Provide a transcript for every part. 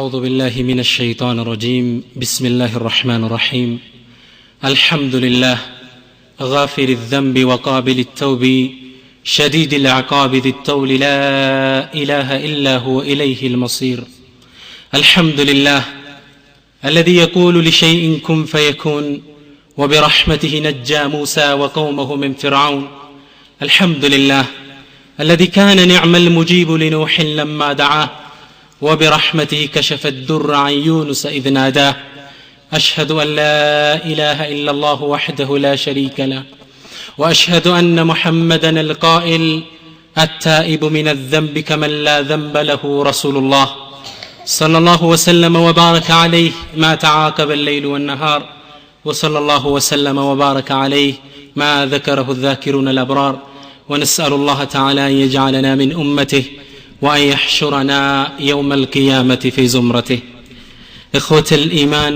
أعوذ بالله من الشيطان الرجيم بسم الله الرحمن الرحيم الحمد لله غافر الذنب وقابل التوب شديد العقاب ذي الطول لا إله إلا هو إليه المصير الحمد لله الذي يقول لشيء كن فيكون وبرحمته نجى موسى وقومه من فرعون الحمد لله الذي كان نعم المجيب لنوح لما دعاه وبرحمته كشف الدر عن يونس إذ ناداه أشهد أن لا إله إلا الله وحده لا شريك له وأشهد أن محمدا القائل التائب من الذنب كمن لا ذنب له رسول الله صلى الله وسلم وبارك عليه ما تعاقب الليل والنهار وصلى الله وسلم وبارك عليه ما ذكره الذاكرون الأبرار ونسأل الله تعالى أن يجعلنا من أمته وأن يحشرنا يوم القيامة في زمرته إخوة الإيمان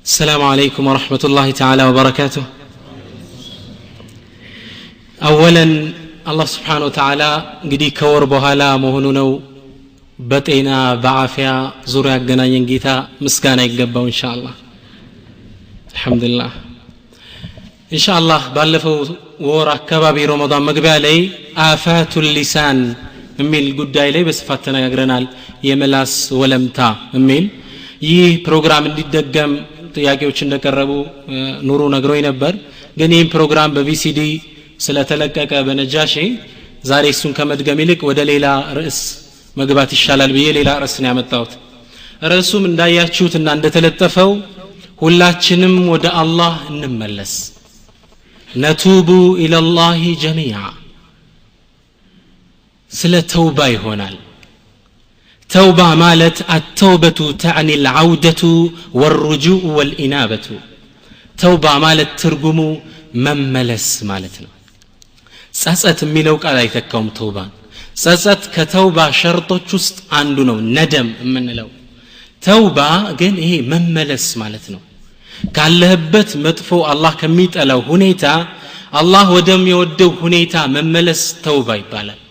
السلام عليكم ورحمة الله تعالى وبركاته أولا الله سبحانه وتعالى قدي كور بهالا مهنونو بطينا بعافيا زوريا قنا ينجيتا مسكانا يقبو إن شاء الله الحمد لله إن شاء الله بالفو ورا كبابي رمضان مقبع لي آفات اللسان የሚል ጉዳይ ላይ በስፋት ተነጋግረናል የመላስ ወለምታ የሚል ይህ ፕሮግራም እንዲደገም ጥያቄዎች እንደቀረቡ ኑሩ ነግሮኝ ነበር ግን ይህ ፕሮግራም በቪሲዲ ስለተለቀቀ በነጃሺ ዛሬ እሱን ከመድገም ይልቅ ወደ ሌላ ርዕስ መግባት ይሻላል ብዬ ሌላ ርዕስ ነው ያመጣሁት ርዕሱም እንዳያችሁትና እንደተለጠፈው ሁላችንም ወደ አላህ እንመለስ ነቱቡ ኢለላሂ ጀሚዓ ስለ ተውባ ይሆናል ተውባ ማለት التوبة تعني العودة والرجوع والإنابة ተውባ ማለት ትርጉሙ መመለስ ማለት ነው ጸጸት የሚለው ቃል አይተካውም ተውባ ጸጸት ከተውባ ሸርጦች ውስጥ አንዱ ነው ነደም የምንለው ተውባ ግን ይሄ መመለስ ማለት ነው ካለህበት መጥፎ አላህ ከሚጠላው ሁኔታ አላህ ወደሚወደው ሁኔታ መመለስ ተውባ ይባላል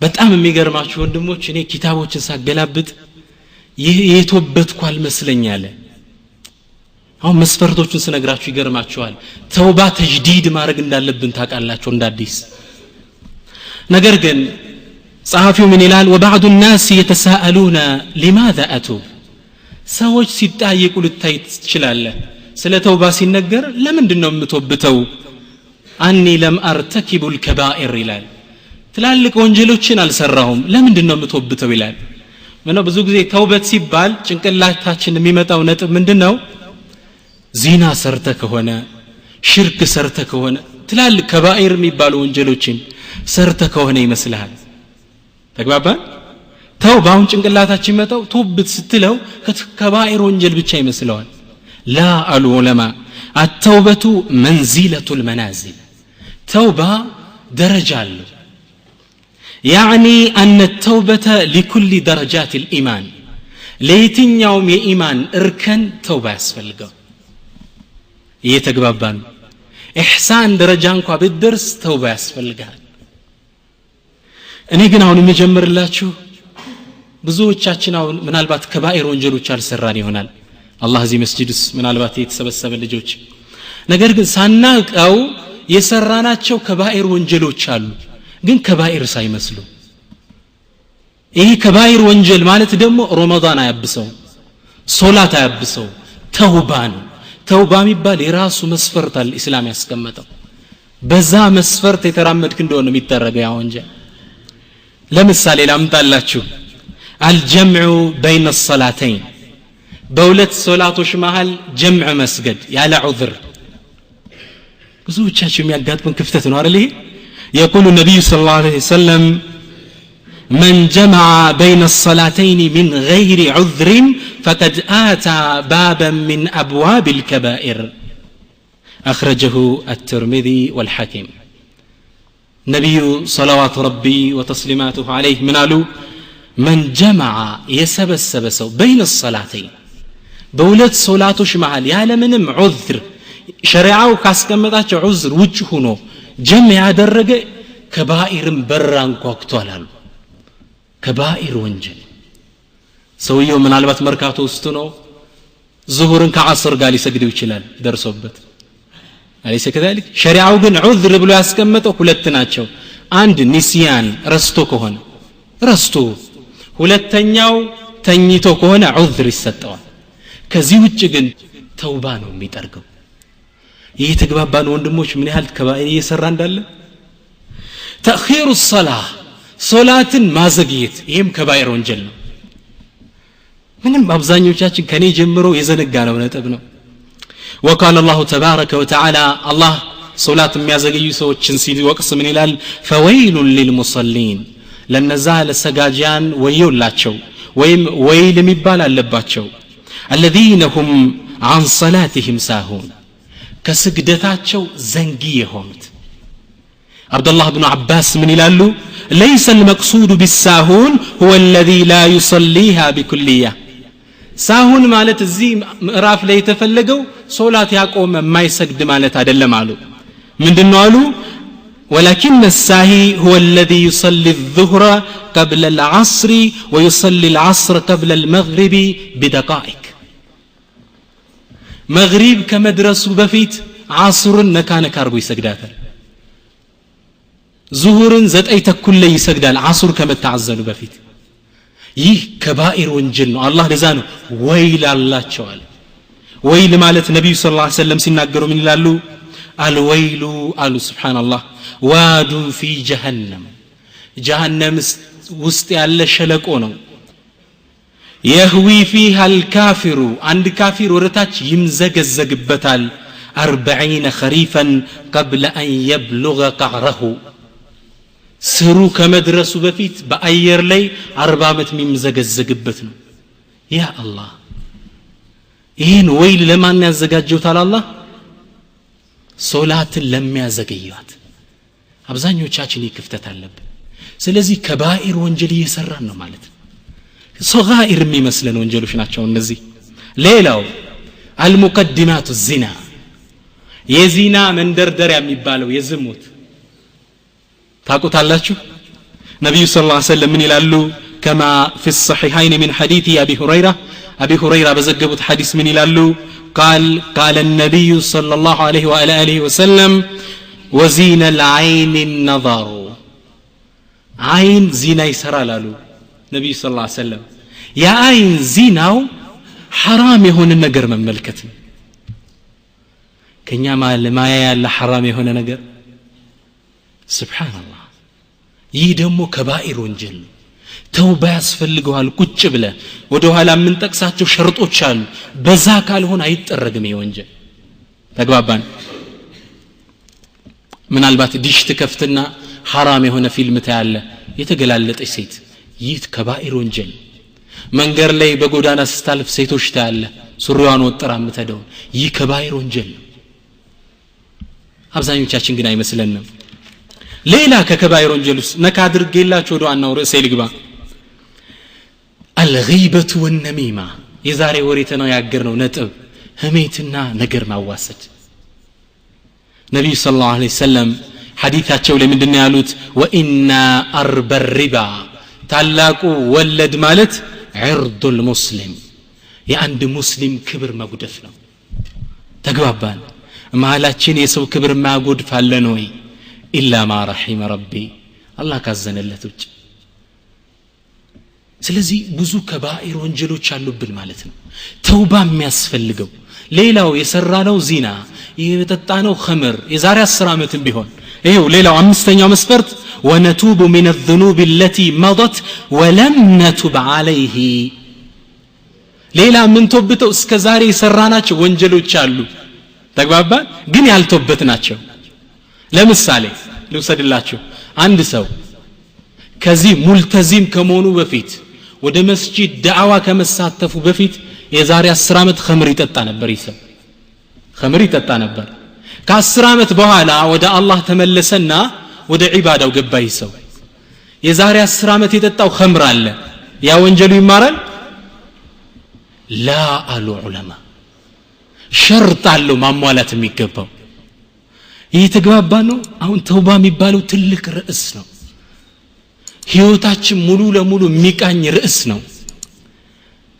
በጣም የሚገርማችሁ ወንድሞች እኔ ኪታቦችን ሳገላብጥ ይህ የተወበትኩ አልመስለኛል አሁን መስፈርቶቹን ስነግራችሁ ይገርማችኋል ተውባ ተጅዲድ ማድረግ እንዳለብን ታውቃላችሁ እንዳዲስ ነገር ግን ጸሐፊው ምን ይላል وبعض الناس يتساءلون لماذا اتوب ሰዎች ሲጣየቁ ልታይ ትችላለህ ስለ ተውባ ሲነገር ለምንድነው የምትወብተው اني لم ارتكب الكبائر ይላል ትላልቅ ወንጀሎችን አልሰራሁም ለምንድነው የምትወብተው ይላል ምነው ብዙ ጊዜ ተውበት ሲባል ጭንቅላታችን የሚመጣው ነጥብ ምንድነው ዚና ሰርተ ከሆነ ሽርክ ሰርተ ከሆነ ትላልቅ ከባኢር የሚባሉ ወንጀሎችን ሰርተ ከሆነ ይመስልሃል ተግባባን ተውባውን ጭንቅላታችን መጣው ተውበት ስትለው ከባኢር ወንጀል ብቻ ይመስለዋል ላ አሉ ዑለማ التوبة منزلة المنازل توبة درجة አለው يعني أن التوبة لكل درجات الإيمان ليتن يوم إيمان إركن توبة يسفلقه يتقبابان إحسان درجانكو بالدرس توبة يسفلقه أنا قنا هون مجمر الله شو ብዙዎቻችን አሁን ምናልባት ከባኢር ወንጀሎች አልሰራን ይሆናል አላህ እዚህ መስጂድስ ምናልባት የተሰበሰበ ልጆች ነገር ግን ሳናቀው የሰራናቸው ከባኢር ወንጀሎች አሉ ግን ከባኢር ሳይመስሉ ይሄ ከባኢር ወንጀል ማለት ደግሞ ረመዳን አያብሰው ሶላት አያብሰው ተውባ ነው ተውባ የሚባል የራሱ መስፈርት አለ እስላም ያስቀመጠው በዛ መስፈርት የተራመድክ እንደሆነ የሚደረገው ያ ወንጀል ለምሳሌ ላምጣላችሁ الجمع بين الصلاتين በሁለት ሶላቶች መሃል ጀምዕ መስገድ ያለ ዑذር ብዙዎቻችሁ የሚያጋጥመን ክፍተት ነው አይደል ይሄ يقول النبي صلى الله عليه وسلم من جمع بين الصلاتين من غير عذر فقد آتى بابا من أبواب الكبائر أخرجه الترمذي والحاكم نبي صلوات ربي وتسليماته عليه من قالوا من جمع يسبسبسو بين الصلاتين بولد صلاتوش معال يعلمنم عذر شريعه كاسكمتاچ عذر وجه ሆኖ ጀምዕ ያደረገ ከባኢርን በራን ቋቅቷል ከባኢር ወንጀል ሰውየው ምናልባት መርካቶ ውስጥ ነው ዙሁርን ከዓስር ጋር ሊሰግደው ይችላል ደርሶበት አለይሰ ከذلك ሸሪዓው ግን ዑዝር ብሎ ያስቀመጠው ሁለት ናቸው አንድ ኒስያን ረስቶ ከሆነ ረስቶ ሁለተኛው ተኝቶ ከሆነ ዑዝር ይሰጠዋል ከዚህ ውጭ ግን ተውባ ነው የሚጠርገው ይህ ተግባባን ወንድሞች ምን ያህል ከባኢር እየሰራ እንዳለ ተእኺሩ الصلاه ሶላትን ማዘግየት ይሄም ከባኢር ወንጀል ነው ምንም አብዛኞቻችን ከኔ ጀምሮ የዘነጋ ነው ነጥብ ነው وقال الله تبارك وتعالى الله صلاه የሚያዘገዩ ሰዎችን ሲወቅስ ምን ይላል فويل للمصلين ለነዛ ለሰጋጃን ወዮላቸው ወይም ወይል የሚባል አለባቸው الذين هم عن صلاتهم ساهون ከስግደታቸው ዘንጊ የሆኑት عبد الله بن عباس من ይላሉ ليس المقصود بالساهون هو الذي لا يصليها بكليه ሳሁን ማለት እዚህ ምዕራፍ ላይ የተፈለገው ሶላት ያቆመ የማይሰግድ ማለት አይደለም አሉ ምንድነው አሉ ولكن الساهي هو الذي يصلي الظهر قبل العصر ويصلي العصر قبل المغرب بدقائق مغرب كمدرسه بفيت عصر نكانك አርጎ ይሰግዳታል ዙሁርን 9 ተኩል ላይ ይሰግዳል ዓስር ከመታዘኑ በፊት ይህ ከባኢር ወንጀል ነው አላህ ለዛ ነው ወይል አላቸዋል ወይል ማለት ነብዩ ሰለላሁ ዐለይሂ ወሰለም ሲናገሩ ምን ይላሉ አልወይሉ አሉ ሱብሃንአላህ ዋዱ ፊ ጀሃነም ጀሃነም ውስጥ ያለ ሸለቆ ነው يهوي فيها الكافر عند كافر ወረታች ይምዘገዘግበታል 40 خريفا قبل ان يبلغ قعره ስሩ ከመድረሱ በፊት በአየር ላይ 40 አመት የሚመዘገዘግበት ነው ያ አላህ ይሄን ወይል ለማን ያዘጋጀው ታላ አላህ ሶላትን ለሚያዘገዩት አብዛኞቻችን ይክፍተት አለብን ስለዚህ ከባኢር ወንጀል እየሰራን ነው ማለት ነው ሶጋኢር የሚመስለን ወንጀሎች ናቸው እነዚህ ሌላው المقدمات الزنا የዚና መንደርደሪያ የሚባለው የዝሙት ታቁታላችሁ ነብዩ ሰለላሁ ዐለይሂ ወሰለም ምን ይላሉ كما في الصحيحين من حديث ابي هريره በዘገቡት ሐዲስ ምን ይላሉ قال النبي صلى الله عليه واله وسلم وزين العين النظر عين زنا ይሰራል አሉ ነብዩ ሰለላሁ ዐለይሂ ወሰለም ያ አይን ዚናው حرام የሆነ ነገር መመልከት ነው ከኛ ማያ ያለ حرام የሆነ ነገር ሱብሃንአላህ ይህ ደግሞ ከባኢር ወንጀል ነው ተውባ ያስፈልገዋል ቁጭ ብለ ወደ ኋላ ምን ጠቅሳቸው ሸርጦች አሉ በዛ ካልሆነ አይጠረግም ይወንጀል ተግባባን ምናልባት ዲሽ ተከፍትና حرام የሆነ ፊልም ታያለ የተገላለጠች ሴት ይህ ከባኢር ወንጀል መንገር ላይ በጎዳና ስታልፍ ሴቶች ታያለ ሱሪዋን ወጥራ ምተደው ይህ ከባኢር ወንጀል አብዛኞቻችን ግን አይመስለንም ሌላ ከከባኢር ወንጀል ውስጥ ነካ አድርጌላችሁ ወደ ዋናው ርዕስ ይልግባ الغيبة والنميمة የዛሬ ወሬት ነው ያገርነው ነጥብ ህሜትና ነገር ማዋሰድ ነብዩ ሰለላሁ ዐለይሂ ወሰለም ሐዲታቸው ላይ ምንድነው ያሉት وإنا أرب الربا ታላቁ ወለድ ማለት عرض المسلم የአንድ ሙስሊም ክብር መጉደፍ ነው ተግባባን ማላችን የሰው ክብር ማጎድፍ አለ ነው ኢላ ማ ረሂመ ረቢ አላህ ካዘነለት ውጭ ስለዚህ ብዙ ከባኢር ወንጀሎች አሉብን ማለት ነው ተውባ የሚያስፈልገው ሌላው የሰራነው ዚና የጠጣነው ኸምር የዛሬ 10 አመትም ቢሆን ይሄው ሌላው አምስተኛው መስፈርት ونتوب من الذنوب التي مضت ولم نتب عليه ሌላ ምን ተውብተው እስከ ዛሬ የሰራናቸው ወንጀሎች አሉ ተግባባን ግን ያልተውበት ናቸው ለምሳሌ ልውሰድላችሁ አንድ ሰው ከዚህ ሙልተዚም ከመሆኑ በፊት ወደ መስጂድ ዳዕዋ ከመሳተፉ በፊት የዛሬ 10 አመት ኸምር ይጠጣ ነበር ይሰብ ኸምር ይጠጣ ነበር ከ10 አመት በኋላ ወደ አላህ ተመለሰና ወደ ዒባዳው ገባ ይሰው የዛሬ 10 አመት የጠጣው ኸምር አለ ያ ወንጀሉ ይማራል ላ አሉ ዑለማ ሸርጥ አለው ማሟላት የሚገባው ይህ ተግባባ ነው አሁን ተውባ የሚባለው ትልቅ ርዕስ ነው ህይወታችን ሙሉ ለሙሉ የሚቃኝ ርዕስ ነው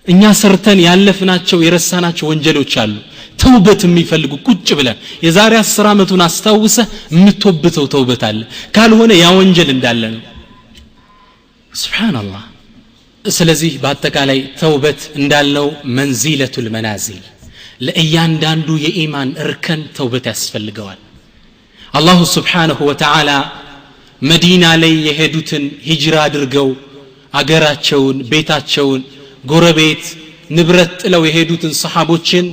እኛ ሰርተን ያለፍናቸው የረሳናቸው ወንጀሎች አሉ ተውበት የሚፈልጉ ቁጭ ብለን የዛሬ 10 አመቱን አስተዋውሰ የምትወብተው ተውበት አለ ካልሆነ ያ ወንጀል እንዳለ ነው ሱብሃንአላህ ስለዚህ በአጠቃላይ ተውበት እንዳልነው መንዚለቱል መናዚል ለእያንዳንዱ የኢማን እርከን ተውበት ያስፈልገዋል አላሁ ሱብሓነሁ ወተዓላ መዲና ላይ የሄዱትን ሂጅራ አድርገው አገራቸውን ቤታቸውን ጎረቤት ንብረት ጥለው የሄዱትን ሰሃቦችን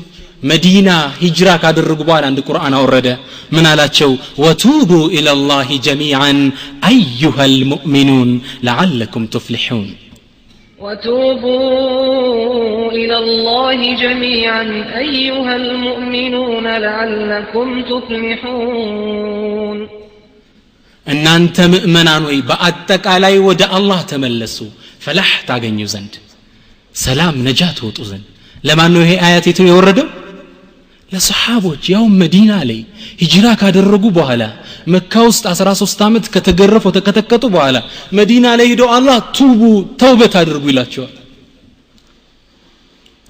መዲና ሂጅራ ካደረጉ በኋላ አንድ ቁርአን አወረደ ምን አላቸው ወቱቡ ኢለላሂ ጀሚዓን አዩሃል ሙእሚኑን ለዓለኩም ትፍሊሑን وتوبوا إلى الله جميعا أيها المؤمنون لعلكم تفلحون እናንተ ምእመናን ወይ በአጠቃላይ ወደ አላህ ተመለሱ ፈላህ ታገኙ ዘንድ ሰላም ነጃት ወጡ ዘንድ ለማን ነው ይሄ አያት የወረደው ለሰሃቦች ያው መዲና ላይ ሂጅራ ካደረጉ በኋላ መካ ውስጥ 13 አመት ከተገረፉ ተከተከቱ በኋላ መዲና ላይ ሄደው አላህ ቱቡ ተውበት አድርጉ ይላቸዋል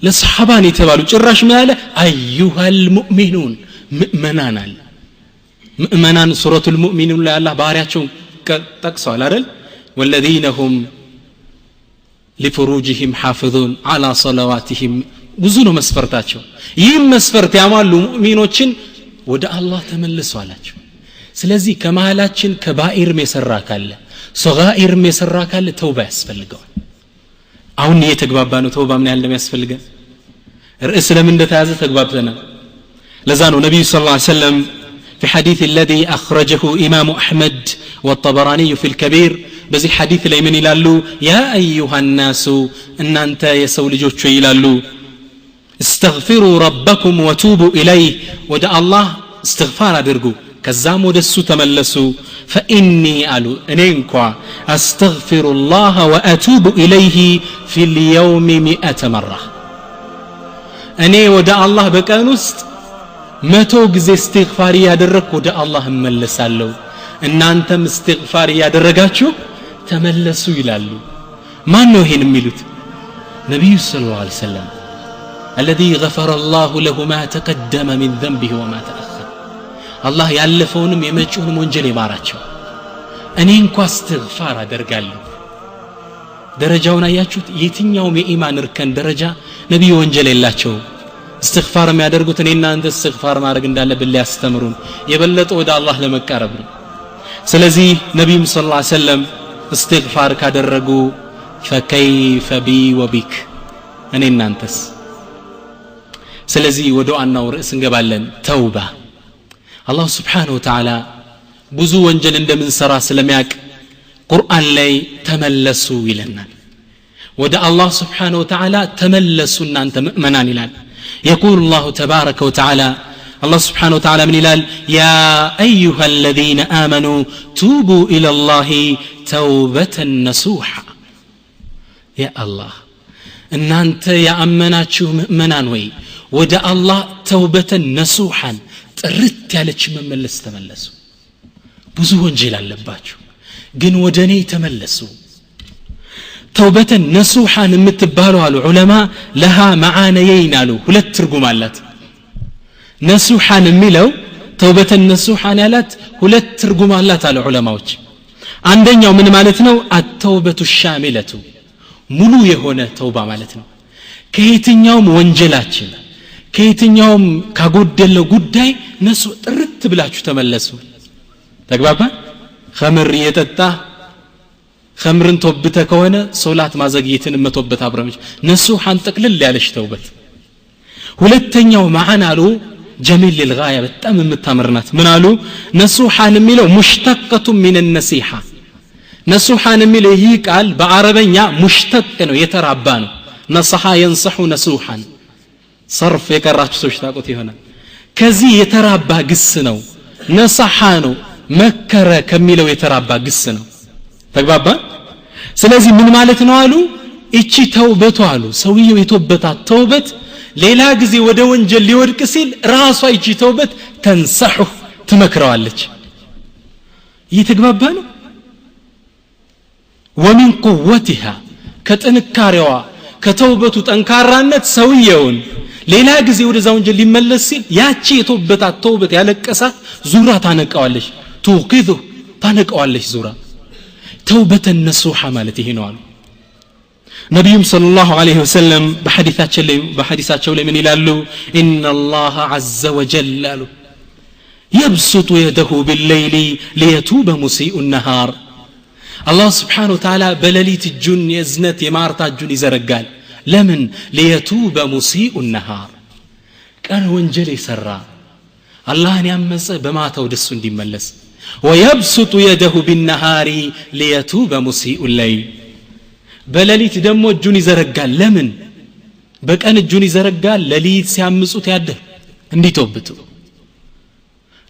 ለሰሃባን የተባሉ ጭራሽ ማለ አዩሃል ሙእሚኑን ምእመናን አለ ምእመናን ሱረቱል ሙእሚኑን ላይ አላህ ባህሪያቸውን ጠቅሰዋል አይደል والذين هم لفروجهم حافظون على صلواتهم ብዙ ነው መስፈርታቸው ይህም መስፈርት ያሟሉ ሙእሚኖችን ወደ አላህ ተመለሱ አላቸው ስለዚህ ከመሃላችን ከባኢር መሰራ ካለ ሶጋኢር መሰራ ካለ ተውባ ያስፈልገዋል አሁን እየተግባባ ነው ተውባ ምን ያህል እንደሚያስፈልገን ርዕስ ለምን እንደተያዘ ተግባብተናል ለዛ ነው ነብዩ ሰለላሁ ዐለይሂ ወሰለም في حديث الذي أخرجه إمام أحمد والطبراني في الكبير بزي حديث لي من يلالو يا أيها الناس إن أنت يسول جوتشو يلالو استغفروا ربكم وتوبوا إليه ودع الله استغفار درقو كزام ودسو تملسوا فإني ألو إنكوا أستغفر الله وأتوب إليه في اليوم 100 مرة أني ودع الله بكانوست متو غزي استغفار يادرك ودع الله ملسالو إن أنت استغفار يادرقاتشو تملسوا يلالو ما نو هين ميلوت نبي صلى الله عليه وسلم الذي غفر الله له ما تقدم من ذنبه وما تأخر الله يالفونم يمجونم ወንጀል ይማራቸው እኔ እንኳን استغفار አደርጋለሁ ደረጃውን አያችሁት የትኛውም የኢማን እርከን ደረጃ ነብዩ ወንጀል የላቸው استغفار የሚያደርጉት እኔና አንተ استغفار ማድረግ እንዳለብን ሊያስተምሩን የበለጠ ወደ አላህ ለመቃረብ ነው ስለዚህ ነብዩ ሰለላሁ ዐለይሂ ወሰለም استغفار ካደረጉ فكيف بي وبك እኔና አንተስ ስለዚህ ወደ ዋናው ርዕስ እንገባለን ተውባ አላህ Subhanahu Wa Ta'ala ብዙ ወንጀል እንደምንሰራ ስለሚያውቅ ቁርአን ላይ ተመለሱ ይለናል ወደ አላህ Subhanahu Wa Ta'ala ተመለሱ እናንተ ሙእመናን ይላል يقول الله تبارك وتعالى الله سبحانه وتعالى من يلال يا أيها الذين آمنوا توبوا إلى الله توبة نصوحا يا الله إن أنت يا أمناتشو مؤمنان وي ወደ አላህ ተውበተን ነሱሐን ጥርት ያለች መመለስ ተመለሱ ብዙ ወንጀል አለባችሁ ግን ወደኔ ተመለሱ ተውበተን ነሱሐን የምትባለው አሉ ዑለማ ለሃ መዓነየን አሉ ሁለት ትርጉም አላት ነሱሐን የሚለው ተውበተን ነሱሐን ያላት ሁለት ትርጉም አላት አሉ ዑለማዎች አንደኛው ምን ማለት ነው አተውበቱ ሻሚለቱ ሙሉ የሆነ ተውባ ማለት ነው ከየትኛውም ወንጀላችን ከየትኛውም ካጎደለው ጉዳይ ነሱ ጥርት ብላችሁ ተመለሱ ተግባባ ኸምር የጠጣ ኸምርን ተውበተ ከሆነ ሶላት ማዘግየትን መተውበት አብረምሽ ነሱሐን ጠቅልል ያለሽ ተውበት ሁለተኛው ማዓና አሉ ጀሚል للغايه በጣም የምታመርናት ምን አሉ ነሱሐን የሚለው ሙሽተቀቱ من النصيحه ነሱሐን የሚለው ይህ ቃል በአረበኛ ሙሽተቅ ነው የተራባ ነው ነصح ينصح نصوحا صرف የቀራችሁ ሰዎች ታውቁት ይሆናል ከዚህ የተራባ ግስ ነው ነصح ነው መከረ ከሚለው የተራባ ግስ ነው ተግባባ ስለዚህ ምን ማለት ነው አሉ እቺ ተውበቱ አሉ ሰውየው የተውበታት ተውበት ሌላ ጊዜ ወደ ወንጀል ሊወድቅ ሲል ራሷ እቺ ተውበት ተንሰሑ ትመክረዋለች ይተግባባ ነው ومن قوتها كتنكاروا ከተውበቱ ጠንካራነት ሰውየውን ሌላ ጊዜ ወደዛ ወንጀል ሊመለስ ሲል ያቺ የተውበታት ተውበት ያለቀሳት ዙራ ታነቀዋለች توقظه ታነቀዋለች ዙራ ተውበተ ነሱሃ ማለት ይሄ ነው አሉ ነብዩም ሰለላሁ ዐለይሂ ወሰለም በሐዲሳቸው ላይ ምን ይላሉ ኢነላህ ዐዘ ወጀል አሉ يبسط يده بالليل ليتوب مسيء النهار الله سبحانه وتعالى بلليت الجن يزنت يمارت الجن يزرقال لمن ليتوب مسيء النهار كان وانجلي سرا الله يمس بما تودس دي ملس ويبسط يده بالنهار ليتوب مسيء الليل بلليت دمو الجن يزرقال لمن بكان الجن يزرقال لليت سيامسوت يده اندي توبتو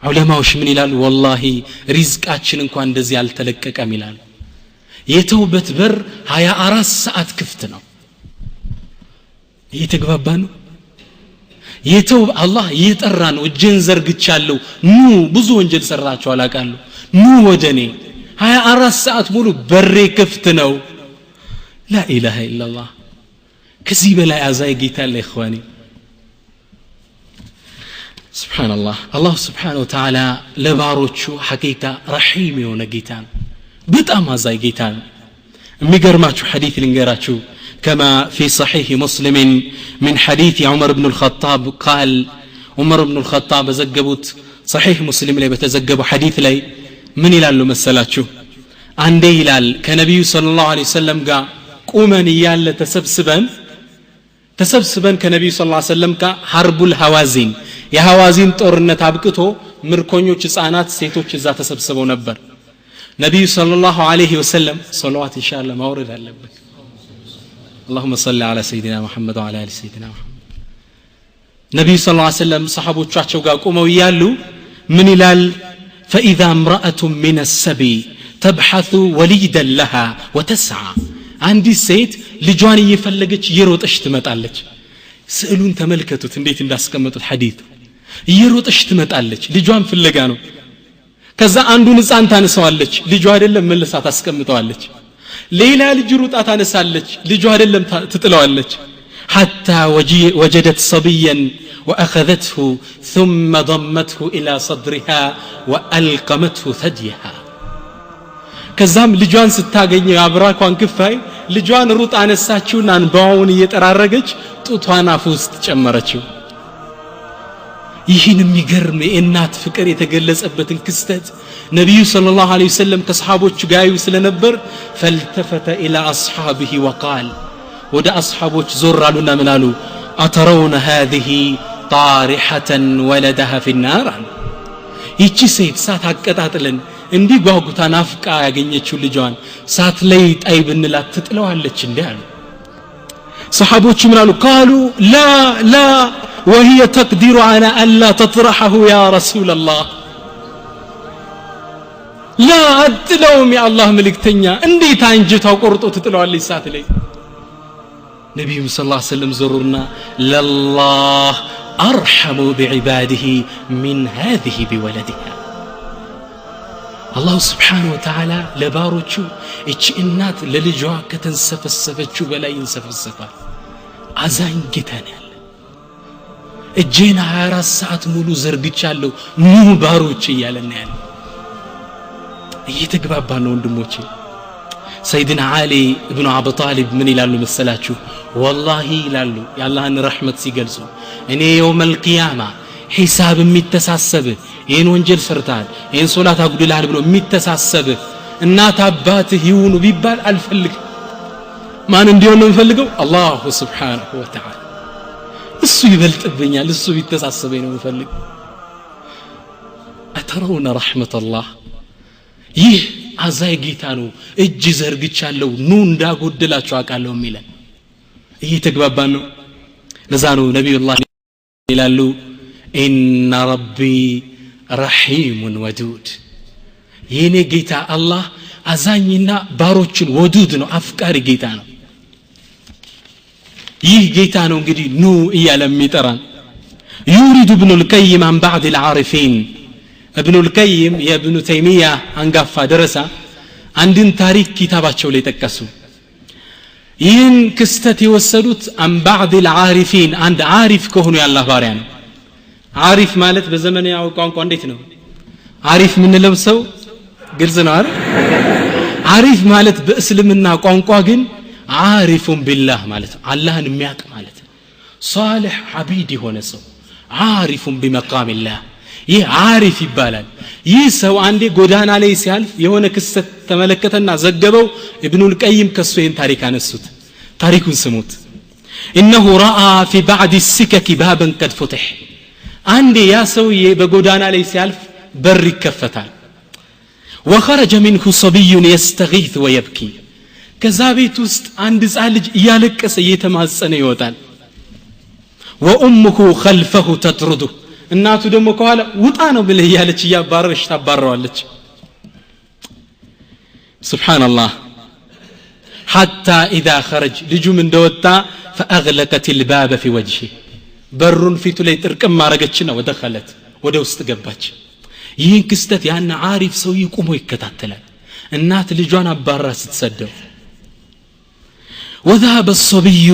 ዑለማዎች ምን ይላሉ والله ሪዝቃችን እንኳን እንደዚህ ያልተለቀቀም ይላሉ የተውበት በር 24 ሰዓት ክፍት ነው እየተግባባ ነው የተው አላህ እየጠራ ነው እጄን ዘርግቻለሁ ኑ ብዙ ወንጀል ሰራችሁ አላቃለሁ ኑ ወደኔ 24 ሰዓት ሙሉ በሬ ክፍት ነው لا اله الا الله ከዚህ በላይ አዛይ ጌታ አለ ኢኽዋኒ سبحان الله الله سبحانه وتعالى لباروچو حقيقة رحيم يونا جيتان بطعم هزاي جيتان ميقرماتشو حديث لنقراتشو كما في صحيح مسلم من حديث عمر بن الخطاب قال عمر بن الخطاب زقبوت صحيح مسلم لي بتزقبوا حديث لي من يلالو مسلاتشو عندي يلال كنبي صلى الله عليه وسلم قال قومن يال تسبسبن كنبي صلى الله عليه وسلم حرب الهوازين የሐዋዚን ጦርነት አብቅቶ ምርኮኞች ህፃናት ሴቶች እዛ ተሰብስበው ነበር ነብዩ ሰለላሁ ዐለይሂ ወሰለም ሶላዋት ኢንሻአላህ ማውረድ አለበት اللهم صل على سيدنا محمد وعلى ال سيدنا محمد ነብዩ ሰለላሁ ዐለይሂ ወሰለም ሰሃቦቻቸው ጋር ቆመው ይያሉ ምን ይላል فاذا امراه من السبي تبحث وليدا لها وتسعى عندي ሴት ልጇን እየፈለገች እየሮጠች ትመጣለች ስዕሉን ተመልከቱት እንዴት እንዳስቀመጡት ሐዲስ እየሮጠች ትመጣለች ልጇን ፍለጋ ነው ከዛ አንዱን ህፃን ታነሳዋለች ልጇ አይደለም መልሳ ታስቀምጠዋለች ሌላ ልጅ ሩጣ ታነሳለች ልጇ አይደለም ትጥለዋለች حتى وجدت صبيا واخذته ثم ضمته الى صدرها والقمته ثديها ከዛም ልጇን ስታገኝ አብራኳን ክፋይ ልጇን ሩጣ አነሳችውና አንባውን እየጠራረገች ጡቷን አፍ ውስጥ ጨመረችው ይህን የሚገርም የእናት ፍቅር የተገለጸበትን ክስተት ነብዩ ሰለላሁ ዐለይሂ ወሰለም ከሰሃቦቹ ጋር ስለነበር فالتفت الى اصحابه وقال ወደ አስሐቦች ዞር አሉና ምን አሉ አተረውን هذه طارحة ولدها في النار ይቺ ሴት ሳት አቀጣጥለን እንዲ ጓጉታ ናፍቃ ያገኘችው ልጇን ሳት ላይ ጣይ ብንላት ትጥለዋለች እንዴ አሉ صحابوች ምን አሉ قالوا لا لا وهي تقدر على الا تطرحه يا رسول الله لا اتلوم يا الله ملكتኛ እንዴት አንጀታው ቆርጦ ትጥለዋለች ሳት ላይ ነብዩ ሰለላሁ ዐለይሂ ወሰለም ዞሩና لله ارحم بعباده من هذه بولدها الله سبحانه وتعالى ለባሮቹ እቺ እናት ለልጇ ከተንሰፈሰፈችው በላይ ይንሰፈሰፋል አዛኝ ጌታ ነው ያለ እጄን 24 ሰዓት ሙሉ ዘርግቻለሁ ኑ ባሮች እያለና ያለ እየተግባባ ነው ወንድሞቼ ሰይድና አሊ ኢብኑ አቢ ጣሊብ ምን ይላሉ መሰላችሁ والله ይላሉ የአላህን ረህመት ሲገልጹ እኔ የውመል ቂያማ ሒሳብ የሚተሳሰብ ይሄን ወንጀል ሰርታል ይሄን ሶላት አጉድላል ብሎ የሚተሳሰብ እናት አባትህ ይሁኑ ቢባል አልፈልግ ማን እንዲሆን ነው የምፈልገው አላህ Subhanahu Wa Ta'ala እሱ ይበልጥብኛል እሱ ቢተሳሰበኝ ነው የምፈልግ አተረውና ረህመት አላህ ይህ አዛይ ጌታ ነው እጅ ዘርግቻለሁ ኑ እንዳጎደላችሁ አቃለው የሚለን እየተግባባን ነው ለዛ ነው ነብዩላህ ይላሉ ኢነ ረቢ ረሂሙን ወዱድ የኔ ጌታ አላህ አዛኝና ባሮችን ወዱድ ነው አፍቃሪ ጌታ ነው ይህ ጌታ ነው እንግዲህ ኑ እያለ የሚጠራን يورد ابن القيم عن بعض العارفين ابن القيم يا ابن تيمية አንጋፋ ደረሳ አንድን ታሪክ ኪታባቸው ላይ ተቀሱ ይህን ክስተት የወሰዱት عن بعض العارفين عند عارف ከሆኑ ያላህ ባሪያ ነው عارف ማለት በዘመናዊ ቋንቋ እንዴት ነው عارف ምንለው ሰው ግልጽ ነው አይደል عارف ማለት በእስልምና ቋንቋ ግን عارف بالله ማለት አላህን የሚያውቅ ማለት صالح عبيد የሆነ ሰው عارف بمقام الله ይህ عارف ይባላል ይህ ሰው አንዴ ጎዳና ላይ ሲያልፍ የሆነ ክስተት ተመለከተና ዘገበው ኢብኑል ቀይም ከሱ ይህን ታሪክ አነሱት ታሪኩን ስሙት انه راى في بعض السكك بابا قد فتح አንዴ ያ ሰውዬ በጎዳና ላይ ሲያልፍ በር ይከፈታል وخرج منه صبي يستغيث ويبكي ከዛ ቤት ውስጥ አንድ ሕፃን ልጅ እያለቀሰ እየተማጸነ ይወጣል وامه خلفه تطرده እናቱ ደግሞ ከኋላ ውጣ ነው ብለ ያለች ያባረሽ ታባረዋለች سبحان الله حتى اذا خرج ልጁም እንደወጣ فاغلقت الباب في وجهه በሩን ፊቱ ላይ ጥርቅም ማረገችና ወደخلت ወደ ውስጥ ገባች ይህን ክስተት ያን عارف ሰው ይቆሞ ይከታተላል እናት ልጇን አባራ ስትሰደው وذهب الصبي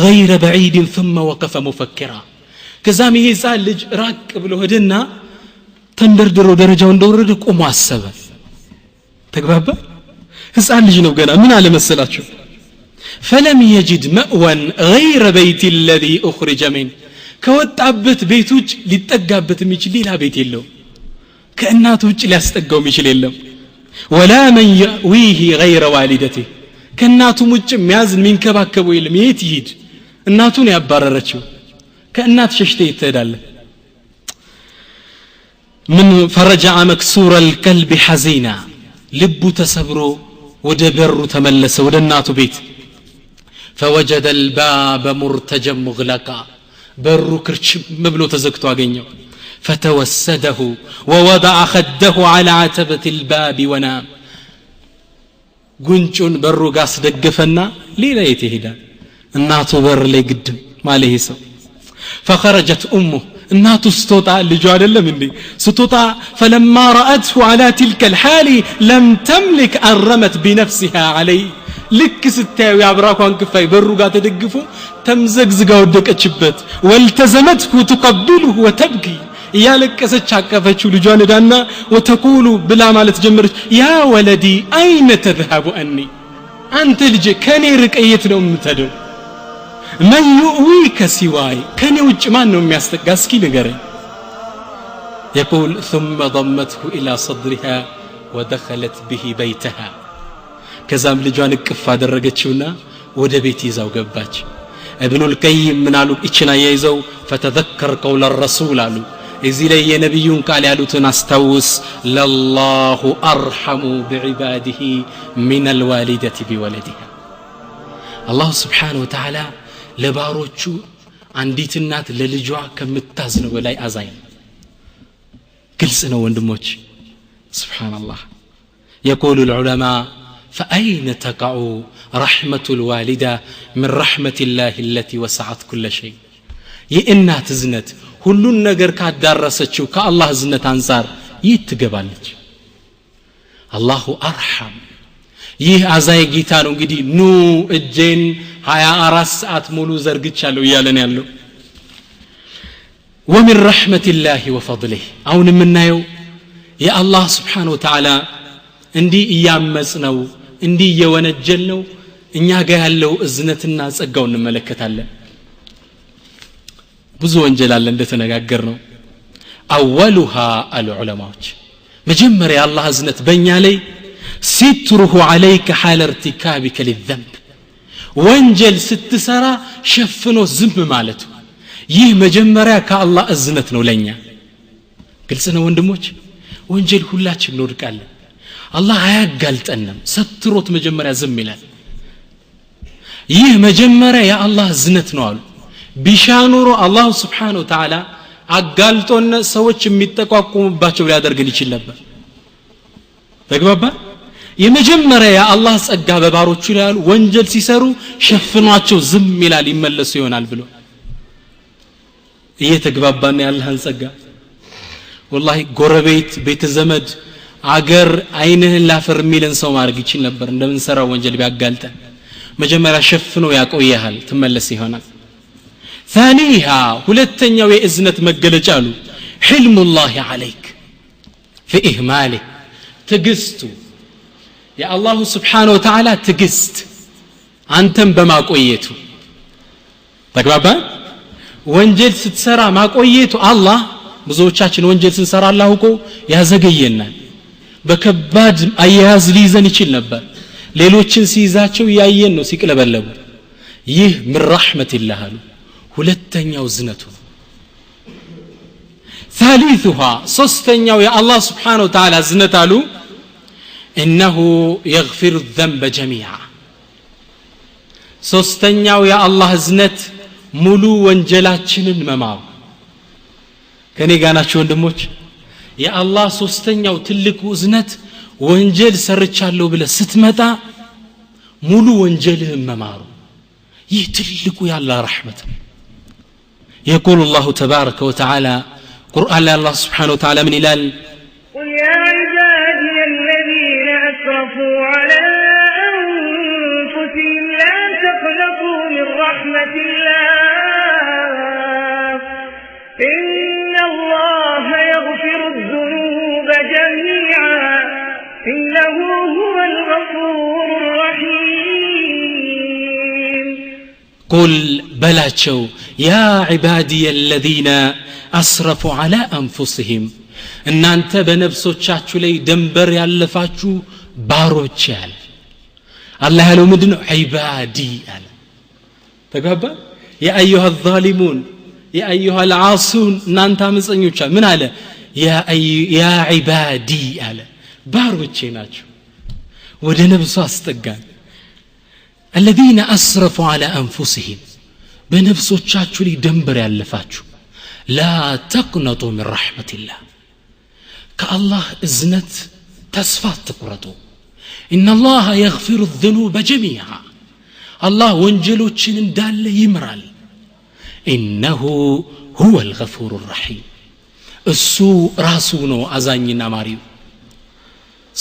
غير بعيد ثم وقف مفكرا ከዛም ይሄ ሕፃን ልጅ ራቅ ብሎ ሄደና ተንደርድሮ ደረጃው እንደወረደ ቆሞ አሰበ ተግባባ ሕፃን ልጅ ነው ገና ምን አለ መሰላችሁ فلم يجد مأوى غير بيت الذي أخرج منه ከወጣበት ቤት ውጭ ሊጠጋበት የሚችል ሌላ ቤት የለው ከእናቱ ውጭ ሊያስጠጋው የሚችል የለም ولا من يأويه غير والدته ከእናቱ ውጭ የሚያዝ የሚንከባከበው የለም የት ይሄድ እናቱን ያባረረችው ከእናት ሸሽተ ይተዳለ من فرجع مكسور القلب حزينا ልቡ ተሰብሮ ወደ በሩ ተመለሰ ወደ እናቱ ቤት فوجد الباب مرتجا مغلقا በሩ ክርችም ብሎ ተዘግቶ አገኘው فتوسده ووضع خده على عتبة الباب ونام ጉንጩን በሩ ጋር አስደገፈና ሌላ የት ይሄዳል እናቱ በር ላይ ግድም ማለህ ሰው فخرجت امه እናቱ ስትወጣ ልጁ አይደለም እንዴ ስትወጣ فلما راته على تلك الحال لم تملك ان رمت بنفسها عليه ልክ ስታዩ ያብራኳን ክፋይ በሩ ጋር ተደግፎ ተምዘግዝጋ ወደቀችበት والتزمته تقبله وتبكي ያለቀሰች አቀፈችው ልጇን ዳና وتقول بلا ማለት ጀመረች يا ولدي اين تذهب عني አንተ ልጄ ከኔ ርቀየት ነው የምትሄደው من يؤويك سواي كان ውጭ ማን ነው የሚያስጠጋ እስኪ ንገረኝ يقول ثم ضمته الى صدرها ودخلت به بيتها ከዛም ልጇን እቅፍ አደረገችውና ወደ ቤት ይዛው ገባች ابن القيم ምን አሉ እቺና ያይዘው فتذكر قول الرسول አሉ እዚህ ላይ የነብዩን ቃል ያሉትን አስተውስ لله ارحم بعباده من الوالده بولدها الله سبحانه وتعالى ለባሮቹ አንዲት እናት ለልጇ ከምታዝነው በላይ አዛኝ ግልጽ ነው ወንድሞች سبحان الله يقول العلماء فأين تقع رحمة الوالدة من رحمة الله التي وسعت كل شيء የእናት ዝነት ሁሉን ነገር ካዳረሰችው ከአላህ ዝነት አንፃር ይትገባለች አላሁ አርሐም ይህ አዛይ ጌታ ነው እንግዲህ ኑ እጄን 24 ሰዓት ሙሉ ዘርግቻለሁ ይያለን ያለው ومن رحمة الله وفضله አሁን የምናየው የአላህ Subhanahu Wa Ta'ala እንዲህ እያመጽ ነው እንዲህ እየወነጀል ነው እኛ ጋር ያለው እዝነትና ጸጋው እንመለከታለን ብዙ ወንጀል አለ እንደተነጋገር ነው اولها العلماء መጀመሪያ አላህ እዝነት በእኛ ላይ ستره عليك حال ارتكابك للذنب ወንጀል ስትሰራ ሸፍኖ ዝም ማለት ይህ መጀመሪያ ከአላህ እዝነት ነው ለኛ ግልጽ ነው ወንድሞች ወንጀል ሁላችን እንወድቃለን አላህ አያጋልጠንም ሰትሮት መጀመሪያ ዝም ይላል ይህ መጀመሪያ የአላህ እዝነት ነው አሉ ቢሻኑሩ አላህ Subhanahu Wa Ta'ala አጋልጦና ሰዎች የሚጠቋቁሙባቸው ሊያደርግን ይችል ነበር ተግባባ የመጀመሪያ የአላህ ጸጋ በባሮቹ ላይ ያሉ ወንጀል ሲሰሩ ሸፍኗቸው ዝም ይላል ይመለሱ ይሆናል ብሎ እየተግባባና ያለህን ጸጋ والله ጎረቤት ቤተ ዘመድ አገር አይንህን ላፈር የሚልን ሰው ማድረግ ይችል ነበር እንደምንሰራው ወንጀል ቢያጋልጠን መጀመሪያ ሸፍኖ ያቆያል ተመለስ ይሆናል ثانيها ሁለተኛው የእዝነት መገለጫ አሉ حلم الله عليك في إهماله ትግስቱ የአላሁ ስብሓነሁ ወተዓላ ትግስት አንተም በማቆየቱ ተግባባ ወንጀል ስትሰራ ማቆየቱ አላህ ብዙዎቻችን ወንጀል ስንሰራ አላህ እኮ ያዘገየናል በከባድ አያያዝ ሊይዘን ይችል ነበር ሌሎችን ሲይዛቸው ያየን ነው ሲቅለበለቡ ይህ من رحمة الله አሉ ሁለተኛው ዝነቱ ثالثها ሶስተኛው የአላህ ስብሓነሁ ወተዓላ ዝነት አሉ إنه يغفر الذنب جميعا ሶስተኛው የአላህ ዝነት ሙሉ ወንጀላችንን መማሩ ከኔ ጋር ናችሁ ወንድሞች የአላህ ሶስተኛው ትልቁ ዝነት ወንጀል ሰርቻለሁ ብለ ስትመጣ ሙሉ ወንጀልህን መማሩ ይህ ትልቁ ያላህ ረህመት يقول الله تبارك وتعالى قرآن الله سبحانه وتعالى من إلال قل يا عبادي الذين أسرفوا على أنفسهم لا تقنطوا من رحمة الله إن الله يغفر الذنوب جميعا إنه هو الغفور الرحيم قل بلاتشو يا عبادي الذين أسرفوا على أنفسهم إن أنت بنفسوቻችሁ ላይ ደንበር ያለፋችሁ ባሮች ያለ الله ያለው ምንድነው عبادي አለ ተግባባ يا أيها الظالمون يا أيها العاصون እናንተ አመፀኞች ምን አለ يا عبادي አለ ባሮቼ ናችሁ ወደ ነብሱ አስጠጋን الذين أسرفوا على أنفسهم بنفسوቻችሁ ላይ ደንበር ያለፋችሁ لا تقنطوا من رحمة الله كالله إذنت تسفات تقرطوا إن الله يغفر الذنوب جميعا الله وانجلوچن እንዳለ ይምራል إنه هو الغفور الرحيم እሱ ራሱ ነው አዛኝና ማሪው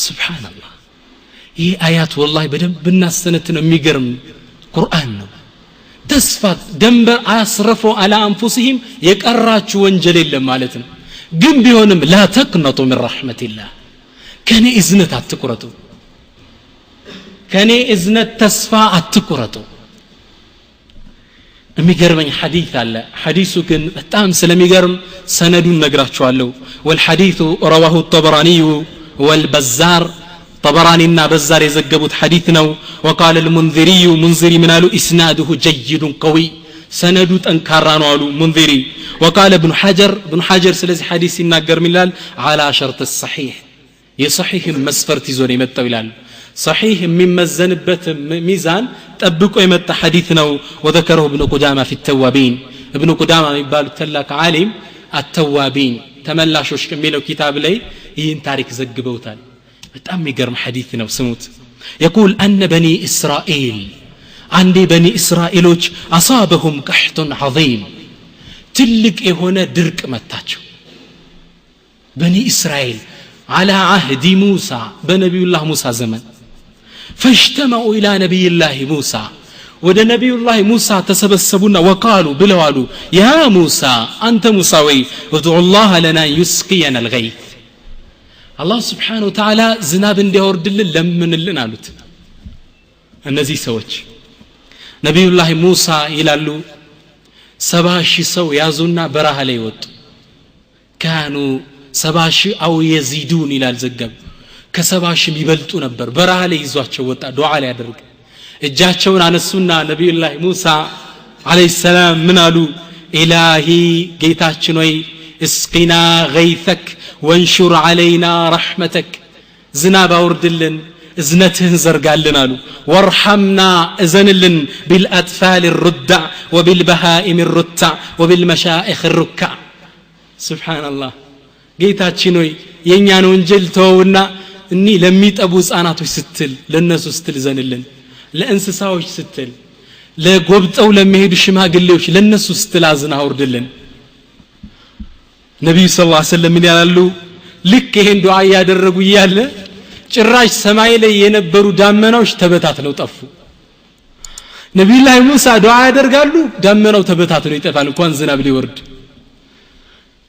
سبحان الله ይህ አያት والله በደንብ እናስተነት ነው የሚገርም ቁርአን ነው ተስፋት ደንበር አስረፈው على انفسهم የቀራችሁ ወንጀል የለም ማለት ነው ግን ቢሆንም لا تقنطوا من رحمة الله ከኔ እዝነት አትቁረጡ ከኔ እዝነት ተስፋ አትቁረጡ የሚገርመኝ ሐዲስ አለ ሐዲሱ ግን በጣም ስለሚገርም ሰነዱን ነግራችኋለሁ والحديث رواه الطبراني والبزار طبرانينا بزار يزغبوت حديث ነው وقال المنذري منذري من قالوا اسناده جيد قوي سنده ጠንካራ ነው አሉ منذري وقال ابن حجر ስለዚህ ሐዲስ ይናገር ሚላል على شرط الصحيح የصحيح መስፈርት ይዞ ነው የመጣው ይላል صحيح የሚመዘንበት ሚዛን ጠብቆ የመጣ ሐዲስ ነው وذكره ابن قدامة في التوابين ابن قدامة የሚባሉት ተላክ ዓሊም التوابين ተመላሾች ከሚለው ኪታብ ላይ ይህን ታሪክ ዘግበውታል በጣም የሚገርም ሐዲስ ነው ስሙት يقول أن بني إسرائيل عندي بني إسرائيلوች أصابهم قحط عظيم ትልቅ የሆነ ድርቅ መታቸው بني إسرائيل على عهد موسى بنبي الله موسى زمن فاجتمعوا إلى نبي الله موسى ወደ ነብዩላህ ሙሳ ተሰበሰቡና وقالوا ብለዋሉ يا موسى أنت موسى ادعو الله لنا يسقينا الغيث الله سبحانه وتعالى ዝናብ እንዲያወርድልን ለምንልን አሉት እነዚህ ሰዎች ነብዩላህ ሙሳ ይላሉ 70,000 ሰው ያዙና በረሃ ላይ ወጡ كانوا 70,000 أو يزيدون ይላል ዘገብ ከ70,000 ይበልጡ ነበር በረሃ ላይ ይዟቸው ወጣ ዱዓ ላይ ያደርግ እጃቸውን አነሱና ነብዩላህ ሙሳ አለይሂ ሰላም ምን አሉ ኢላሂ ጌታችን ሆይ እስቂና ገይተክ ወንሹር علينا رحمتك ዝናብ አውርድልን እዝነትህን ዘርጋልን አሉ ወርሐምና እዘንልን بالأطفال الرضع وبالبهائم الرتع وبالمشائخ الركع سبحان الله ጌታችን ሆይ የኛን ወንጀል ተውና እኒ ለሚጠቡ ህፃናቶች ስትል ለነሱ ስትል ዘንልን ለእንስሳዎች ስትል ለጎብጠው ለሚሄዱ ሽማግሌዎች ለነሱ ስትል አዝና አውርድልን ነብዩ ሰለላሁ ዐለይሂ ወሰለም ምን ያላሉ ልክ ይሄን ዱዓ ያደረጉ ይያለ ጭራሽ ሰማይ ላይ የነበሩ ዳመናዎች ተበታትነው ጠፉ ነብዩላህ ሙሳ ዱዓ ያደርጋሉ ደመናው ተበታትኖ ይጠፋል እንኳን ዝናብ ሊወርድ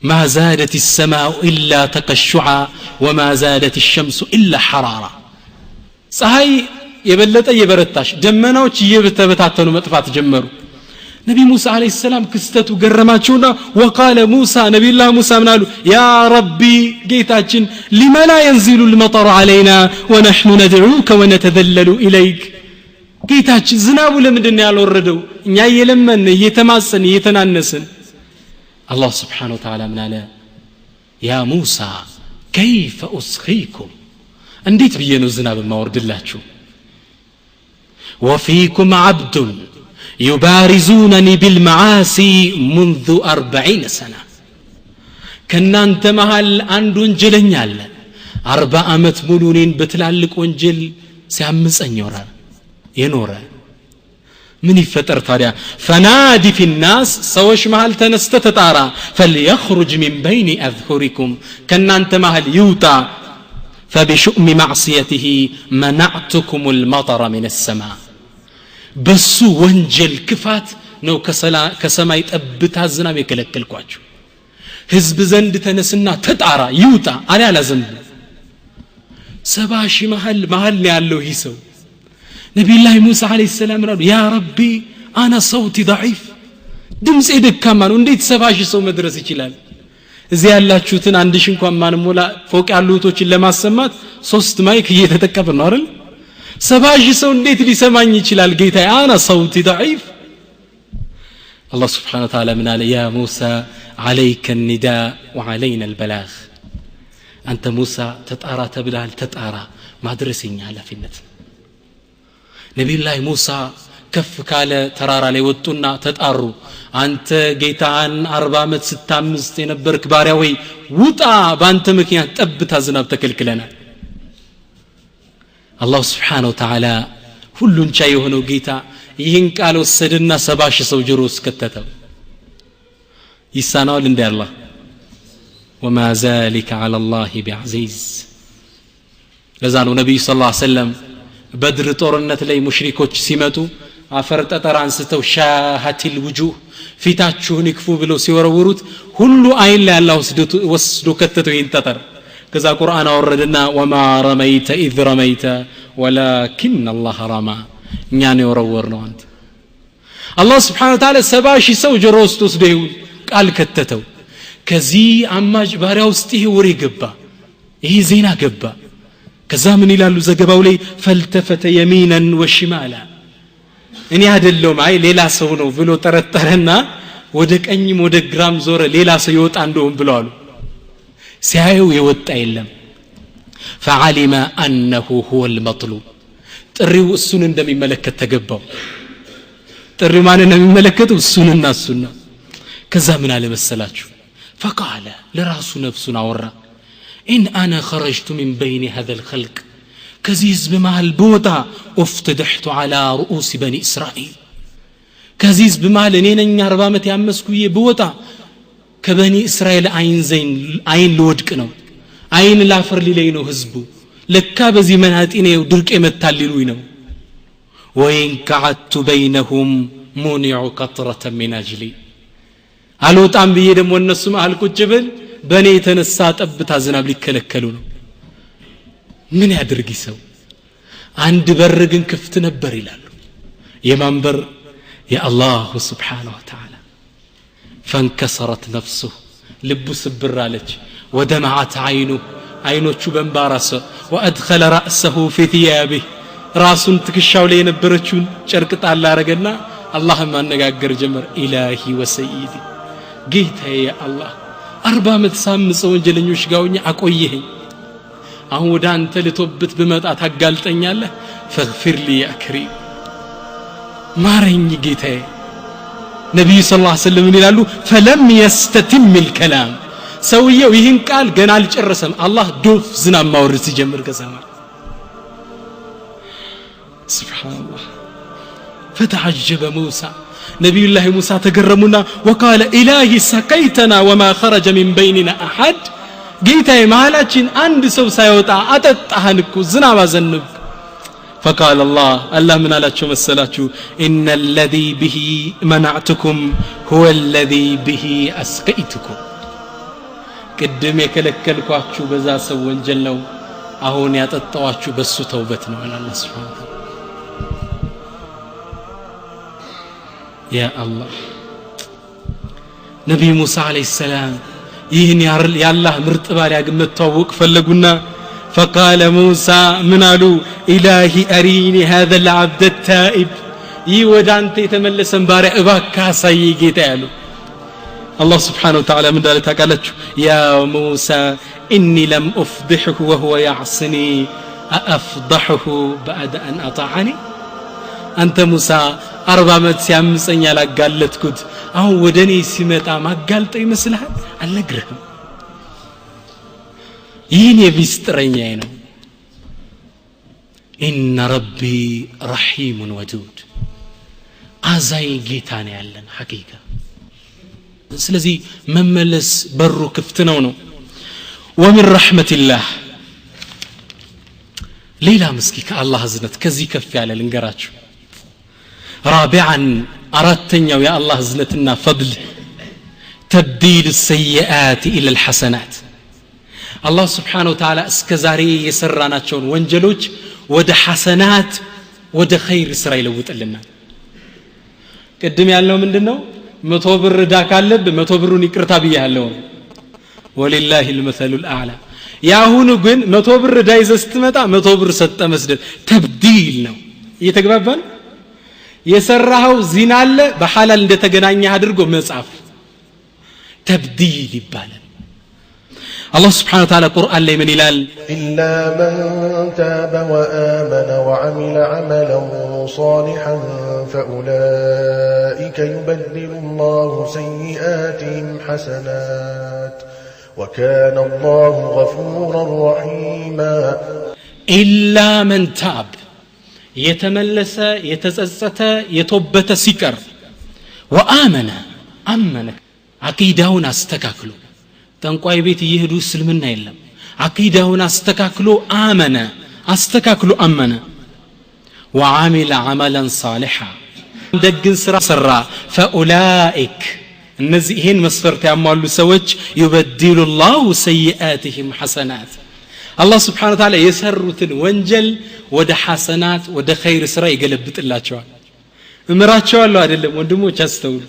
ما زادت السماء إلا تقشعا وما زادت الشمس إلا حرارا ፀሐይ የበለጠ የበረታሽ ደመናዎች እየተበታተኑ መጥፋት ጀመሩ ነብይ ሙሳ አለይሂ ሰላም ክስተቱ ገረማቸውና وقال موسى نبي الله موسى ምናሉ يا ربي ጌታችን لما لا ينزل المطر علينا ونحن ندعوك ونتذلل إليك ጌታችን ዝናቡ ለምንድን ነው ያልወረደው እኛ እየለመን እየተማጸን እየተናነስን الله سبحانه وتعالى من على يا موسى كيف أسقيكم انديت بينو زناب ما ورد الله وفيكم عبد يبارزونني بالمعاصي منذ 40 سنة كنا انت مهل عند وانجلن يالا 40 عمت مولونين بتلالك وانجل سيامس انيورا ينورا من يفتر طاريا فنادي في الناس سوش مهل تنستتتارا فليخرج من بين أذهركم كنا انت مهل يوتا فبشؤم معصيته منعتكم المطر من السماء بسو وانجل كفات نو كسما يتأبتها الزنام يكلكل كواجو هزب زند تنسنا تتارا يوتا على لازم سباشي محل نيالو هيسو نبي الله موسى عليه السلام قال يا ربي انا صوتي ضعيف دمس ايدك كمان እንዴት ሰባሽ ሰው መድረስ ይችላል እዚህ ያላችሁትን አንድ ሺህ እንኳን ማንሞላ ፎቅ ያሉቶችን ለማሰማት 3 ማይክ እየተጠቀምን ነው አይደል ሰባሽ ሰው እንዴት ሊሰማኝ ይችላል ጌታዬ انا صوتي ضعيف الله سبحانه وتعالى من قال يا موسى عليك النداء وعلينا البلاغ انت موسى تطارا تبلال تطارا ما درسني على فينت نبي الله موسى كف ካለ ተራራ ላይ ወጡና ተጣሩ አንተ ጌታን 40 አመት ስታምስት የነበርክ ባሪያ ወይ ውጣ ባንተ ምክንያት ጠብታ ዝናብ ተከልክለናል አላህ Subhanahu Wa Ta'ala ሁሉን ቻይ የሆነው ጌታ ይህን ቃል ወሰደና 70 ሺህ ሰው ጆሮ ውስጥ ከተተው ይሳናል እንደ አላህ وما ذلك على الله بعزيز ለዛ ነው ነብዩ ሰለላሁ ዐለይሂ ወሰለም በድር ጦርነት ላይ ሙሽሪኮች ሲመጡ አፈር ጠጠር አንስተው ሻሃቲል ውጁህ ፊታችሁን ይክፉ ብለው ሲወረውሩት ሁሉ አይን ላይ አላህ ወስዶ ከተተው ይህን ጠጠር ከዛ ቁርአን አወረደና وما رميت إذ رميت ولكن الله رمى እኛ ነው የወረወርነው አንተ አላህ Subhanahu Wa Ta'ala 70 ሺህ ሰው ጆሮ ውስጥ ወስዶ ቃል ከተተው ከዚህ አማጅ ባሪያ ውስጥ ይሄ ወሬ ገባ ይሄ ዜና ገባ ከዛ ምን ይላሉ ዘገባው ላይ ፈልተፈተ يمينا وشمالا እኔ አይደለም አይ ሌላ ሰው ነው ብሎ ተረጠረና ወደ ቀኝም ወደ ግራም ዞረ ሌላ ሰው ይወጣ እንደሆነ ብለዋል ሲያዩ የወጣ የለም فعلم انه هو المطلوب ጥሪው እሱን እንደሚመለከት ተገባው ጥሪው ማንን ነው የሚመለከተው እሱንና እሱን ከዛ ምን አለ መሰላችሁ فقال ለራሱ ነፍሱን አወራ إن أنا خرجت من بين هذا الخلق كزيز بمال بوتا افتدحت على رؤوس بني إسرائيل كزيز بمال نين ربامت يامسكو بوتا كبني إسرائيل عين لودكنو عين لافر لينو هزبو لكا بزي منهاتيني ودرك امتاللوينو وإن قعدت بينهم منع قطرة من أجلي علو تنبيه دم والنسو مع الكجبل በኔ የተነሳ ጠብታ ዝናብ ሊከለከሉ ነው ምን ያድርግ ይሰው አንድ በር ግን ክፍት ነበር ይላሉ የማን በር የአላህ Subhanahu Wa Ta'ala فانكسرت نفسه ልቡ ስብር አለች ودمعت አይኖቹ በእንባራሰ وادخل رأسه في ثيابه ራሱን ትከሻው ላይ የነበረችውን ጨርቅ ጣል አረገና አላህም ማነጋገር ጀመር ኢላሂ ወሰይዲ ጌታዬ አላህ 40 አመት ሳምጽ ወንጀለኞች ጋውኛ አቆየኝ አሁን ወደ አንተ ልቶብት በመጣ ታጋልጠኛለህ فاغفر لي يا كريم ማረኝ ጌታዬ ነብዩ ሰለላሁ ዐለይሂ ወሰለም ይላሉ فلم يستتم الكلام ሰውየው ይህን ቃል ገና አልጨረሰም አላህ ዶፍ ዝናብ ማውረድ ሲጀምር ከሰማይ سبحان الله فتعجب موسى نبي الله موسى تقرمنا وقال إلهي سقيتنا وما خرج من بيننا أحد قيتا مالاتين عند سو سيوتا أتتحنكو زنابا زنب فقال الله من አላቸው መሰላችሁ ان الذي به منعتكم هو الذي به اسقيتكم ቅድም የከለከልኳችሁ በዛ ሰው ወንጀል ነው አሁን ያጠጣዋችሁ በሱ ተውበት ነው አላህ Subhanahu Wa يا الله ነብዩ ሙሳ አለይሂ ሰላም ይህን ያላህ ምርጥ ባሪያ ግመት ተዋወቅ ፈለጉና فقال موسى منالو إلهي أريني هذا العبد التائب يودانت يتملسن بارع باكا سيجي تعالو الله سبحانه وتعالى من ذلك قال يا موسى إني لم أفضحه وهو يعصني أفضحه بعد أن أطاعني أنت موسى 40 ዓመት ሲያምፀኝ ያላጋለጥኩት አሁን ወደኔ ሲመጣ ማጋልጠ ይመስልሃል አልነግርህም ይህን የቢስጥረኛዬ ነው ኢነ ረቢ ረሒሙን ወዱድ አዛይ ጌታ ነው ያለን ሐቂቃ ስለዚህ መመለስ በሩ ክፍት ነው ወሚን ረሕመቲላህ ሌላ ምስኪ ከአላህ እዝነት ከዚህ ከፍ ያለ ልንገራችሁ رابعا أردتنيا يا الله زنتنا فضل تبديل السيئات إلى الحسنات الله سبحانه وتعالى اسكزاري يسرانا شون وانجلوج ود حسنات ود خير إسرائيل وتقلنا قدم يالله من دنو 100 ብር ዳ ካለብ 100 ብሩን ይቅርታ ብያለሁ ولله المثل الأعلى ያሁኑ ግን 100 ብር ዳ ይዘስትመጣ 100 ብር ሰጠ መስደድ ተብዲል ነው እየተግባባን የሰራው ዚና አለ በሐላል እንደተገናኘ አድርጎ መጻፍ ተብዲል ይባላል الله سبحانه وتعالى قرآن لي من إلال إلا من تاب وآمن وعمل عملا صالحا فأولئك يبدل الله سيئاتهم حسنات وكان الله غفورا رحيما إلا من تاب يتملس يتززت يتوبت سكر وآمن عقيدهون استكاكلو تنقاي بيت يهدو اسلمنا يلم عقيدهون استكاكلو آمن وعمل عملا صالحا دقن سرا فأولئك النزئين مسفرت يعملوا سوج يبدل الله سيئاتهم حسنات الله سبحانه وتعالى يسرتن وانجل ወደ ሐሰናት ወደ ኸይር ስራ ይገለብጥላቸዋል እምራቸዋለሁ አይደለም ወንድሞች አስተውሉ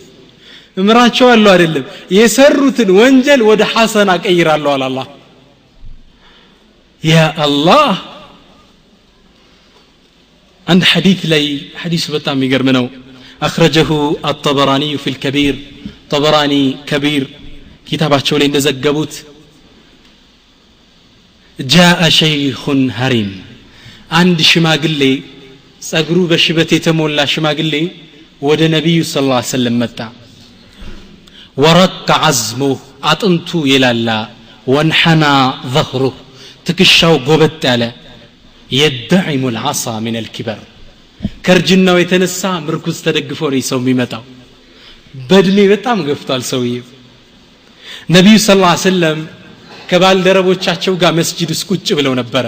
እምራቸዋለሁ አይደለም የሰሩትን ወንጀል ወደ ሐሰና ቀይራለሁ አላህ ያ አላህ عند حديث لي حديث በጣም የሚገርም ነው اخرجه الطبراني في الكبير طبراني كبير كتاباቸው ላይ እንደዘገቡት جاء شيخ هرم አንድ ሽማግሌ ጸጉሩ በሽበት የተሞላ ሽማግሌ ወደ ነብዩ ሰለላሁ ዐለይሂ ወሰለም መጣ ወረቅ عزمه አጥንቱ ይላላ ወንሐና ظهره ትክሻው ጎበጥ ያለ يدعم العصا من الكبر ከርጅናው የተነሳ ምርኩዝ ተደግፎ ነው ሰው የሚመጣው በእድሜ በጣም ገፍቷል ሰውዬው ነብዩ ሰለላሁ ዐለይሂ ወሰለም ከባልደረቦቻቸው ጋር መስጂድ ውስጥ ቁጭ ብለው ነበር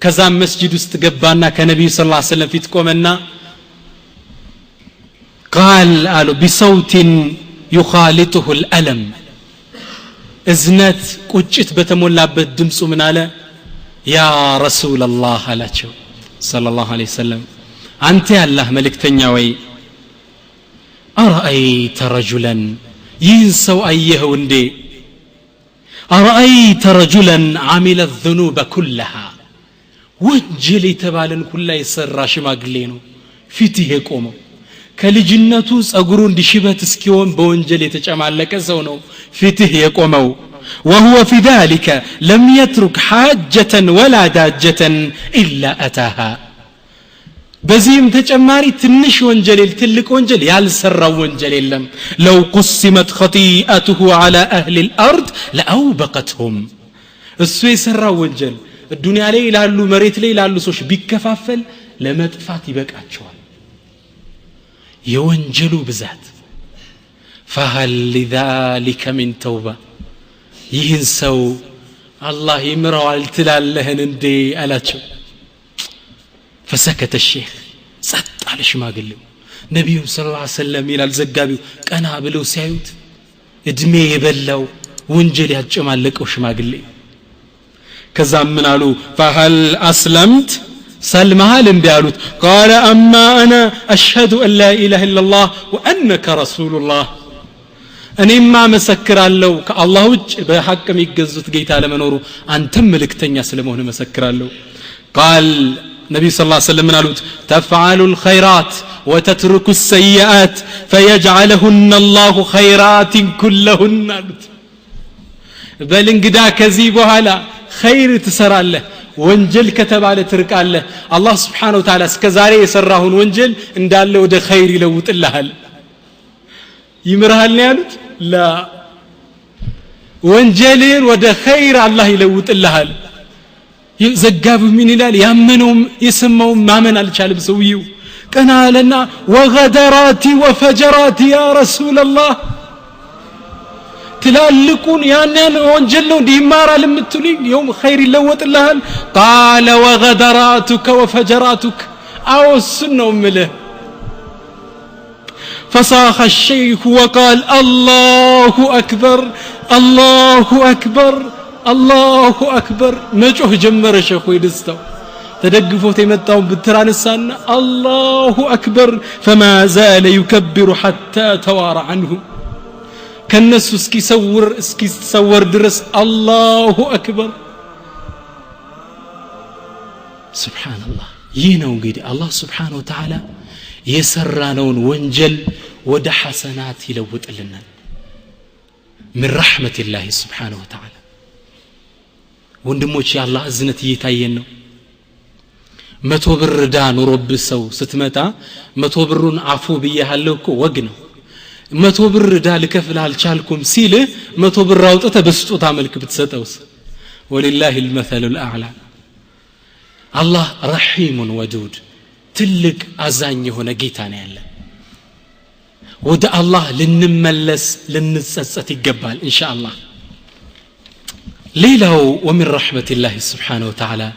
ከዛም መስጂድ ውስጥ ገባና ከነብዩ ሰለላሁ ዐለይሂ ወሰለም ፊት ቆመና قال قالوا بصوت يخالطه الألم እዝነት ቁጭት በተሞላበት ድምፁ ምን አለ ያ رسول الله አላቸው ሰለላሁ ዐለይሂ ወሰለም አንተ ያላህ መልእክተኛ ወይ أرأيت رجلا ይህን ሰው አየኸው እንዴ أرأيت رجلا عمل الذنوب كلها ወንጀል የተባለን ሁላ የሰራ ሽማግሌ ነው ፊትህ የቆመው ከልጅነቱ ጸጉሩ እንዲሽበት እስኪሆን በወንጀል የተጨማለቀ ሰው ነው ፊትህ የቆመው وهو في ذلك لم يترك حاجة ولا داجة إلا أتاها በዚህም ተጨማሪ ትንሽ ወንጀል ትልቅ ወንጀል ያልሰራው ወንጀል የለም لو قسمت خطيئته على أهل الأرض لأوبقتهم እሱ የሰራው ወንጀል الدنيا ላይ ላሉ መሬት ላይ ላሉ ሰዎች ቢከፋፈል ለመጥፋት ይበቃቸዋል የወንጀሉ ብዛት فهل لذلك من توبة ይህን ሰው አላህ ይምረዋል ትላለህን እንዴ አላቸው فسكت الشيخ ጸጥ አለ ሽማግሌው ነብዩ ሰለላሁ ዐለይሂ ወሰለም ይላል ዘጋቢው ቀና ብለው ሲያዩት እድሜ የበላው ወንጀል ያጨማለቀው ሽማግሌ ከዛም ምን አሉ فهل اسلمت سلمሃል እንዲያሉት قال اما انا اشهد ان لا اله الا الله وانك رسول الله እኔማ መሰክራለሁ ከአላህ ውጭ በሐቅ የሚገዙት ጌታ ለመኖሩ አንተም መልእክተኛ ስለመሆን መሰክራለሁ قال نبي صلى الله عليه وسلم قالوا تفعل الخيرات وتترك السيئات فيجعلهن الله خيرات كلهن بل انقدا كذي بحالا خير تسرالله ወንጀል ከተባለ ትርቃለህ አላህ Subhanahu Wa Ta'ala እስከዛሬ የሰራውን ወንጀል እንዳለ ወደ ኸይር ይለውጥልሃል ይምርሃል ያሉት ላ ወንጀልን ወደ ኸይር አላህ ይለውጥልሃል ዘጋቡ ምን ይላል ያመነው የሰማው ማመን አልቻለም ሰውየው ቀና አለና ወገደራቲ ወፈጀራቲ ያ ረሱላህ ትላልቁን ያንን ወንጀል ነው እንዲማራል የምትሉኝ يوم خير ይለወጥልሃል قال وغدراتك وفجراتك አው ስነው ምልህ فصاح الشيخ وقال الله اكبر الله اكبر الله اكبر መጮህ ጀመረ ሸኹ ይደስታው ተደግፎት የመጣው ብትራንሳና الله اكبر فما زال يكبر حتى توارى عنه ከነሱ እስኪሰወር ድረስ አላሁ አክበር ሱብሃንአላህ ይህ ነው እንግዲህ አላህ Subhanahu Wa Ta'ala የሰራነውን ወንጀል ወደ ሐሰናት ይለውጥልናል من رحمة الله سبحانه وتعالى ወንድሞች ያላህ እዝነት እየታየን ነው 100 ብር ዳ ኑሮብህ ሰው ስትመጣ 100 ብሩን አፉ ብያለሁ እኮ ወግ ነው 100 ብር ዳ ልከፍል አልቻልኩም ሲል 100 ብር አውጥተህ በስጦታ መልክ ብትሰጠውስ ወሊላሂ المثل الاعلى አላህ ረሂም ወዱድ ትልቅ አዛኝ የሆነ ጌታ ነው ያለ ወደ አላህ ልንመለስ ልንጸጸት ይገባል ኢንሻአላህ ሌላው ومن رحمة الله سبحانه وتعالى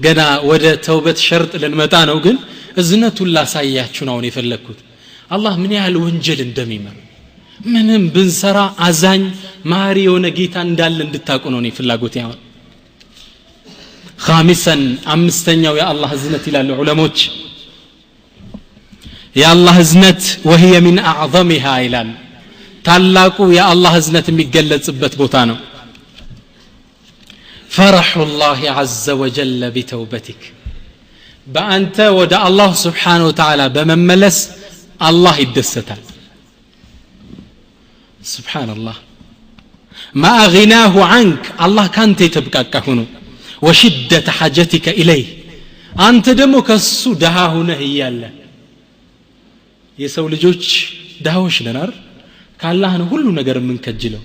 ገና ወደ ተውበት ሸርጥ ልንመጣ ነው ግን እዝነቱን ላሳያችሁ ነው የፈለኩት አላህ ምን ያህል ወንጀል እንደሚመር ምንም ብንሰራ አዛኝ ማሪ የሆነ ጌታ እንዳለ እንድታቁ ነው ፍላጎት ያው خامسا አምስተኛው የአላህ እዝነት ይላሉ ዑለሞች የአላህ እዝነት وهي من اعظمها ይላል ታላቁ የአላህ እዝነት የሚገለጽበት ቦታ ነው فرح الله عز وجل بتوبتك በአንተ ወደ አላህ Subhanahu Wa Ta'ala በመመለስ الله يدستال سبحان الله ما غناه عنك الله كانت يتبقى هنا وشدة حاجتك إليه أنت دمو كسو دها هنا هي الله يسو لجوج دهوش لنار كالله هنا كله نقر من كجلو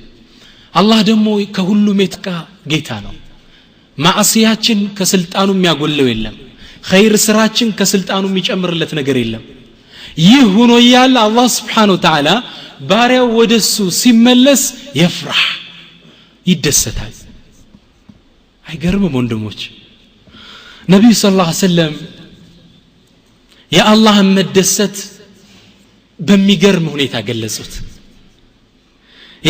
الله دمو كهلو متكا جيتانو معصياتين كسلطانو ميقول له يلم خير سراتين كسلطانو ميجمر لت نقر يلم ይህ ሆኖ ያለ አላህ Subhanahu Wa Ta'ala ባሪያው ወደሱ ሲመለስ ይፍራህ ይደሰታል አይገርምም ወንድሞች ነብዩ ሰለላሁ ዐለይሂ ወሰለም የአላህ መደሰት በሚገርም ሁኔታ ገለጹት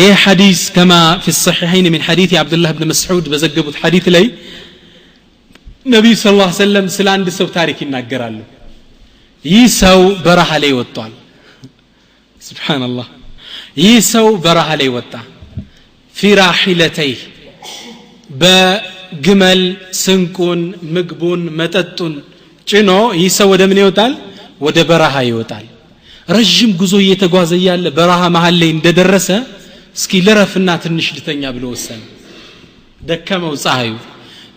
ይህ ሐዲስ كما في الصحيحين من حديث عبد الله بن مسعود በዘገቡት ሐዲስ ላይ ነብዩ ሰለላሁ ዐለይሂ ወሰለም ስለ አንድ ሰው ታሪክ ይናገራሉ ይህ ሰው በረሃ ላይ ወጣል ሱብሃንአላህ ይህ ሰው በረሃ ላይ ወጣ ፊራሂለተይ በግመል ስንቁን ምግቡን መጠጡን ጭኖ ይህ ሰው ወደ ምን ይወጣል ወደ በረሃ ይወጣል ረጅም ጉዞ እየተጓዘ ያለ በረሃ መሃል ላይ እንደደረሰ እስኪ ለረፍና ትንሽ ልተኛ ብሎ ወሰነ ደከመው ፀሐዩ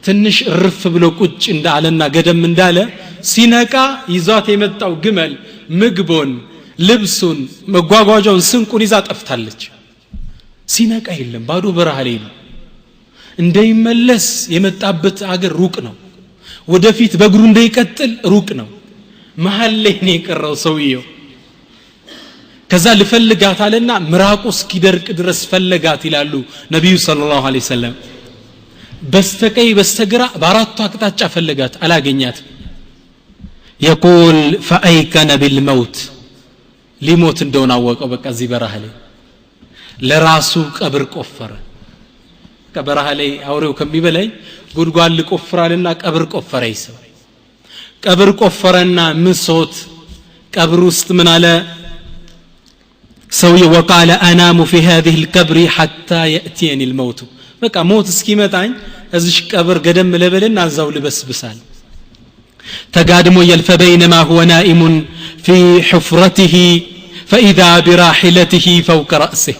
ትንሽ እርፍ ብሎ ቁጭ እንዳለና ገደም እንዳለ ሲነቃ ይዟት የመጣው ግመል ምግቡን ልብሱን መጓጓዣውን ስንቁን ይዛ ጠፍታለች ሲነቃ የለም ባዶ በረሃ ላይ ነው እንደይመለስ የመጣበት አገር ሩቅ ነው ወደፊት በእግሩ እንደይቀጥል ሩቅ ነው መሃል ላይ ነው የቀረው ሰውየው ከዛ ልፈልጋት አለና ምራቁ እስኪደርቅ ድረስ ፈለጋት ይላሉ ነብዩ ሰለላሁ ዐለይሂ ወሰለም በስተቀኝ በስተግራ በአራቱ አቅጣጫ ፈለጋት አላገኛት يقول فأيكن بالموت ليموت እንደሆነ አወቀው በቃ እዚህ በረሃ ላይ ለራሱ ቀብር ቆፈረ ከበረሃ ላይ አውሬው ከሚበላይ ጉድጓድ ልቆፍራልና ቀብር ቆፈረ ይሰው ቀብር ቆፈረና ምሶት ቀብር ውስጥ ምን አለ سوي وقال أنام في هذه القبر حتى يأتيني الموت በቃ ሞት እስኪመጣኝ እዚህ ቀብር ገደም ለበልና እዛው ልበስብሳል ተጋድሞ يلف بينما هو نائم في حفرته فإذا براحلته فوق رأسه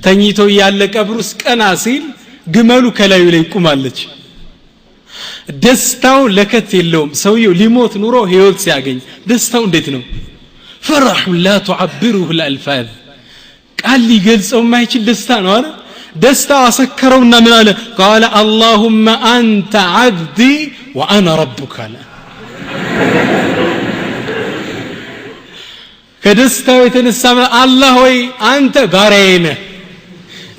ተኝቶ ያለ ቀብር ውስጥ ቀና ሲል ግመሉ ከላዩ ላይ ቆማለች ደስታው ለከት የለውም ሰውየው ሊሞት ኑሮ ህይወት ሲያገኝ ደስታው እንዴት ነው فرح لا تعبره الألفاظ قال لي قلصው ማይችል ደስታ ነው አይደል ደስታ አሰከረውና ምን አለ قال اللهم انت عبدي وانا ربك ከደስታው የተነሳ አላህ ሆይ አንተ ባሪያዬ ነህ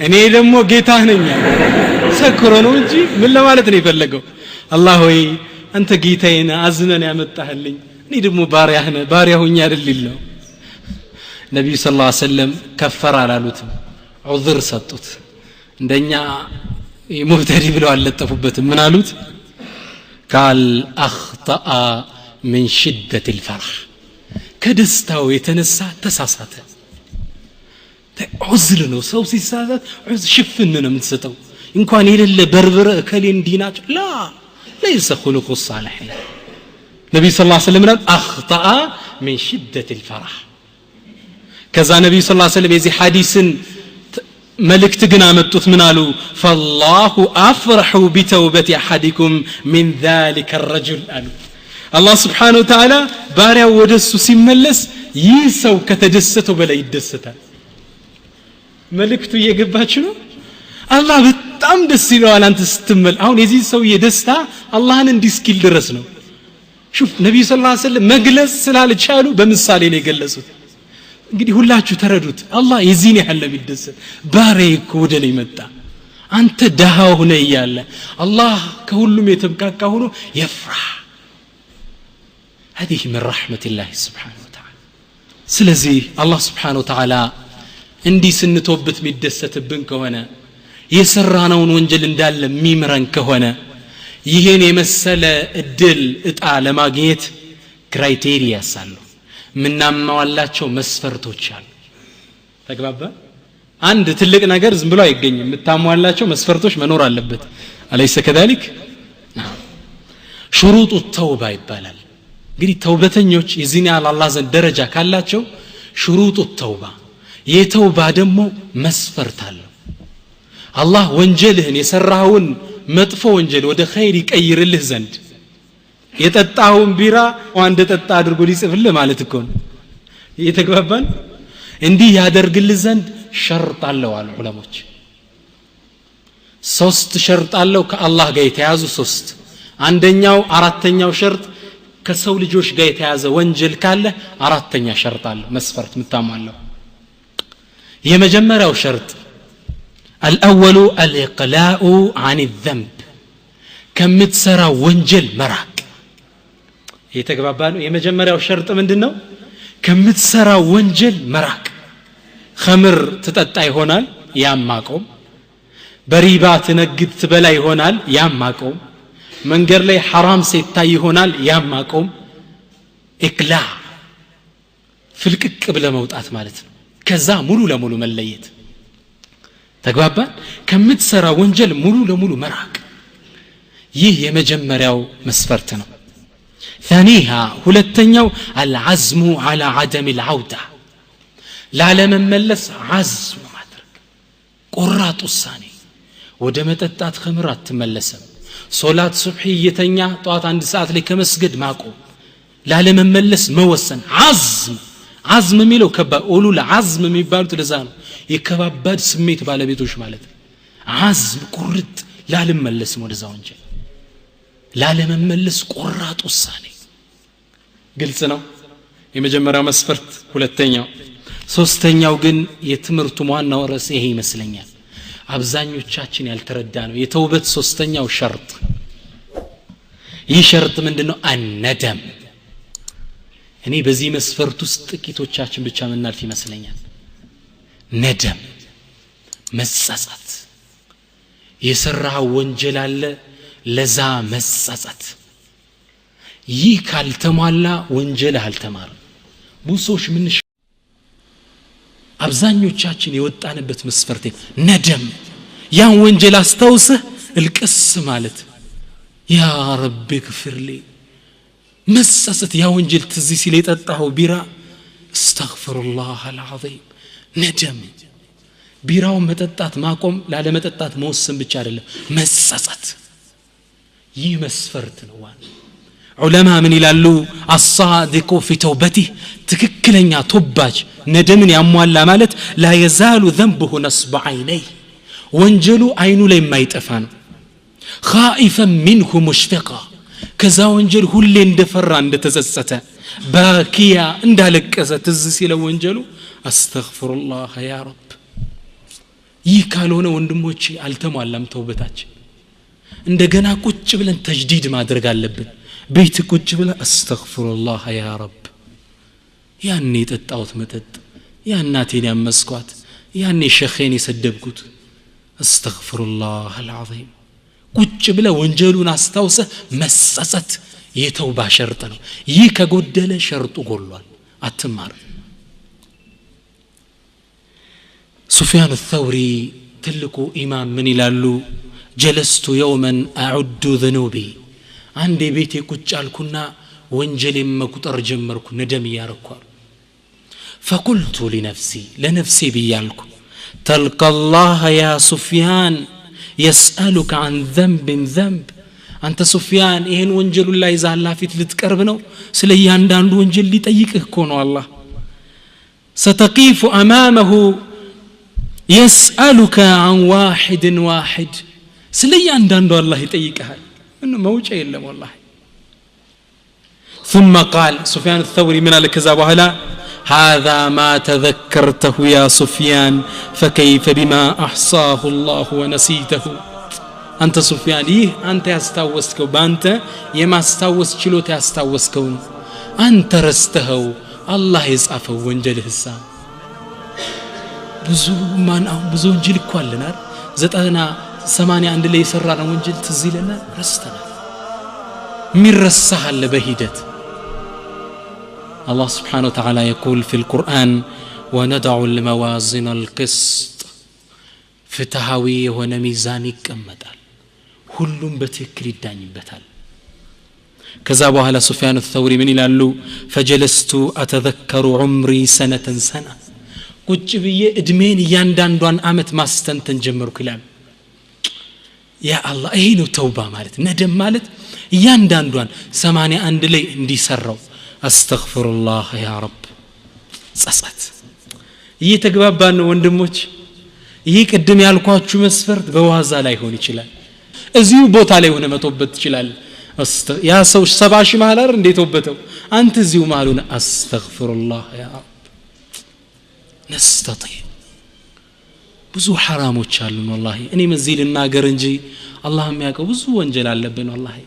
እኔ ደግሞ ጌታህ ነኝ ሰክሮ ነው እንጂ ምን ለማለት ነው የፈለገው አላህ ሆይ አንተ ጌታዬ ነህ አዝነን ያመጣህልኝ እኔ ደግሞ ባሪያህ ነህ ባሪያ ሆኜ አይደል ይለው ነብዩ ሰለላሁ ዐለይሂ ወሰለም ከፈራ አላሉትም ዑዝር ሰጡት እንደኛ ይሙብተዲ ብለው አለጠፉበት ምን አሉት قال اخطا من شده الفرح ከደስታው የተነሳ ተሳሳተ ዑዝር ነው ሰው ሲሳሳት ዑዝር ሽፍን ነው የምትሰጠው እንኳን የሌለ በርበረ ከሌን ዲናጭ ላ ليس خلق الصالحين ነብዩ ሰለላሁ ዐለይሂ ወሰለም اخطا من شده الفرح ከዛ ነብዩ ሰለላሁ ዐለይሂ ወሰለም የዚህ ሐዲስን መልእክት ግን አመጡት ምን አሉ فالله افرح بتوبه احدكم من ذلك الرجل አሉ አላህ Subhanahu Wa Ta'ala ባሪያው ወደሱ ሲመለስ ይህ ሰው ከተደሰተው በላይ ይደሰታል መልእክቱ እየገባችሁ ነው አላህ በጣም ደስ ይለዋል አንተ ስትመል አሁን የዚህ ሰው የደስታ አላህን እንዲስኪል ድረስ ነው شوف ነብዩ ሰለላሁ ዐለይሂ ወሰለም መግለጽ ስላልቻሉ በምሳሌ ነው የገለጹት እንግዲህ ሁላችሁ ተረዱት አላህ የዚህን ያህል ቢደሰት ባሪያዬ እኮ ወደ እኔ መጣ አንተ ደሃው ሆነ ይያለ አላህ ከሁሉም የተብቃቃ ሆኖ ይፍራህ هذه من رحمة الله سبحانه وتعالى ስለዚህ አላህ Subhanahu Wa Ta'ala እንዲህ ስንተውበት የሚደሰትብን ከሆነ የሰራነውን ወንጀል እንዳለ የሚምረን ከሆነ ይሄን የመሰለ እድል እጣ ለማግኘት ክራይቴሪያስ አሉ ምናማዋላቸው መስፈርቶች አሉ ተግባባ አንድ ትልቅ ነገር ዝም ብሎ አይገኝም ምታሟላቸው መስፈርቶች መኖር አለበት አለይሰ ከذلك شروط التوبه ይባላል እንግዲህ ተውበተኞች የዚህን ያህል አላህ ዘንድ ደረጃ ካላቸው شروط التوبه የተውባ ደግሞ መስፈርት አለው አላህ ወንጀልህን የሰራውን መጥፎ ወንጀል ወደ ኸይር ይቀይርልህ ዘንድ የጠጣውን ቢራ ወንደ ጠጣ አድርጎ ሊጽፍልህ ማለት እኮ ነው እየተግባባን እንዲህ ያደርግልህ ዘንድ ሸርጥ አለው አሉ ዑለሞች ሶስት ሸርጥ አለው ከአላህ ጋር የተያዙ ሶስት አንደኛው አራተኛው ሸርጥ ከሰው ልጆች ጋር የተያዘ ወንጀል ካለ አራተኛ ሸርጥ አለው መስፈርት ምታሟለው የመጀመሪያው ሸርጥ الأول الإقلاع عن الذنب كمتسرى وانجل مراك يتقبابانو يمجمرياو شرط ምንድነው كمتسرى وانجل مراك خمر تጠጣ ይሆናል ያማቆም በሪባ ትነግድ ትበላ ይሆናል ያማቆም መንገር ላይ حرام ሲታይ ይሆናል ያማቆም إقلاع ፍልቅቅ ብለ መውጣት ማለት ነው ከዛ ሙሉ ለሙሉ መለየት ተግባባን ከምትሰራ ወንጀል ሙሉ ለሙሉ መራቅ ይህ የመጀመሪያው መስፈርት ነው ثانيها ሁለተኛው العزم على عدم العودة ላለመመለስ عزم ማድረግ ቆራጥ ውሳኔ ወደ መጠጣት ኸምር አትመለስም ሶላት ሱብሂ የተኛ ጧት አንድ ሰዓት ላይ ከመስገድ ማቆም ላለመመለስ መወሰን عزم የሚለው ኡሉል عزم የሚባሉት ለዛ ነው የከባባድ ስሜት ባለቤቶች ማለት عزم ቁርጥ ላለመመለስም ወደዛ ወንጀል ላለመመለስ ቆራጥ ውሳኔ ግልጽ ነው የመጀመሪያው መስፈርት ሁለተኛው ሶስተኛው ግን የትምርቱ ዋናው ርዕስ ይሄ ይመስለኛል አብዛኞቻችን ያልተረዳ ነው የተውበት ሶስተኛው ሸርጥ ይህ ሸርጥ ምንድነው አነደም እኔ በዚህ መስፈርት ውስጥ ጥቂቶቻችን ብቻ ምናልፍ ይመስለኛል። ነደም መጸጸት፣ የሰራው ወንጀል አለ ለዛ መጸጸት። ይህ ካልተሟላ ወንጀል አልተማረም። ብዙዎች ምን አብዛኞቻችን የወጣንበት መስፈርት ነደም፣ ያን ወንጀል አስታውሰህ እልቅስ ማለት ያ ረቢ ግፍርሊ፣ መጸጸት ያ ወንጀል ትዝ ሲል የጠጣኸው ቢራ አስተግፊሩላህ አልዓዚም። ነደም ቢራው መጠጣት ማቆም ላለመጠጣት መወሰን ብቻ አይደለም መጸጸት። ይህ መስፈርት ነው። ዑለማ ምን ይላሉ? አሳዲቁ ፊ ተውበቲህ፣ ትክክለኛ ቶባጅ ነደምን ያሟላ ማለት ላ የዛሉ ዘንብሁ ነስበ ዐይነይህ፣ ወንጀሉ አይኑ ላይ የማይጠፋ ነው። ኻኢፈን ሚንሁ ሙሽፊቃ፣ ከዛ ወንጀል ሁሌ እንደፈራ እንደተጸጸተ፣ ባኪያ እንዳለቀሰ ትዝ ሲለው ወንጀሉ አስተግፊሩላህ ያ ረብ። ይህ ካልሆነ ወንድሞቼ አልተሟላም ተውበታችን። እንደገና ቁጭ ብለን ተጅዲድ ማድረግ አለብን። ቤት ቁጭ ብለ አስተግፊሩላህ ያ ረብ፣ ያኔ የጠጣሁት መጠጥ፣ ያናቴን ያመስኳት፣ ያኔ ሸኼን የሰደብኩት አስተግፊሩላህ አልዓዚም። ቁጭ ብለ ወንጀሉን አስታውሰ መጸጸት የተውባ ሸርጥ ነው። ይህ ከጎደለ ሸርጡ ጎሏል፣ አትማር። ሱፊያን አልተውሪ ትልቁ ኢማም ምን ይላሉ? ጀለስቱ የውመን አዑዱ ዘኑቢ፣ አንዴ ቤቴ ቁጭ አልኩና ወንጀሌን መቁጠር ጀመርኩ፣ ነደም እያረኳል። ፈቁልቱ ሊነፍሲ፣ ለነፍሴ ብያልኩ ተልቀ ላህ ያ ሱፊያን የስአሉከ አን ዘንብን ዘንብ፣ አንተ ሱፊያን ይህን ወንጀሉን ላይ ይዛ አላህ ፊት ልትቀርብ ነው። ስለ እያንዳንዱ ወንጀል ሊጠይቅህ እኮ ነው አላህ። ሰተቂፉ አማመሁ የስአሉከ አን ዋሒድን ዋሒድ፣ ስለ እያንዳንዱ አላህ ይጠይቅሃል። ምን መውጫ የለም والله። ثم قال سفيان الثوري من على كذا بهلا هذا ما تذكرته يا سفيان فكيف بما احصاه الله ونسيته. انت سفيان ይህ አንተ ያስታወስከው በአንተ የማስታወስ ችሎታ ያስታወስከው አንተ ረስተኸው አላህ የጻፈው ወንጀልህሳ። ብዙ ወንጀል እኮ አለናል 81 ላይ የሰራነው ወንጀል ትዝ ይለናል፣ ረስተናል። ሚረሳህ በሂደት الله سبحانه وتعالى يقول في القرآن وندع الموازين القسط، ፍትሃዊ የሆነ ሚዛን ይቀመጣል፣ ሁሉም በትክክል ይዳኝበታል። ከዛ በኋላ ሱፊያን الثوري ምን ይላሉ? فجلست أتذكر عمري سنة سنة، ቁጭ ብዬ እድሜን እያንዳንዷን አመት ማስተንተን ጀመርኩ ይላል። ያ አላህ ይሄ ነው ተውባ ማለት። ነደም ማለት እያንዳንዷን 81 ላይ እንዲሰራው አስተግፊሩላህ ያ ረብ። ጸጸት እየተግባባን ነው ወንድሞች። ይህ ቅድም ያልኳችሁ መስፈርት በዋዛ ላይ ሆን ይችላል። እዚሁ ቦታ ላይ ሆነ መተውበት ይችላል። ያ ሰው 70 ሺህ ማህላር እንዴት ተውበተው አንተ እዚሁ ማሉን አስተግፊሩላህ ያ ረብ። ነስተጢዕ ብዙ ሐራሞች አሉን والله። እኔ መዚህ ልናገር እንጂ አላህ የሚያውቀው ብዙ ወንጀል አለብን والله።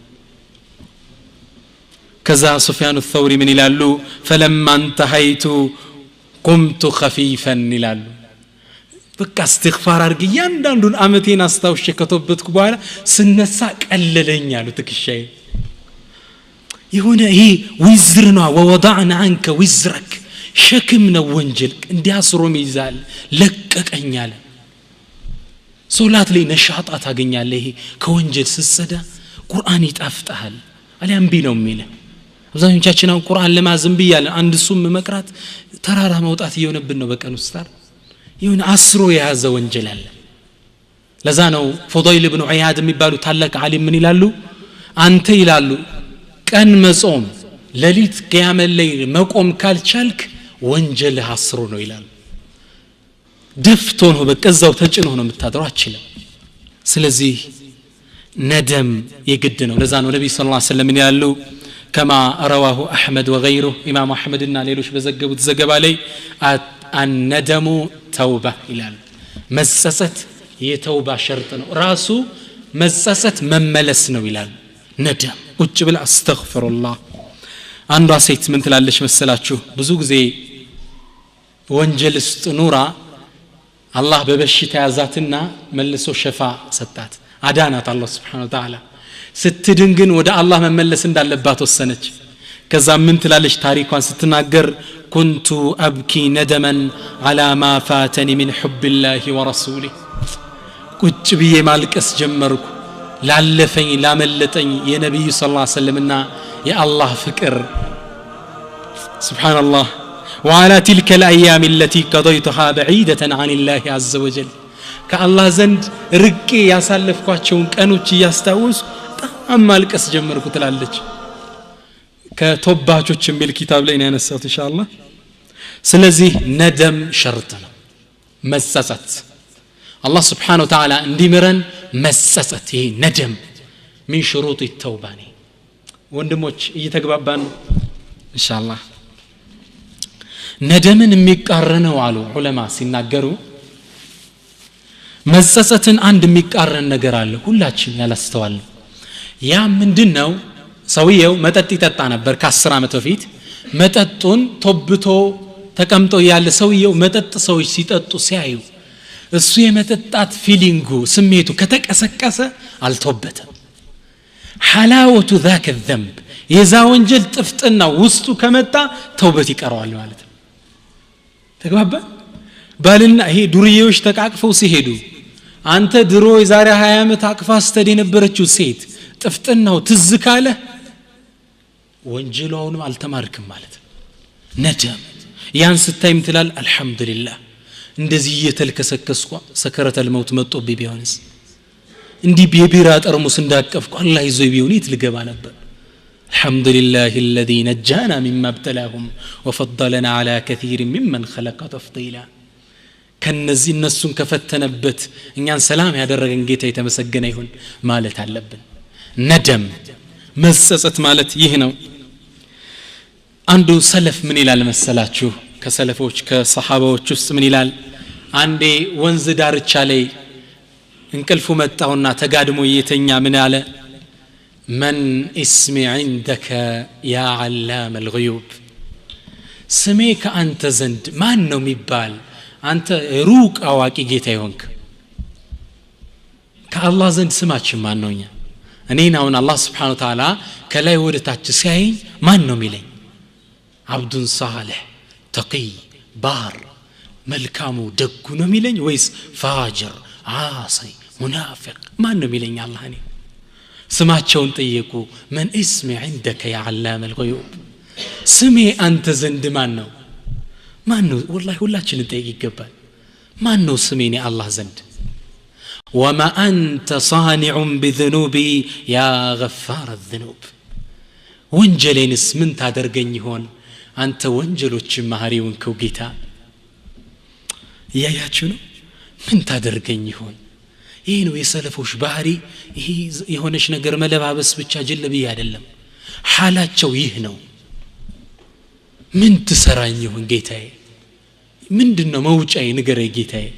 ከዛ ሱፊያን الثوري ምን ይላሉ? فلما انتهيت قمت خفيفا ይላሉ። በቃ استغفار አድርግ እያንዳንዱን አመቴን አስታውሼ ከተወበትኩ በኋላ ስነሳ ቀለለኝ አሉ ትክሻዬ። የሆነ ይሄ ዊዝር ነው። ووضعنا عنك وزرك፣ ሸክም ነው ወንጀል እንዲያስሮም ይዛል ለቀቀኝ አለ። ሶላት ላይ ነሻጣ ታገኛለህ። ይሄ ከወንጀል ስትጸዳ ቁርአን ይጣፍጣል። አሊያም ቢ ነው የሚለው። አብዛኞቻችን አሁን ቁርአን ለማዘም ብያለ አንድ ሱም መቅራት ተራራ መውጣት እየሆነብን ነው በቀን ውስጥ አይደል? ይሁን አስሮ የያዘ ወንጀል አለ። ለዛ ነው ፉዳይል ኢብኑ ዒያድ የሚባሉ ታላቅ ዓሊም ምን ይላሉ? አንተ ይላሉ ቀን መጾም ሌሊት ቂያም ላይ መቆም ካልቻልክ ወንጀል አስሮ ነው ይላሉ። ደፍቶ ነው በቀዛው ተጭኖ ነው የምታድረው አችልም። ስለዚህ ነደም የግድ ነው። ለዛ ነው ነብይ ሰለላሁ ዐለይሂ ወሰለም ይላሉ كما رواه أحمد وغيره إمام أحمد إن ليلوش بزجبوا تزجب عليه الندم توبة إلال مسست هي توبة شرطنا راسو مسست مملسنا إلال ندم وجبل أستغفر الله አንዷ ሴት ምን ትላለች መሰላችሁ ብዙ ጊዜ ወንጀል ውስጥ ኑራ አላህ በበሽታ ያዛትና መልሶ ሸፋ ሰጣት አዳናት አላህ Subhanahu Wa Ta'ala ስትድን ግን ወደ አላህ መመለስ እንዳለባት ወሰነች ከዛ ምን ትላለች ታሪኳን ስትናገር كنت أبكي ندما على ما فاتني من حب الله ورسوله ቁጭ ብዬ ማልቀስ ጀመርኩ ላለፈኝ ላመለጠኝ የነብዩ ሰለላሁ ዐለይሂ ወሰለምና የአላህ ፍቅር سبحان الله وعلى تلك الأيام التي قضيتها بعيدة عن الله عز وجل كالله زند رقي ያሳለፍኳቸውን ቀኖች ያስታውስ ማልቀስ ጀመርኩ ትላለች ከቶባቾች የሚል ኪታብ ላይ ነው ያነሳሁት ኢንሻአላህ ስለዚህ ነደም ሸርጥ ነው መጸጸት አላህ Subhanahu Wa Ta'ala እንዲምረን መጸጸት ይሄ ነደም من شروط التوبة ወንድሞች እየተግባባን ኢንሻአላህ ነደምን የሚቃረነው አሉ ዑለማ ሲናገሩ መጸጸትን አንድ የሚቃረን ነገር አለ ሁላችን ያላስተዋል ያ ምንድነው ሰውየው መጠጥ ይጠጣ ነበር ከ10 ዓመት በፊት መጠጡን ተብቶ ተቀምጦ ያለ ሰውየው መጠጥ ሰዎች ሲጠጡ ሲያዩ እሱ የመጠጣት ፊሊንጉ ስሜቱ ከተቀሰቀሰ አልተወበተም حلاوه ذاك الذنب የዛ ወንጀል ጥፍጥና ውስጡ ከመጣ ተውበት ይቀርዋል ማለት ነው ተግባባ ባልና ይሄ ዱርዬዎች ተቃቅፈው ሲሄዱ አንተ ድሮ የዛሬ 20 ዓመት አቅፋ ስተዲ የነበረችው ሴት ጥፍጥናው ትዝ ካለ ወንጀሉን አልተማርክም ማለት ነው ነደም ያን ስታይም ትላል አልহামዱሊላህ እንደዚህ እየተልከሰከስኩ ሰከረተል መውት መጥቶብኝ ቢሆንስ እንዲህ በቢራ ጠርሙስ እንዳቀፍኩ አላህ ይዞ ቢሆን ይትልገባ ነበር الحمد لله الذي نجانا مما ابتلاهم وفضلنا على كثير ممن خلق تفضيلا ከነዚህ እነሱን ከፈተነበት እኛን ሰላም ያደረገን ጌታ የተመሰገነ ይሁን ማለት አለብን ነደም መጸጸት ማለት ይህ ነው አንዱ ሰለፍ ምን ይላል መሰላችሁ ከሰለፎች ከሰሃባዎች ውስጥ ምን ይላል አንዴ ወንዝ ዳርቻ ላይ እንቅልፉ መጣውና ተጋድሞ የተኛ ምን አለ من اسمي عندك يا علام الغيوب سميك أنت زند ما أنه ميبال أنت روك أواكي جيتا يونك كالله زند سماتش ما أنه أنينا هون الله سبحانه وتعالى كلا يورتاتش سيين ما أنه ميلين عبد صالح تقي بار ملكامو دقو ميلين ويس فاجر عاصي منافق ما أنه ميلين الله هني سمعتشون طيقو من اسمي عندك يا علام الغيوب سمي أنت زند ما نو والله ሁላችን እንጠይቅ ይገባል ማን ነው ስሜኒ አላህ ዘንድ وما أنت صانع بذنوبي يا غفار الذنوب ወንጀሌንስ ምን ታደርገኝ ይሆን አንተ ወንጀሎችን ማህሪውን ከውጌታ ያያችሁ ነው ምን ታደርገኝ ይሆን ይሄ ነው የሰለፎች ባህሪ ይሄ የሆነች ነገር መለባበስ ብቻ ጀለብይ አይደለም ሐላቸው ይህ ነው ምን ትሰራኝ ይሁን ጌታዬ ምንድነው መውጫዬ ንገረኝ ጌታዬ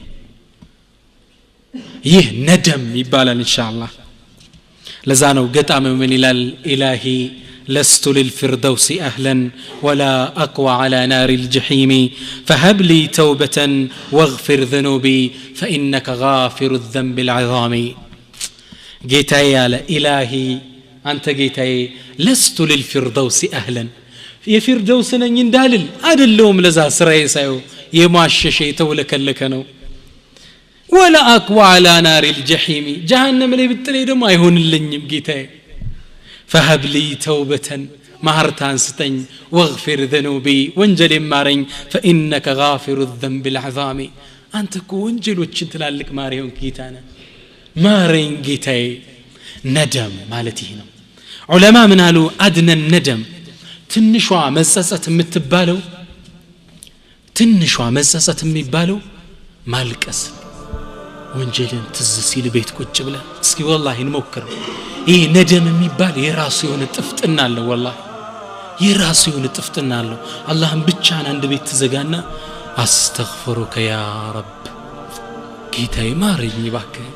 ይህ ነደም ይባላል ኢንሻአላህ ለዛ ነው ገጣሚው ምን ይላል ኢላሂ لست للفردوس أهلا ولا أقوى على نار الجحيم فهب لي توبة واغفر ذنوبي فإنك غافر الذنب العظام جيتاي على إلهي أنت جيتاي لست للفردوس أهلا يا فردوس نندالل أدلهم لذا سريسايو يماشي شيء تولك لكنو ولا أقوى على نار الجحيم جهنم اللي بالتلي ما يهون اللي جيتاي فهب لي توبة مهرتان ستن واغفر ذنوبي وانجل مارين فإنك غافر الذنب العظام أنت كونجل وتشنتلالك ماريون كيتانا مارين جيتاي ندم مالتي هنا علماء من قالوا أدنى الندم تنشوا مسسة متبالو تنشوا مسسة متبالو مالك أسل ወንጀልን ትዝ ሲል ቤት ቁጭ ብለ እስኪ والله እንሞክር ይሄ ነደም የሚባል የራሱ የሆነ ጥፍጥና አለው والله የራሱ የሆነ ጥፍጥና አለው አላህን ብቻን አንድ ቤት ትዘጋና አስተግፍሩከ ያ ረብ ጌታዬ ማረኝ እባክህ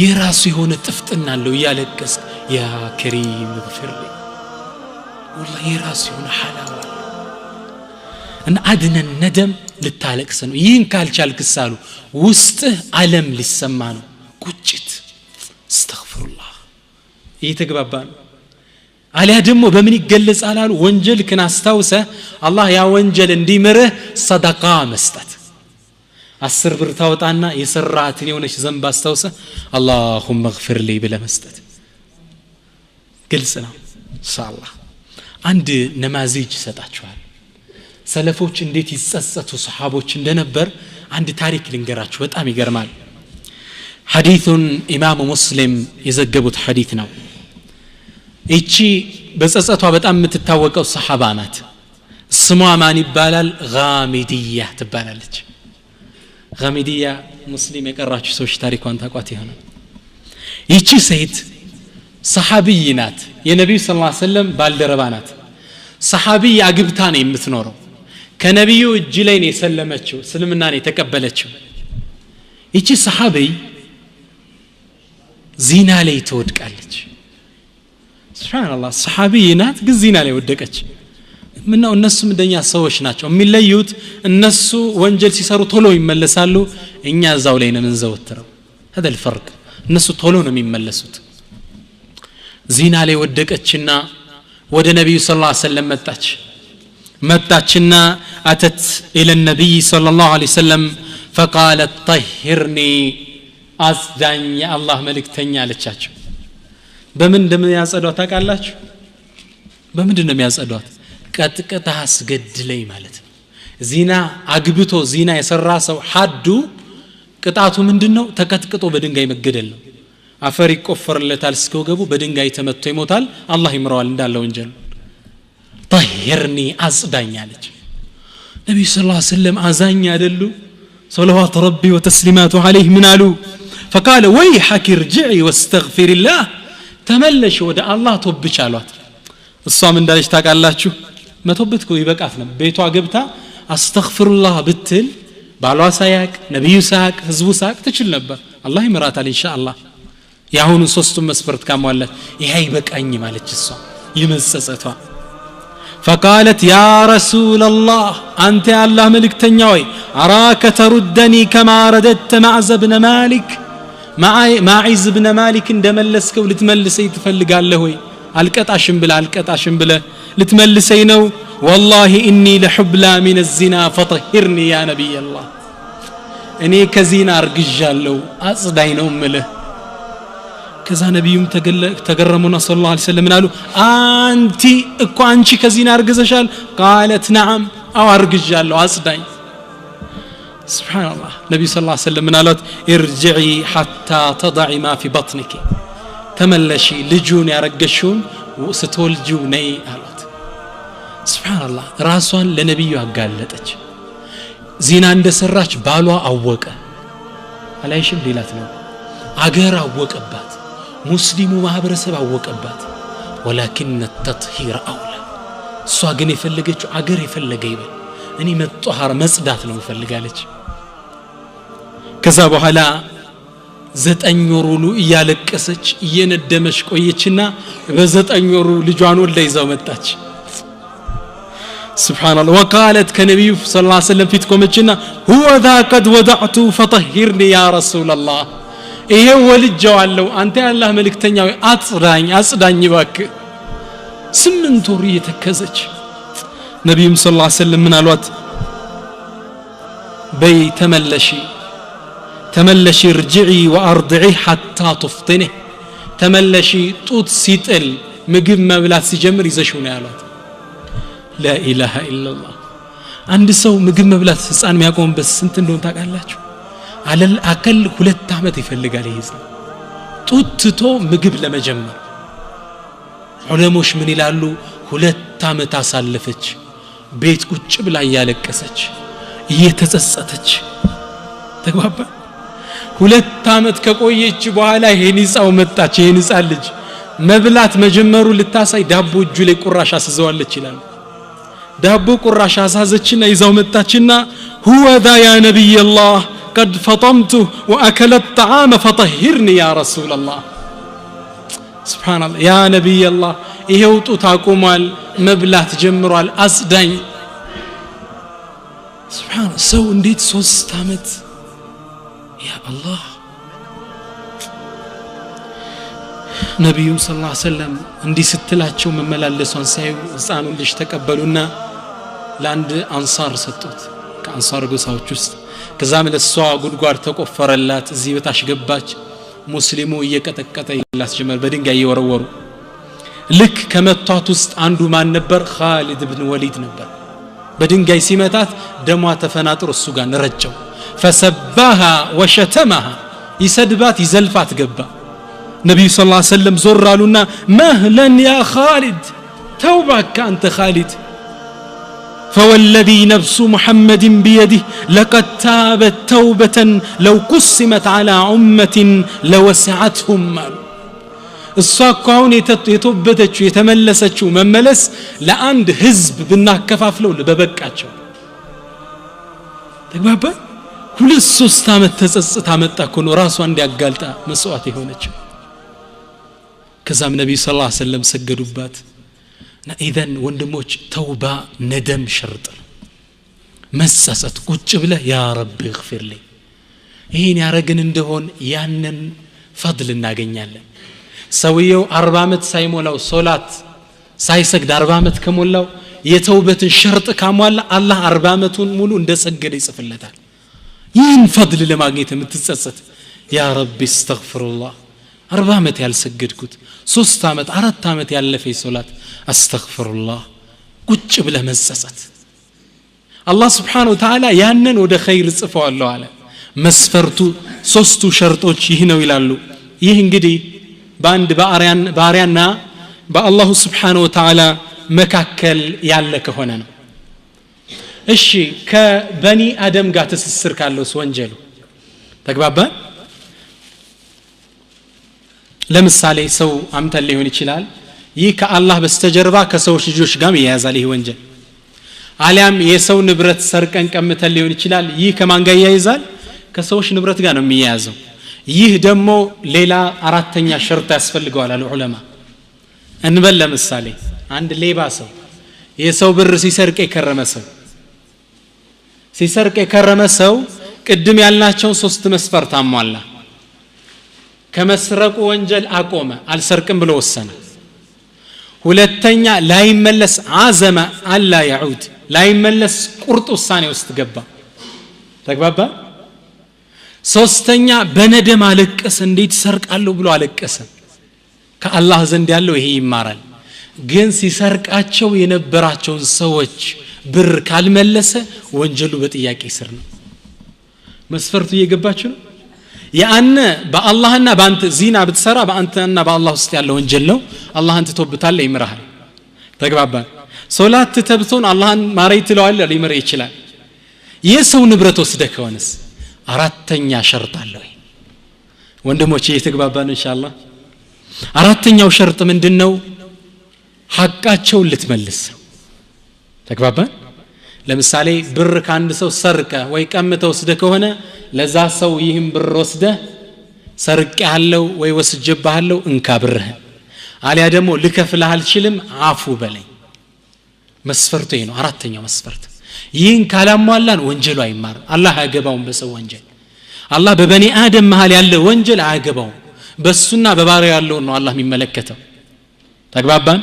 የራሱ የሆነ ጥፍጥና አለው ያለቀስ ያ ከሪም እግፍርልኝ والله يراسيون حلاوة أن أدنى الندم للتالكسن يين كالشالك السالو وسته علم للسمانو كوتشت استغفر الله يتقببان عليها دمو بمن يقلص على وانجل كنا استوسه الله يا وانجل اندي مره صدقه مستت 10 ብር ታወጣና የሰራትን የሆነች ዘንባ አስተውሰ اللهم اغفر لي ብለ መስጠት ግልጽ ነው ኢንሻአላህ አንድ ነማዚጅ ሰጣችኋል ሰለፎች እንዴት ይጸጸቱ ሱሐቦች እንደነበር አንድ ታሪክ ልንገራችሁ በጣም ይገርማል ሐዲሱን ኢማሙ ሙስሊም የዘገቡት ሐዲስ ነው እቺ በጸጸቷ በጣም የምትታወቀው ሱሐባ ናት ስሟ ማን ይባላል ጋሚዲያ ትባላለች ጋሚዲያ ሙስሊም የቀራችሁ ሰዎች ታሪኳን ታቋት ይሆናል ይቺ ሴት ሰሃቢይ ናት የነብዩ ሰለላሁ ዐለይሂ ወሰለም ባልደረባ ናት ሰሃቢይ አግብታ ነው የምትኖረው ከነብዩ እጅ ላይ ነው የሰለመችው እስልምና ነው የተቀበለችው ይቺ ሰሃቢይ ዚና ላይ ትወድቃለች ሱብሃንአላህ ሰሃቢይ ናት ግን ዚና ላይ ወደቀች ምነው እነሱም እንደኛ ሰዎች ናቸው የሚለዩት እነሱ ወንጀል ሲሰሩ ቶሎ ይመለሳሉ እኛ እዛው ላይ ነው እንዘወትረው هذا الفرق እነሱ ቶሎ ነው የሚመለሱት ዚና ላይ ወደቀችና ወደ ነብዩ ሰለላሁ ዐለይሂ ወሰለም መጣችና አተት الى النبي صلى الله عليه وسلم فقالت طهرني አስዳኝ አላህ መልእክተኛ አለቻቸው በምን እንደሚያጸዷት ታውቃላችሁ በምንድን ነው የሚያጸዷት ቀጥቀጣ አስገድለኝ ማለት ነው ዚና አግብቶ ዚና የሰራ ሰው ሐዱ ቅጣቱ ምንድነው ተቀጥቅጦ በድንጋይ መገደል ነው አፈር ይቆፈርለታል እስከወገቡ በድንጋይ ተመቶ ይሞታል አላህ ይምረዋል እንዳለ ወንጀል طهرني አጽዳኝ አለች ነብዩ ሰለላሁ ዐለይሂ ወሰለም አዛኝ አይደሉ صلوات ربي وتسليماته عليه من قالوا فقال ويحك ارجعي واستغفر الله تملش ወደ አላህ ተወብች አሏት እሷም እንዳለች ታውቃላችሁ መተውበት ኮ ይበቃት ነው ቤቷ ገብታ አስተግፍሩላህ ብትል ባሏ ሳያቅ ነብዩ ሳያቅ ህዝቡ ሳያቅ ትችል ነበር አላህ ይምራታል ኢንሻአላህ ያሁኑ ሶስቱም መስፈርት ካሟላት ይሄ ይበቃኝ ማለች እሷ ይመጸጸቷ فقالت يا رسول الله انت الله ملكتኛ ወይ اراك تردني كما رددت معز بن مالك معز بن مالك እንደመለስከው ልትመልሰኝ ትፈልጋለህ ወይ አልቀጣሽም ብለ ልትመልሰኝ ነው والله اني لحبلى من الزنا فطهرني يا نبي الله እኔ ከዚና አርግዣለሁ አጽዳኝ ነው ምልህ ከዛ ነብዩም ተገረሙና ሰለላሁ ዐለይሂ ወሰለም አሉ አንቲ እኮ አንቺ ከዚና አርግዘሻል قالت نعم አው አርግዣለሁ አጽዳኝ سبحان الله ነብዩ ሰለላሁ ዐለይሂ ወሰለም አሉት ارجعي حتى تضعي ما في بطنك ተመለሺ ልጁን ያረገሽውን ስትወልጂው ነይ አሉት سبحان الله ራሷን ለነብዩ አጋለጠች ዚና እንደሰራች ባሏ አወቀ አላይሽም ሌላት ነው አገር አወቀባት ሙስሊሙ ማህበረሰብ አወቀባት ولكن التطهير اولى እሷ ግን የፈለገችው አገር የፈለገ ይበል እኔ መጥቷሃር መጽዳት ነው ፈልጋለች ከዛ በኋላ 9 ወር ሙሉ እያለቀሰች እየነደመች ቆየችና በ9 ወር ልጇን ወልዳ ይዛው መጣች سبحان الله وقالت كنبي صلى الله عليه وسلم فيت ቆመችና هو ذا قد وضعت فطهرني يا رسول الله ይሄ ወልጄዋለሁ አንተ ያላህ መልእክተኛ ወይ አጽዳኝ ባክ 8 ወር እየተከዘች ነብዩም ሰለላሁ ዐለይሂ ወሰለም ምን አሏት በይ ተመለሺ ርጅዒ ወአርድዒ حتى تفطنه ተመለሺ ጡት ሲጥል ምግብ መብላት ሲጀምር ይዘሽው ነው ያሏት لا اله الا الله አንድ ሰው ምግብ መብላት ህፃን የሚያቆምበት ስንት እንደሆነ ታውቃላችሁ አለል አከል 2 አመት ይፈልጋል ይሄ ጡትቶ ምግብ ለመጀመር ዑለሞች ምን ይላሉ 2 አመት አሳለፈች ቤት ቁጭ ብላ ያለቀሰች እየተጸጸተች ተግባባ 2 አመት ከቆየች በኋላ ይሄን ይጻው መጣች ይሄን ይጻል ልጅ መብላት መጀመሩ ልታሳይ ዳቦ እጁ ላይ ቁራሽ አስዘዋለች ይላል ዳቦ ቁራሽ አሳዘችና ይዛው መጣችና هو ذا يا نبي الله قد فطمت واكل الطعام فطهرني يا رسول الله سبحان الله يا نبي الله ይሄው ጡት አቁሟል መብላት ጀምሯል አስዳኝ سبحان ሰው እንዴት 3 አመት ያ አላህ ነብዩ ሰለላሁ ዐለይሂ ወሰለም እንዲህ ስትላቸው መመላለሷን ሳይው ህፃኑን ልጅ ተቀበሉና ለአንድ አንሳር ሰጡት ከአንሳር ጎሳዎች ውስጥ ከዛም ለሷ ጉድጓድ ተቆፈረላት እዚህ በታች ገባች ሙስሊሙ እየቀጠቀጠ ይላስ ጀመር በድንጋይ እየወረወሩ ልክ ከመቷት ውስጥ አንዱ ማን ነበር ኻሊድ ኢብኑ ወሊድ ነበር በድንጋይ ሲመታት ደሟ ተፈናጥሮ እሱ ጋር ነረጨው فسبها وشتمها يسدبات يزلفات ገባ ነብዩ ሰለላሁ ዐለይሂ ወሰለም ዞር አሉና مهلا يا خالد توبك انت خالد فوالذي نفس محمد بيده لقد تابت توبة لو قسمت على أمة لوسعتهم الصاقون يتوبتچو يتملسچو مملس لአንድ ህዝብ ብናከፋፍለው ለበበቃቸው ተግባባ ሁለት 3 አመት ተጸጽታ መጣ ነው ራሷ እንዲያጋልጣ መስዋዕት የሆነችው ከዛም ነብዩ ሰለላሁ ዐለይሂ ወሰለም ሰገዱባት ኢዘን ወንድሞች ተውባ ነደም ሸርጥ መጸጸት ቁጭ ብለ ያ ረቢ اغفر لي ይሄን ያረግን እንደሆን ያንን ፈድል እናገኛለን ሰውየው 40 አመት ሳይሞላው ሶላት ሳይሰግድ 40 አመት ከሞላው የተውበትን ሸርጥ ካሟላ አላህ 40 አመቱን ሙሉ እንደሰገደ ይጽፍለታል ይህን ፈድል ለማግኘት የምትጸጸት ያ ረቢ استغفرالله 40 አመት ያልሰገድኩት 3 አመት 4 አመት ያለፈ ሶላት استغفرالله ቁጭ ብለ መጸጸት አላህ Subhanahu Wa Ta'ala ያንን ወደ ኸይር ጽፈዋለሁ አለ መስፈርቱ 3ቱ ሸርጦች ይህ ነው ይላሉ ይህ እንግዲህ በአንድ ባሪያና በአላህ Subhanahu Wa Ta'ala መካከል ያለ ከሆነ ነው እሺ ከበኒ አደም ጋር ትስስር ካለው ወንጀሉ ተግባባን ለምሳሌ ሰው አምተል ሊሆን ይችላል ይህ ከአላህ በስተጀርባ ከሰዎች ልጆች ጋር ይያዛል ይህ ወንጀል አሊያም የሰው ንብረት ሰርቀን ቀምተን ሊሆን ይችላል ይህ ከማን ጋር ይያዛል ከሰዎች ንብረት ጋር ነው የሚያያዘው ይህ ደግሞ ሌላ አራተኛ ሸርጥ ያስፈልገዋል አሉ ዑለማ እንበል ለምሳሌ አንድ ሌባ ሰው የሰው ብር ሲሰርቅ የከረመ ሰው ቅድም ያልናቸው 3 መስፈርት አሟላ ከመስረቁ ወንጀል አቆመ አልሰርቅም ብሎ ወሰነ ሁለተኛ ላይመለስ አዘመ አላ ያዑድ ላይመለስ ቁርጥ ውሳኔ ውስጥ ገባ ተግባባ ሶስተኛ በነደም አለቀሰ እንዴት ሰርቃለሁ ብሎ አለቀሰ ከአላህ ዘንድ ያለው ይሄ ይማራል ግን ሲሰርቃቸው የነበራቸው ሰዎች ብር ካልመለሰ ወንጀሉ በጥያቄ ስር ነው መስፈርቱ እየገባችሁ ነው ያነ በአላህና በአንተ ዚና ብትሰራ በአንተና በአላህ ውስጥ ያለው ወንጀል ነው አላህን ትተውብታል ይምራል ተግባባ ሶላት ተብቶን አላህን ማረይ ትለዋል ሊምር ይችላል የሰው ንብረት ወስደ ከሆነስ አራተኛ ሸርጥ አለው ወንድሞቼ የተግባባን ኢንሻአላህ አራተኛው ሸርጥ ምንድነው ሐቃቸውን ልትመልስ ተግባባን ለምሳሌ ብር ካንድ ሰው ሰርቀ ወይ ቀምተ ወስደ ከሆነ ለዛ ሰው ይህም ብር ወስደ ሰርቀ ያለው ወይ ወስጀባለው እንካ ብርህ አሊያ ደግሞ ልከፍልህ አልችልም አፉ በለኝ መስፈርቱ ይሄ ነው አራተኛው መስፈርት ይህን ካላሟላን ወንጀሉ አይማር አላህ አያገባውም በሰው ወንጀል አላህ በበኒ አደም መሃል ያለ ወንጀል አያገባውም በሱና በባሪያው ያለው ነው አላህ የሚመለከተው ተግባባን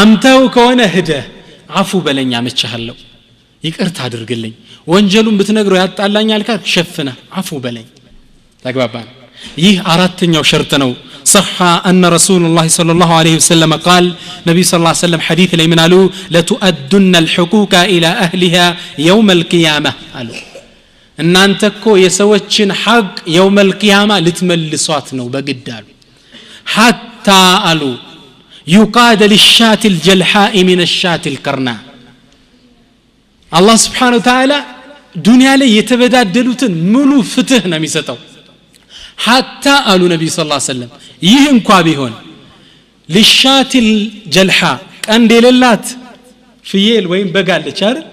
አምታው ከሆነ ሄደ አፉ በለኛ መቻለው ይቅርታ አድርግልኝ ወንጀሉን ብትነግረው ያጣላኛል ካል ሸፍነ አፉ በለኝ ተግባባን ይህ አራተኛው ሸርጥ ነው صح ان رسول الله صلى الله عليه وسلم قال نبي صلى الله عليه وسلم حديث لي من قالوا لتؤدن الحقوق الى اهلها يوم القيامه قالوا ان انت እኮ የሰዎችን ሐቅ يوم القيامه ልትመልሷት ነው በግድ አሉ حتى قالوا يقاد للشاة الجلحاء من الشاة القرناء الله سبحانه وتعالى دنيا ላይ የተበዳደሉትን ሙሉ ፍትህ ነው የሚሰጠው حتى قالوا نبي صلى الله عليه وسلم ይህ እንኳን ቢሆን للشاة الجلحاء ቀንድ የሌላት ፍየል ወይም በጋለች አይደል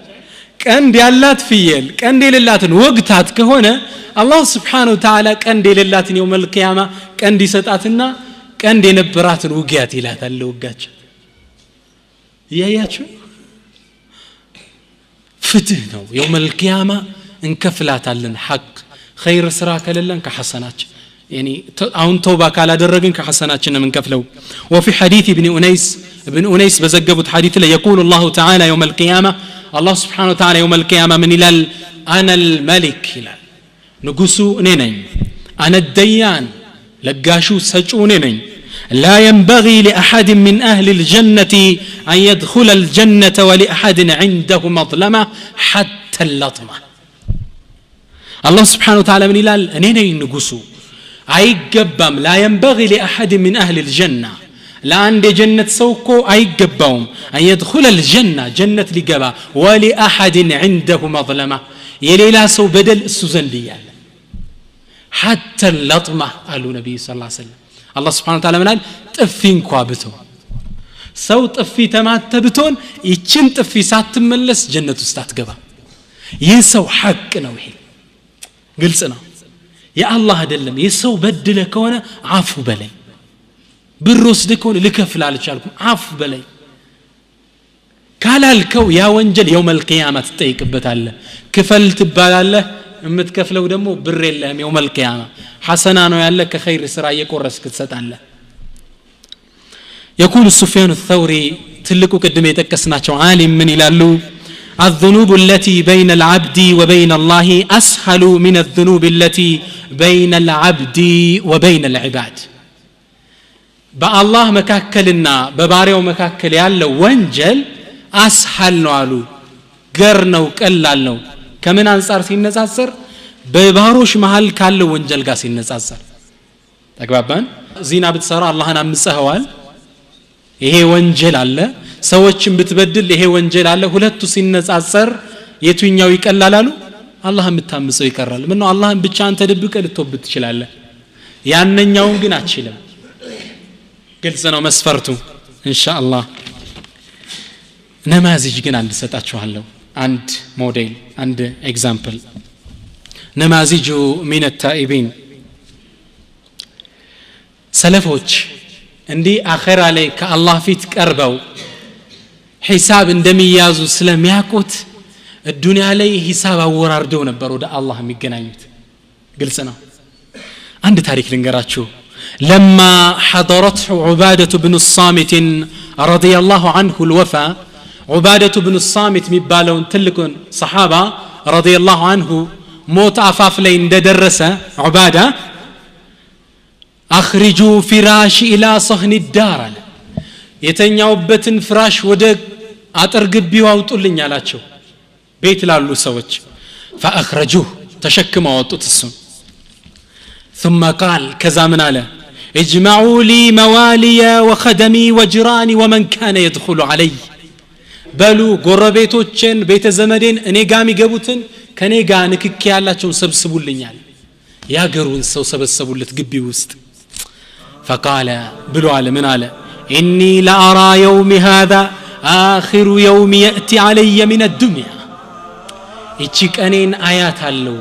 ቀንድ ያላት ፍየል ቀንድ የሌላትን ወግታት ከሆነ አላህ Subhanahu Wa Ta'ala ቀንድ የሌላትን يوم القيامه ቀንድ ይሰጣትና ቀንድ የነበራትን ውጊያት ይላታል ለውጋች ያያችሁ ፍትህ ነው يوم القيامه እንከፍላታለን ሐቅ خير ስራ ከለለን ከሐሰናች يعني አሁን ተውባ ካላደረግን ከሐሰናችን ነው እንከፍለው وفي حديث ابن أنيس بزجبت حديث لا يقول الله تعالى يوم القيامه الله سبحانه وتعالى يوم القيامه من الى انا الملك الى نغسو اني نኝ انا الديان لغاشو سچو اني نኝ لا ينبغي لاحد من اهل الجنه ان يدخل الجنه ولاحد عنده مظلمه حتى اللطمه الله سبحانه وتعالى من الى اني نኝ نغسو አይገባም لا ينبغي لاحد من اهل الجنه لعند جنة سوكو አይገባውም ان يدخل الجنه جنة ሊገባ ولاحد عنده مظلمه የሌላ ሰው በደል እሱ ዘንድ ይያለ حتى اللطمه قالوا نبي صلى الله عليه وسلم الله سبحانه وتعالى ምናል ጥፊ እንኳን ብተው ሰው ጥፊ ተማተብቶን ይችን ጥፊ ሳትመለስ ጀነት ውስጥ አትገባ ይህ ሰው ሐቅ ነው ይሄ ግልጽ ነው የአላህ አይደለም የሰው በድለ ከሆነ አፉ በላይ ብር ወስደ ከሆነ ልከፍል አልቻልኩም አፉ በላይ ካላልከው ያ ወንጀል يوم القيامه ትጠይቅበታለህ ክፈል ትባላለህ የምትከፍለው ደግሞ ብር የለም يوم القيامه ሐሰና ነው ያለ ከኸይር ስራ እየቆረስክ ትሰጣለህ يقول سفيان الثوري ትልቁ ቅድም የጠቀስናቸው ዓሊም ምን ይላሉ الذنوب التي بين العبد وبين الله أسهل من الذنوب التي بين العبد وبين العباد بالله مكاكلنا بباريو مكاكل ያለው ወንጀል أسهل ነው አሉ ገር ነው ቀላል ነው ከምን አንፃር ሲነጻጸር በባሮች መሃል ካለው ወንጀል ጋር ሲነጻጸር ተግባባን ዚና ብትሰራ አላህን አምፀኸዋል ይሄ ወንጀል አለ ሰዎችን ብትበድል ይሄ ወንጀል አለ ሁለቱ ሲነጻጸር የቱኛው ይቀላል አሉ አላህ የምታምፀው ይቀራል ምን ነው አላህን ብቻ አንተ ደብቀ ልትወብት ትችላለህ ያንኛውን ግን አትችልም ግልጽ ነው መስፈርቱ ኢንሻአላህ ነማዚጅ ግን አንድ ሰጣችኋለሁ አንድ ሞዴል አንድ ኤግዛምፕል ነማዚጁ ሚን التائبين ሰለፎች እንዲ አኺራ ላይ ከአላህ ፊት ቀርበው ሒሳብ እንደሚያዙ ስለሚያቆት الدنيا ላይ ሒሳብ አወራርደው ነበር ወደ አላህ የሚገናኙት ግልጽ ነው አንድ ታሪክ ልንገራችሁ لما حضرته عبادة بن الصامت رضي الله عنه الوفاة عبادة بن الصامت ميبالون تلكون صحابة رضي الله عنه موت عفاف لين درس عبادة أخرجوا فراش إلى صهن الدار يتنيوبتن فراش ودق أترقب بيواوتولين يالاتشو بيت لالو سوج فأخرجوه تشكما وطوتسون ثم قال كذا من على اجمعوا لي موالي وخدمي وجيراني ومن كان يدخل علي بلو قربيتوچن بيت زمدين اني قامي قبوتن كني قا نككي يالاتشون سبسبولين يا قرون سو سبسبولت قبي وست فقال بلو على من على إني لأرى يوم هذا آخر يوم يأتي علي من الدنيا يتشيك أنين آيات هالو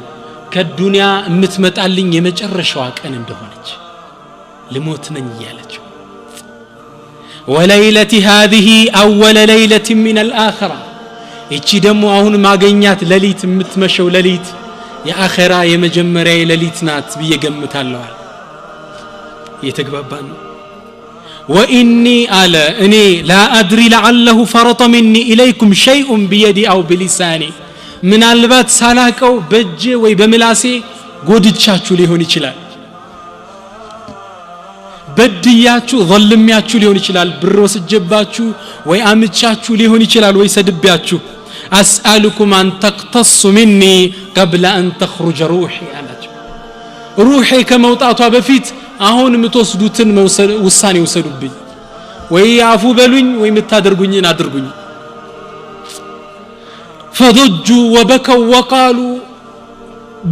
كالدنيا متمتعلين يمجرشواك أن اندهونج لموت من يالج وليلة هذه أول ليلة من الآخرة يتشي دمو أهون ما قينيات لليت متمشو لليت يا آخرة يمجمري لليت نات بيقمت هالوال يتقببان وإني على إني لا أدري لعله فرط مني إليكم شيء بيدي أو بلساني من البات سالاكو بجي وي بملاسي قودتشاتشو ليهون يشلال بدياتشو ظلمياتشو ليهون يشلال بروس الجباتشو وي آمتشاتشو ليهون يشلال وي سدبياتشو أسألكم أن تقتصوا مني قبل أن تخرج روحي روحي كموتاتها بفيت አሁን ምትወስዱትን ውሳኔ ወሰዱብኝ ወይ አፉ በሉኝ ወይ ምታደርጉኝን አድርጉኝ فضجوا وبكوا وقالوا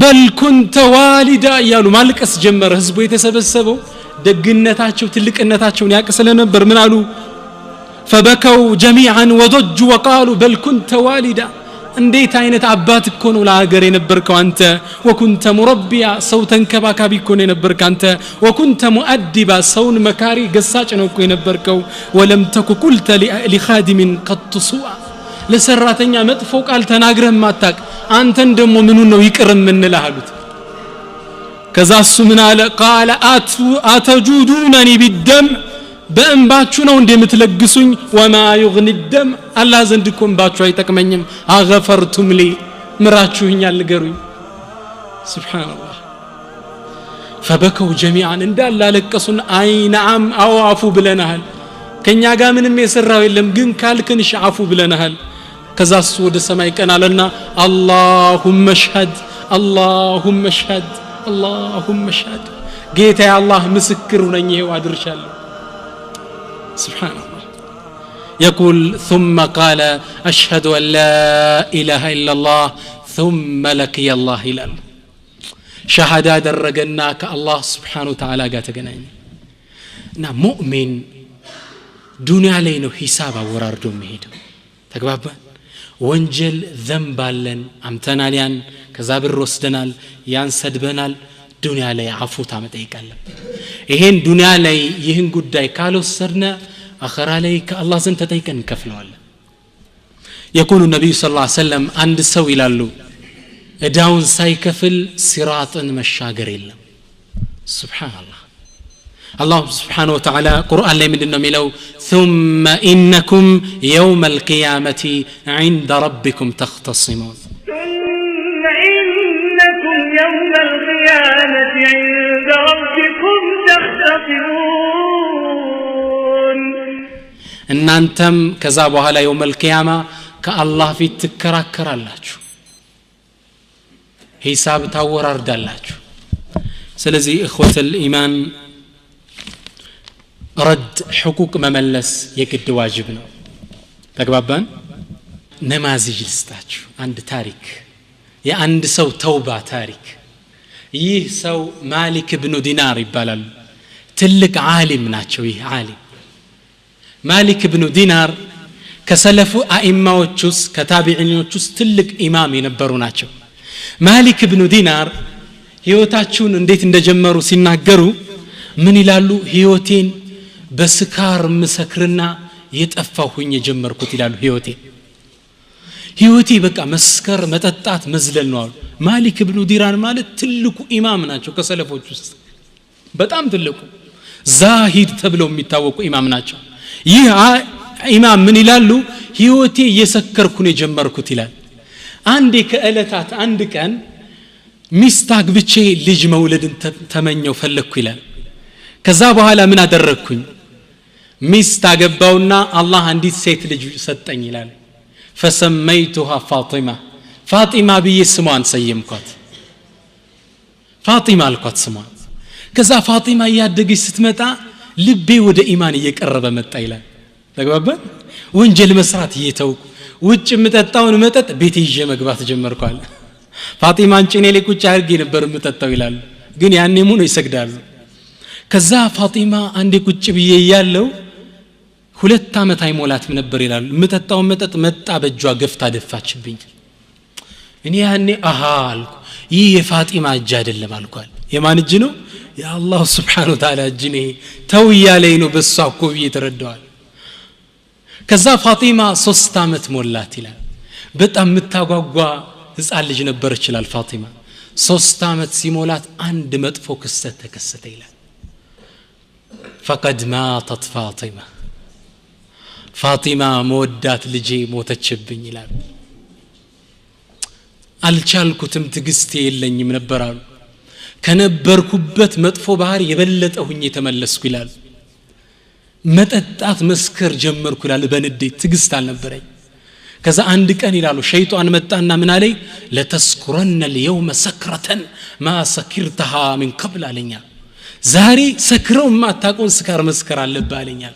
بل كنت والدا ያሉ ማልቀስ ጀመረ ህዝቡ የተሰበሰበው ደግነታቸው ትልቅነታቸውን ያቀሰለ ነበር ምን አሉ فبكوا جميعا وضجوا وقالوا بل كنت والدا እንዴት አይነት አባት እኮ ነው ለሀገር የነበርከው አንተ ወኩንተ ሙረቢያ ሰው ተንከባካቢ እኮ ነው የነበርከው አንተ ወኩንተ ሙአዲባ ሰውን መካሪ ገሳጭ ነው እኮ የነበርከው ወለም ተኩ ቁልተ ሊኻዲሚን ቀጥ ሱአ ለሰራተኛ መጥፎ ቃል ተናግረህ ማታቅ አንተን ደሞ ምኑን ነው ይቅርም እንልህ አሉት ከዛ እሱ ምን አለ ቃለ አተጁዱነኒ ቢደም በእንባችሁ ነው እንደምትለግሱኝ ወማ ይغني الدم አላህ ዘንድ እኮ እንባችሁ አይጠቅመኝም አገፈርቱም ሊ ምራችሁኛል ንገሩኝ ሱብሃንአላህ فبكوا جميعا እንዳላ ለቀሱን አይ ነዓም አው አፉ ብለናል ከኛ ጋር ምንም የሰራው የለም ግን ካልክን ሻፉ ብለናል ከዛ እሱ ወደ ሰማይ ቀናለና اللهم اشهد اللهم اشهد اللهم اشهد ጌታ አላህ ምስክር ነኝ ይሄው አድርሻለሁ سبحان الله يقول ثم قال أشهد أن لا إله إلا الله ثم لقي الله إلال شهادة درجنا كالله سبحانه وتعالى قاتقنين نا مؤمن دنيا علينا حسابا وراردو مهيدو تقبابا وانجل ذنبالن امتناليان كذابر رسدنال يان سدبنال دنيا علي عفو تامتيك الله ይሄን ዱንያ ላይ ይህን ጉዳይ ካልወሰድነ አኺራ ላይ ከአላህ ዘንድ ተጠይቀን እንከፍለዋለን يقول النبي صلى الله عليه وسلم አንድ ሰው ይላሉ እዳውን ሳይከፍል ሲራጥን መሻገር የለም ሱብሃንአላህ አላህ Subhanahu Wa Ta'ala ቁርአን ላይ ምንድነው የሚለው ثم انكم يوم القيامه عند ربكم تختصمون ثم انكم يوم القيامه عند ربكم تختصمون እናንተም ከዛ በኋላ يوم القيامه ከአላህ ፊት ትከራከራላችሁ ሂሳብ ታወራርዳላችሁ ስለዚህ اخوة الايمان رد حقوق مملس يقد واجب ነው ተግባባን ነማዚጅ ልስጣችሁ አንድ ታሪክ የአንድ ሰው ተውባ ታሪክ ይህ ሰው ማሊክ ኢብኑ ዲናር ይባላል ትልቅ ዓሊም ናቸው ይህ ዓሊም ማሊክ ኢብኑ ዲናር ከሰለፉ አኢማዎች ውስጥ ከታቢዒኖች ውስጥ ትልቅ ኢማም የነበሩ ናቸው ማሊክ ኢብኑ ዲናር ህይወታቸውን እንዴት እንደጀመሩ ሲናገሩ ምን ይላሉ ህይወቴን በስካር መስክርና የጠፋሁኝ የጀመርኩት ይላሉ ህይወቴ በቃ መስከር መጠጣት መዝለል ነው ማሊክ ኢብኑ ዲናር ማለት ትልቁ ኢማም ናቸው ከሰለፎች ውስጥ በጣም ትልቁ ዛሂድ ተብለው የሚታወቁ ኢማም ናቸው ይህ ኢማም ምን ይላሉ ህይወቴ እየሰከርኩ ነው የጀመርኩት ይላል አንዴ ከእለታት አንድ ቀን ሚስት አግብቼ ልጅ መውለድን ተመኘው ፈለኩ ይላል ከዛ በኋላ ምን አደረኩኝ ሚስት አገባውና አላህ አንዲት ሴት ልጅ ሰጠኝ ይላል فسميتها فاطمة ብዬ ስሟን ሰየምኳት ፋጢማ አልኳት ስሟን ከዛ ፋጢማ ያደገች ስትመጣ ልቤ ወደ ኢማን እየቀረበ መጣ ይላል ተግባባን ወንጀል መስራት እየተውኩ ውጭ መጠጣውን መጠጥ ቤት ይዤ መግባት ጀመርኳል ፋጢማን ጭኔ ላይ ቁጭ አድርጌ ነበር መጠጣው ይላል ግን ያኔ ሙሉ ይሰግዳሉ ከዛ ፋጢማ አንዴ ቁጭ ብዬ ያለው 2 አመት አይሞላትም ነበር ይላል መጠጣው መጠጥ መጣ በእጇ ገፍታ ደፋችብኝ እኔ ያኔ አልኩ ይህ የፋጢማ እጅ አይደለም አልኳል የማን እጅ ነው የአላህ Subhanahu Wa Ta'ala እጅ ነው ተው ያለኝ ነው በሷ እኮ እየተረዳዋል ከዛ ፋጢማ 3 አመት ሞላት ይላል በጣም ምታጓጓ ህፃን ልጅ ነበረች ይላል ፋጢማ 3 አመት ሲሞላት አንድ መጥፎ ክስተት ተከሰተ ይላል فقد ماتت فاطمة مودات لجي موتچብኝ ይላል አልቻልኩትም ትግስቴ የለኝም ነበራሉ ከነበርኩበት መጥፎ ባህር የበለጠሁኝ የተመለስኩ ይላል መጠጣት መስከር ጀመርኩ ይላል በንዴት ትግስት አልነበረኝ ከዛ አንድ ቀን ይላሉ ሸይጣን መጣና ምን አለኝ ለተስኩረነ اليوم سكرة ما سكرتها من قبل አለኛ ዛሬ ሰክረው ማታቆን ስካር መስከር አለብህ አለኛል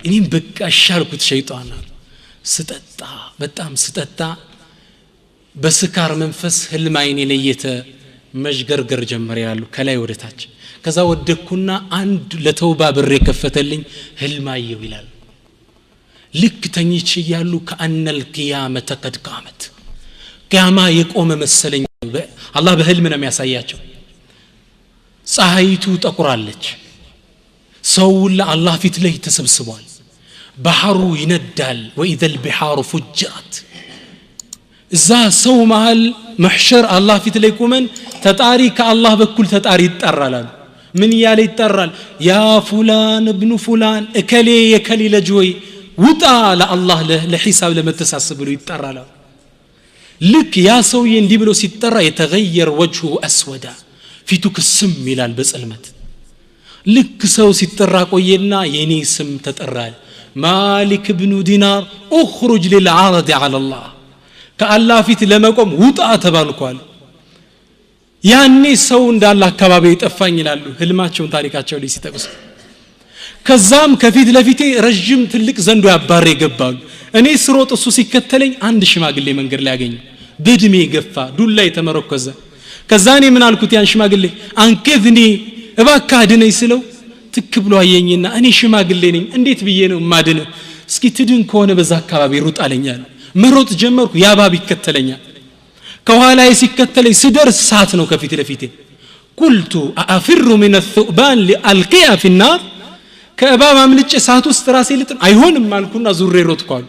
እኔም በቃ ሻልኩት ሸይጣን ስጠጣ በጣም ስጠጣ በስካር መንፈስ ህልም አይኔ ለየተ መሽገርገር ጀመረ ያሉ ከላይ ወደታች ከዛ ወደኩና አንድ ለተውባ ብር የከፈተልኝ ህልም አየው ይላል ልክ ተኝቼ ያሉ ከአነል ቂያመተ قد قامت ቂያማ የቆመ መሰለኝ አላህ በህልም ነው የሚያሳያቸው ፀሐይቱ ጠቁራለች ሰው ለአላህ ፊት ላይ ተሰብስቧል ባህሩ ይነዳል ወኢዘል ቢሃሩ ፉጅራት እዛ ሰው መሃል محشر الله ፊት ላይ ቆመን ተጣሪ ከአላህ በኩል ተጣሪ ይጣራል ምን ያለ ይጣራል ያ ፉላን ابن ፉላን እከሌ የከሌ ልጅ ወይ ውጣ ለአላህ ለሂሳብ ለመተሳሰብ ብሎ ይጣራል ልክ ያ ሰውዬ እንዲህ ብሎ ሲጠራ የተغير وجهه اسودا ፊቱ ክስም ይላል በጽልመት ልክ ሰው ሲጠራ ቆየና የኔ ስም ተጠራል ማሊክ ابن ዲናር اخرج للعرض على الله ከአላህ ፊት ለመቆም ውጣ ተባልኳል ያኔ ሰው እንዳለ አካባቢ ይጠፋኝ ይላሉ ህልማቸውን ታሪካቸው ላይ ሲጠቅሱ ከዛም ከፊት ለፊቴ ረጅም ትልቅ ዘንዶ ያባረ ይገባሉ እኔ ስሮጥ እሱ ሲከተለኝ አንድ ሽማግሌ መንገድ ላይ ያገኘ በእድሜ ገፋ ዱላ የተመረኮዘ ከዛኔ ምን አልኩት ያን ሽማግሌ አንከዝኒ እባክህ አድነኝ ስለው ትክ ብሎ አየኝና እኔ ሽማግሌ ነኝ እንዴት ብዬ ነው ማድነ እስኪ ትድን ከሆነ በዛ አካባቢ ሩጥ አለኛል መሮጥ ጀመርኩ ያባብ ይከተለኛል ከኋላዬ ሲከተለኝ ስደርስ ሳት ነው ከፊት ለፊቴ قلت أفر من الثعبان لألقيها في النار ከእባብ አምልጬ ሳት ውስጥ ራሴ ልጥን አይሆንም አልኩና ዙሬ ሮጥኳል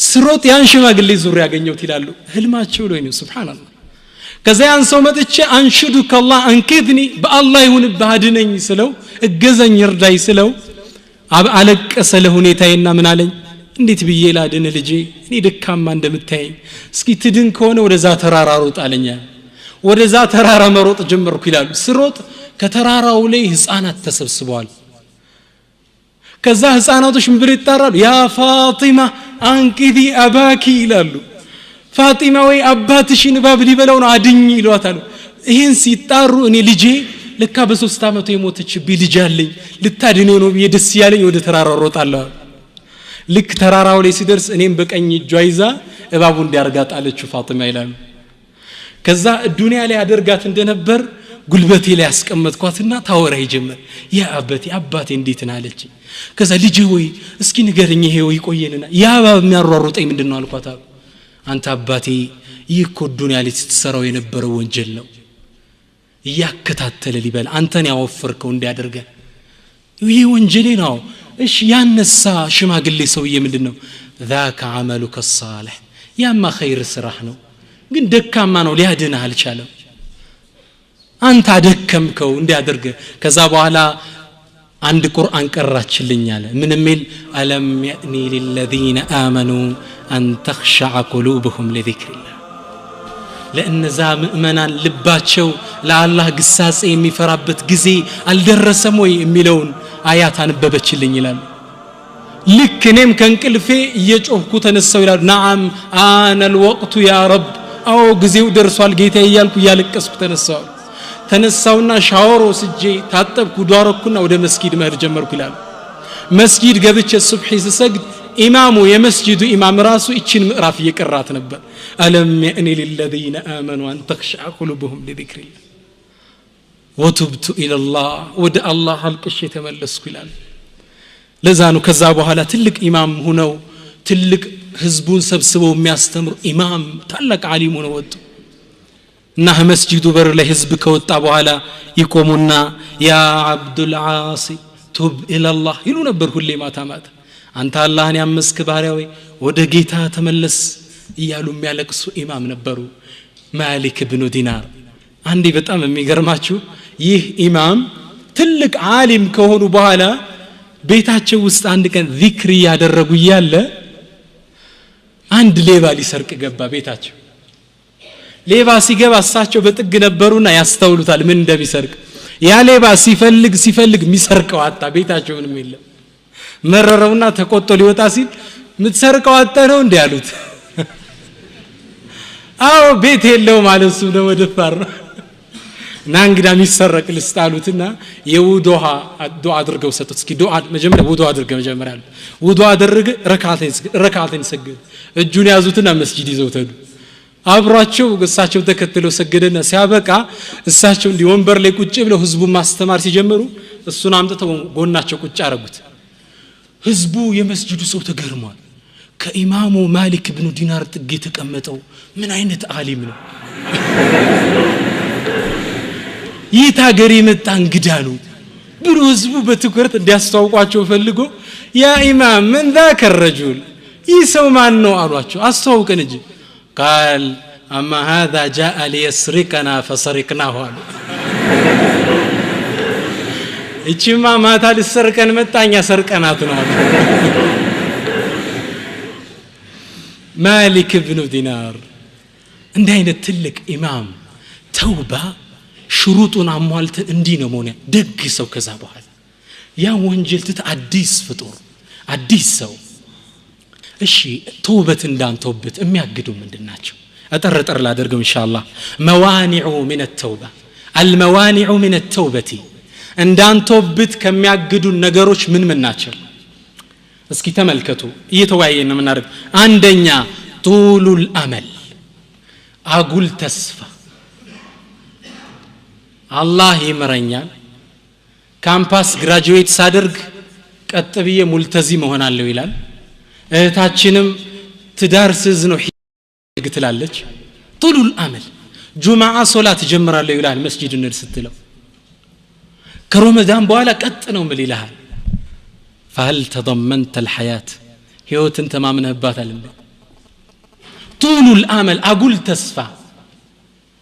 ስሮጥ ያን ሽማግሌ ዙሬ ያገኘሁት ይላሉ ህልማቸው ላይ ነው ሱብሃንአላህ ከዛ ያን ሰው መጥቼ አንሽዱከ አላህ አንከድኒ በአላህ ይሁን ባድነኝ ስለው እገዘኝ እርዳይ ስለው አለቀሰ ለሁኔታዬና ምን አለኝ እንዴት ብዬ ላድን ልጄ እኔ ደካማ እንደምታየኝ እስኪ ትድን ከሆነ ወደዛ ተራራ ሮጥ አለኛ ወደዛ ተራራ መሮጥ ጀመርኩ ይላሉ ስሮጥ ከተራራው ላይ ህፃናት ተሰብስበዋል ከዛ ህፃናቶች ምን ብለው ይጣራሉ ያ ፋጢማ አንቂዲ አባኪ ይላሉ ፋጢማ ወይ አባትሽን እባብ ሊበላው ነው አድኝ ይሏታል ይሄን ሲጣሩ እኔ ልጄ ለካ በ3 አመቱ የሞተችብኝ ልጅ አለኝ ልታድነው ነው ብዬ ደስ ያለኝ ወደ ተራራው ሮጣለሁ ልክ ተራራው ላይ ሲደርስ እኔም በቀኝ እጇ ይዛ እባቡ እንዲያርጋት አለችው ፋጢማ ይላሉ ከዛ ዱንያ ላይ አደርጋት እንደነበር ጉልበቴ ላይ ያስቀመጥኳትና ታወራይ ጀመር ያ አባቴ እንዴት ናለች ከዛ ልጅ ሆይ እስኪ ንገረኝ ይሄ ወይ ቆየንና ያ እባብ የሚያሯሩጠኝ ምንድነው አልኳት አንተ አባቴ ይኮ ዱንያ ላይ ስትሰራው የነበረው ወንጀል ነው ያከታተለ ሊበል አንተን ያወፈርከው እንዲያደርገ ይሄ ወንጀሌ ነው እሺ ያነሳ ሽማግሌ ሰውዬ ምንድነው ذاك عملك الصالح ያማ ኸይር ስራህ ነው ግን ደካማ ነው ሊያድንህ አልቻለም አንተ አደከምከው እንዲያደርገ ከዛ በኋላ አንድ ቁርአን ቀራችልኝ አለ ምን የሚል አለም ያኒ للذين آمنوا أن تخشع قلوبهم لذكر الله ለእነዛ ምእመናን ልባቸው ለአላህ ግሳጼ የሚፈራበት ጊዜ አልደረሰም ወይ የሚለውን አያት አንበበችልኝ ይላል ልክ እኔም ከንቅልፌ እየጮህኩ ተነሳው ይላል ነዓም አነ الوقت يا رب አው ጊዜው ደርሷል ጌታዬ እያልኩ ያለቀስኩ ተነሳውና ሻወር ወስጄ ታጠብኩ ዷረኩና ወደ መስጊድ መሄድ ጀመርኩ ይላል መስጊድ ገብቼ ሱብሂ ስሰግድ ኢማሙ የመስጂዱ ኢማም ራሱ እቺን ምዕራፍ እየቀራት ነበር አለም ያኒ للذين آمنوا أن تخشع قلوبهم لذكر الله وتبت إلى الله ወደ አላህ አልቅሼ ተመለስኩ ይላል ለዛ ነው ከዛ በኋላ ትልቅ ኢማም ሆነው ትልቅ ህዝቡን ሰብስበው የሚያስተምሩ ኢማም ታላቅ ዓሊም ሆነው ወጡ እና መስጂዱ በር ላይ ህዝብ ከወጣ በኋላ ይቆሙና ያ አብዱል ዓሲ ቱብ ኢላ አላህ ይሉ ነበር ሁሌ ማታ አንተ አላህን ያመስክ ባሪያው ወደ ጌታ ተመለስ እያሉ የሚያለቅሱ ኢማም ነበሩ ማሊክ ኢብኑ ዲናር አንዴ በጣም የሚገርማችሁ ይህ ኢማም ትልቅ ዓሊም ከሆኑ በኋላ ቤታቸው ውስጥ አንድ ቀን ዚክር ያደረጉ ይያለ አንድ ሌባ ሊሰርቅ ገባ ቤታቸው ሌባ ሲገባ እሳቸው በጥግ ነበሩና ያስተውሉታል ምን እንደሚሰርቅ ያ ሌባ ሲፈልግ የሚሰርቀው አጣ ቤታቸው ምንም የለም መረረውና ተቆጥቶ ሊወጣ ሲል ምትሰርቀው አጣ ነው እንዴ ያሉት አው ቤት የለው ማለት ነው ደግሞ ደፋር እና እንግዳ የሚሰረቅ ልስጣሉትና የውዱሃ ዱዓ አድርገው ሰጡት እስኪ ዱዓ መጀመሪያ ውዱሃ አድርገው መጀመሪያ ውዱሃ አድርገ ረካዓተን ሰገደ እጁን ያዙትና መስጂድ ይዘው ተዱ አብራቸው እሳቸው ተከትለው ሰገደና ሲያበቃ እሳቸው እንዲ ወንበር ላይ ቁጭ ብለው ህዝቡ ማስተማር ሲጀምሩ እሱን አምጥተው ጎናቸው ቁጭ አረጉት ህዝቡ የመስጂዱ ሰው ተገርሟል ከኢማሙ ማሊክ ኢብኑ ዲናር ጥግ የተቀመጠው ምን አይነት ዓሊም ነው? ይህ ሀገር የመጣ እንግዳ ነው ብሎ ህዝቡ በትኩረት እንዲያስተዋውቋቸው ፈልጎ ያ ኢማም ምን ذاك الرجل ይህ ሰው ማን ነው አሏቸው። አስተዋውቀን እንጂ قال اما هذا جاء ليسرقنا فسرقناه አሉ። እቺማ ማታ ልሰርቀን መጣኛ ሰርቀናት ነው አሉ። ማሊክ ኢብኑ ዲናር እንዲህ አይነት ትልቅ ኢማም ተውባ ሽሩጡን አሟልተን እንዲህ ነው መሆን ደግ ሰው ከዛ በኋላ ያ ወንጀል ትት አዲስ ፍጡር አዲስ ሰው። እሺ ተውበት እንዳንተውበት የሚያግዱ ምንድናቸው? አጠርጠር ላደርገው ኢንሻአላህ። መዋኒዑ من التوبه الموانع من التوبه እንዳንተውበት ከሚያግዱ ነገሮች ምን ናቸው? እስኪ ተመልከቱ። እየተወያየን ነው የምናደርግ። አንደኛ ጡሉል አመል አጉል ተስፋ። አላህ ይመረኛል ካምፓስ ግራጁዌት ሳደርግ ቀጥ ብዬ ሙልተዚም ሆናለሁ ይላል። እህታችንም ትዳር ስዝ ነው ሂግ ትላለች። ጡሉል አመል ጁማዓ ሶላት ጀምራለሁ ይላል መስጂድ እንል ስትለው ከረመዳን በኋላ ቀጥ ነው ምን ይልሃል? فهل تضمنت الحياه ህይወትን ተማምነህባታል እንዴ? ጡሉል አመል አጉል ተስፋ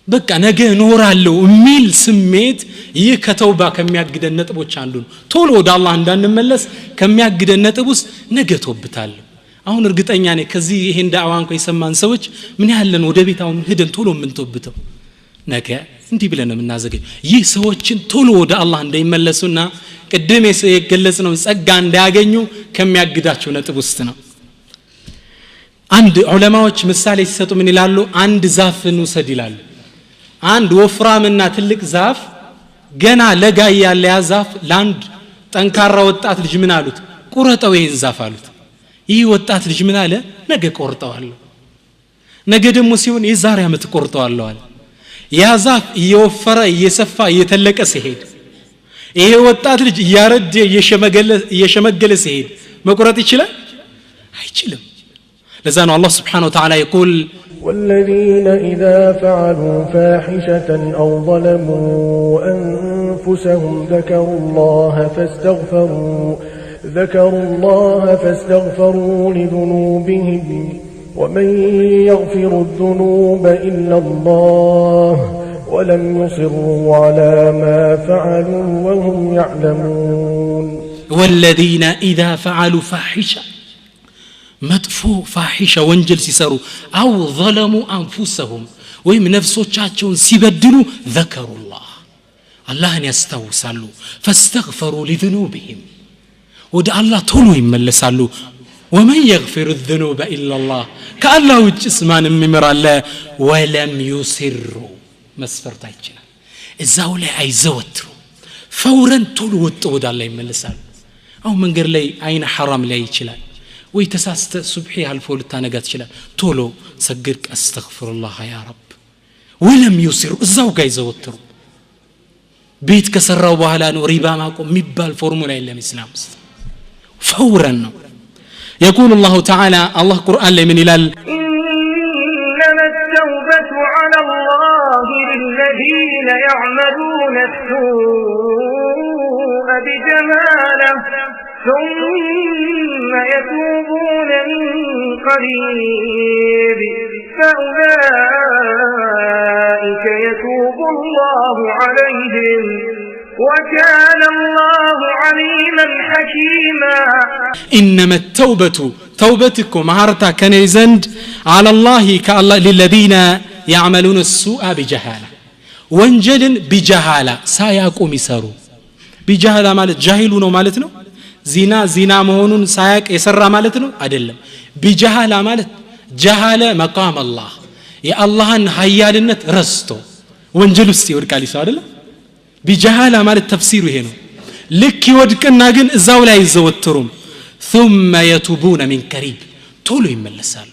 በቃ ነገ ኖራለሁ የሚል ስሜት ይህ ከተውባ ከሚያግደን ነጥቦች አንዱ ነው። ቶሎ ወደ አላህ እንዳንመለስ ከሚያግደን ነጥብ ውስጥ ነገ ተውብታለሁ። አሁን እርግጠኛ ነኝ ከዚህ ይሄን ዳዕዋ እንኳን የሰማን ሰዎች ምን ያህልን ወደ ቤት አሁን ሄደን ቶሎ ምን ተውብተው ነገ እንዲህ ብለን እናዘገይ። ይህ ሰዎችን ቶሎ ወደ አላህ እንዳይመለሱና ቅድም የገለጽነው ጸጋ እንዳያገኙ ከሚያግዳቸው ነጥብ ውስጥ ነው። አንድ ዑለማዎች ምሳሌ ሲሰጡ ምን ይላሉ? አንድ ዛፍን ውሰድ ይላሉ። አንድ ወፍራምና ትልቅ ዛፍ ገና ለጋ ያለ ያ ዛፍ ለአንድ ጠንካራ ወጣት ልጅ ምን አሉት? ቁረጠው ይህን ዛፍ አሉት። ይህ ወጣት ልጅ ምን አለ? ነገ ቆርጠዋለሁ። ነገ ደግሞ ሲሆን የዛሬ ዓመት ቆርጠዋለሁ አለ። ያ ዛፍ እየወፈረ እየሰፋ እየተለቀ ሲሄድ ይሄ ወጣት ልጅ እያረጀ እየሸመገለ ሲሄድ መቁረጥ ይችላል? አይችልም። ለዛ ነው አላህ Subhanahu Wa Ta'ala يقول والذين إذا فعلوا فاحشة أو ظلموا أنفسهم ذكروا الله فاستغفروا لذنوبهم ومن يغفر الذنوب إلا الله ولم يصروا على ما فعلوا وهم يعلمون. والذين إذا فعلوا فاحشة مدفو فاحشة وانجل سيسروا أو ظلموا أنفسهم وهم نفسوቻቸውን ሲበድሉ ذكروا الله ያስታውሳሉ فاستغفروا لذنوبهم ወደ አላህ ቶሎ ይመለሳሉ። ومن يغفر الذنوب إلا الله كالله ውጭስ ማንም ይምራል። ولم يصروا መስፈርት አይችላል። እዛው ላይ አይዘወትሩ ፈውረን ቶሎ ወደ አላህ ይመለሳሉ። አሁን መንገድ ላይ አይነ حرام ላይ ይችላል ወይ ተሳስተ ሱብሂ አልፎ ልታነጋ ትችላል። ቶሎ ሰግድ አስተግፍሩላህ ያ ረብ ወለም ይስሩ እዛው ጋር ይዘወትሩ። ቤት ከሰራው በኋላ ነው ሪባ ማቆም የሚባል ፎርሙላ የለም እስላም ውስጥ فورا ነው። يقول الله تعالى الله قرآن لمن إلال إنما التوبة على الله للذين يعملون السوء بجهالة ثم يتوبون من قريب فأولئك يتوب الله عليهم وكان الله عليما حكيما. إنما التوبة توبتكم مهارتا كان يزند على الله كالله للذين يعملون السوء بجهالة وانجل بجهالة سايقوم يسروا بجهالة مالت جاهلون مالتنا زنا مهونون سايق يسرى مالتنا أدلم بجهالة مالت جهالة مقام الله يا الله هيالنت رستو وانجل استيور كالي سادلا بجهالة مالت تفسيره هنا لك يودكنا جن زاولا يزوترون ثم يتوبون من قريب طولو يملسال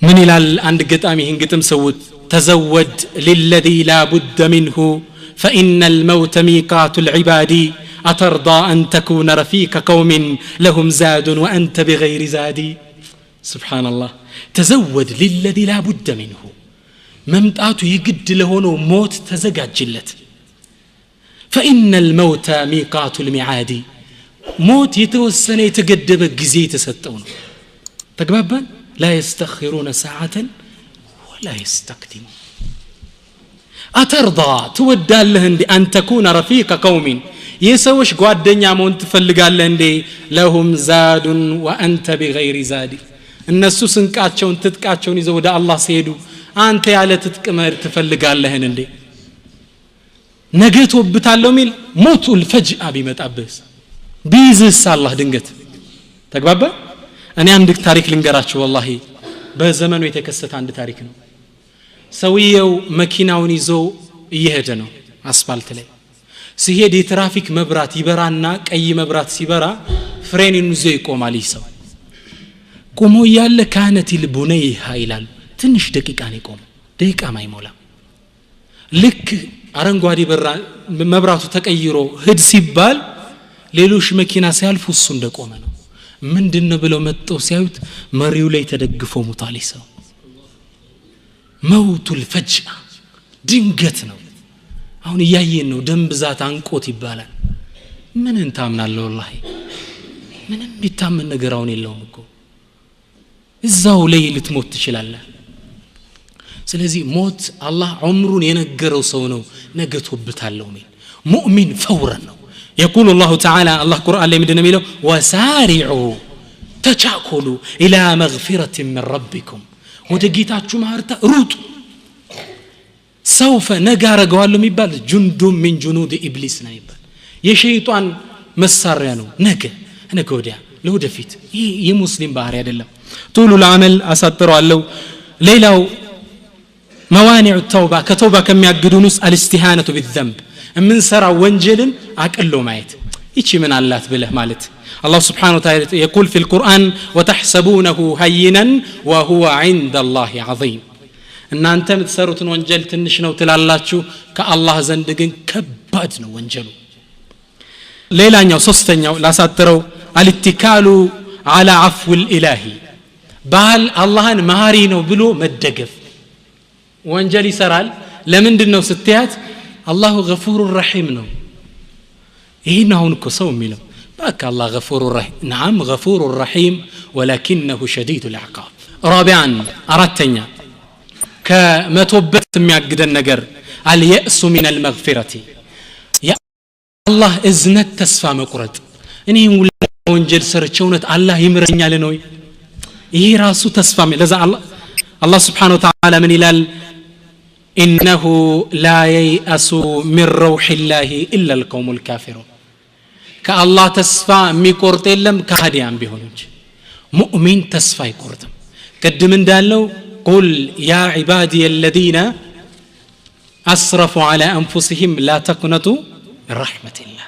من إلى عند قطامي هن قطم سوت تزود للذي لا بد منه فإن الموت ميقات العباد أترضى أن تكون رفيق قوم لهم زاد وأنت بغير زاد سبحان الله تزود للذي لا بد منه ممتعته يقد لهونه موت تزقات جلت فإن الموت ميقات المعاد موت يتوسن يتقدم قزي تستون تقبابا لا يستخرون ساعة ولا يستقدمون أترضى تودى لهن أن تكون رفيق قوم يسوش قواد دنيا مون تفلقال لهن لهم زاد وأنت بغير زاد الناس سنكاتشون تتكاتشون يزود الله سيدو أنت على تتكمر تفلقال لهن نجيتو بتعلو ميل موت الفجأة بمتأبس بيزس الله دنجت تقبابا أنا عندك تاريخ لنقراتش والله بزمن ويتكست عند تاريخنا سويو مكيناون يزو يهدنو أسفلت لي سيهد ترافيك مبرات يبرانا أي مبرات سيبرا فرين نزو يقوم عليه سو قومو يالا كانت البني هايلال تنش دقيقة يقوم دقيقة ما يمولا لك አረንጓዴ መብራቱ ተቀይሮ ህድ ሲባል ሌሎች መኪና ሲያልፉ እሱ እንደቆመ ነው ምንድነው ብለው መጥተው ሲያዩት መሪው ላይ ተደግፎ ሞታል ይሰው መውቱል ፈጅአ ድንገት ነው አሁን ያየን ነው ደም ብዛት አንቆት ይባላል ምን እንታምናለሁ والله ምንም ቢታመን ነገር አሁን የለውም እኮ እዛው ላይ ልትሞት ትችላለህ ስለዚህ ሞት አላህ ዑምሩን የነገረው ሰው ነው ነገቶብታለው ሚል ሙእሚን ፈውረን ነው يقول الله تعالى الله قرآن ላይ ምንድነው የሚለው وسارعوا تشاكلوا الى مغفرة من ربكم ወደ ጌታችሁ ማርታ ሩጡ سوف ነጋረገዋለሁ የሚባል ጁንዱ من جنود ابليس ነው ይባል የሸይጣን መሳሪያ ነው ነገ ወዲያ ለወደፊት ይህ የሙስሊም ባህሪ አይደለም طول العمل አሳጥረዋለሁ ሌላው موانع التوبة كتوبة كم يقدونس الاستهانة بالذنب من سرى وانجل أكله مايت إيش من الله تبله مالت الله سبحانه وتعالى يقول في القرآن وتحسبونه هينا وهو عند الله عظيم إن أنت متسرت وانجل تنشنا وتلالاتشو كالله زندقن كبادنا وانجلو ليلا نيو سستنيو لا ساترو الاتكال على عفو الإلهي بال الله مهارينو بلو مدقف ወንጀል ይሰራል ለምንድነው ስትያት አላሁ ገፉሩ ረሂም ነው ይሄን አሁን እኮ ሰው የሚለው በቃ አላህ ገፉሩ ረሂም نعم غفور رحيم ولكنه شديد العقاب رابعا አራተኛ ከመቶበት የሚያግደን ነገር اليأس من المغفرة يا الله እዝነት ተስፋ መቁረጥ እኔ ወንጀል ሰርቼውነት አላህ ይምረኛል ነው ይሄ ራሱ ተስፋ ለዛ الله سبحانه وتعالى من ይላል إنه لا ييأس من روح الله إلا القوم الكافرون كالله تسفى ميقرط يلم كهديان بيهونج مؤمن تسفى يقرطم قد من دالو قل يا عبادي الذين أسرفوا على أنفسهم لا تقنطوا من رحمة الله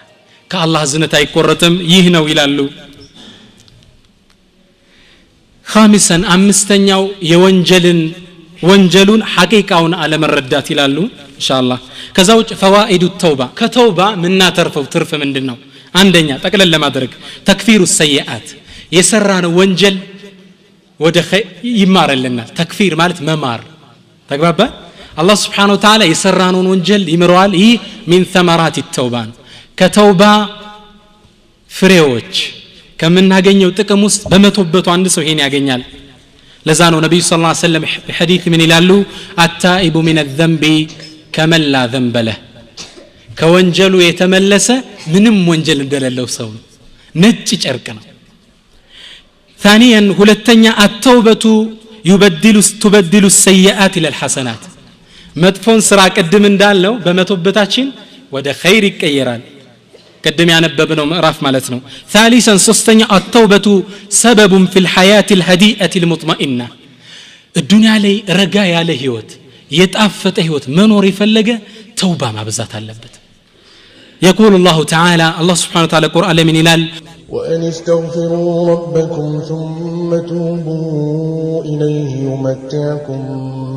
كالله زنتا يقرطم يهنو يلالو خامسا أمستنيو يونجلن ወንጀሉን ሐቂቃውን አለመረዳት ይላሉ ኢንሻአላህ ከዛው ፈዋኢዱ ተውባ ከተውባ ምናተርፈው ትርፍ ምንድነው አንደኛ ጠቅለል ለማድረግ ተክፊሩ ሰይአት የሰራነው ወንጀል ወደ ይማረልናል ተክፊር ማለት መማር ተግባባ አላህ Subhanahu Wa Ta'ala የሰራነውን ወንጀል ይምረዋል ይህ من ثمرات التوبة ከተውባ ፍሬዎች ከምናገኘው ጥቅም ውስጥ በመቶበቱ አንድ ሰው ይሄን ያገኛል لزانو نبي صلى الله عليه وسلم حديث من يلالو التائب من الذنب كمن لا ذنب له كونجلو يتملس منم وانجل دلالو سو نج ጨርቅና ثانيا ሁለተኛ التوبة تبدل السيئات الى الحسنات መጥፎን ስራ ቀድም እንዳልነው በመቶበታችን ወደ ኸይር ይቀየራል قدم ያነበብነው ምዕራፍ ማለት ነው ثالثا ሶስተኛ التوبة سبب في الحياة الهديئة المطمئنة الدنيا ላይ ረጋ ያለ ህይወት የጣፈጠ ህይወት መኖር ይፈልገ ተውባ ማብዛት አለበት يقول الله تعالى الله سبحانه وتعالى قرآن من إلال وأن استغفروا ربكم ثم توبوا إليه يمتعكم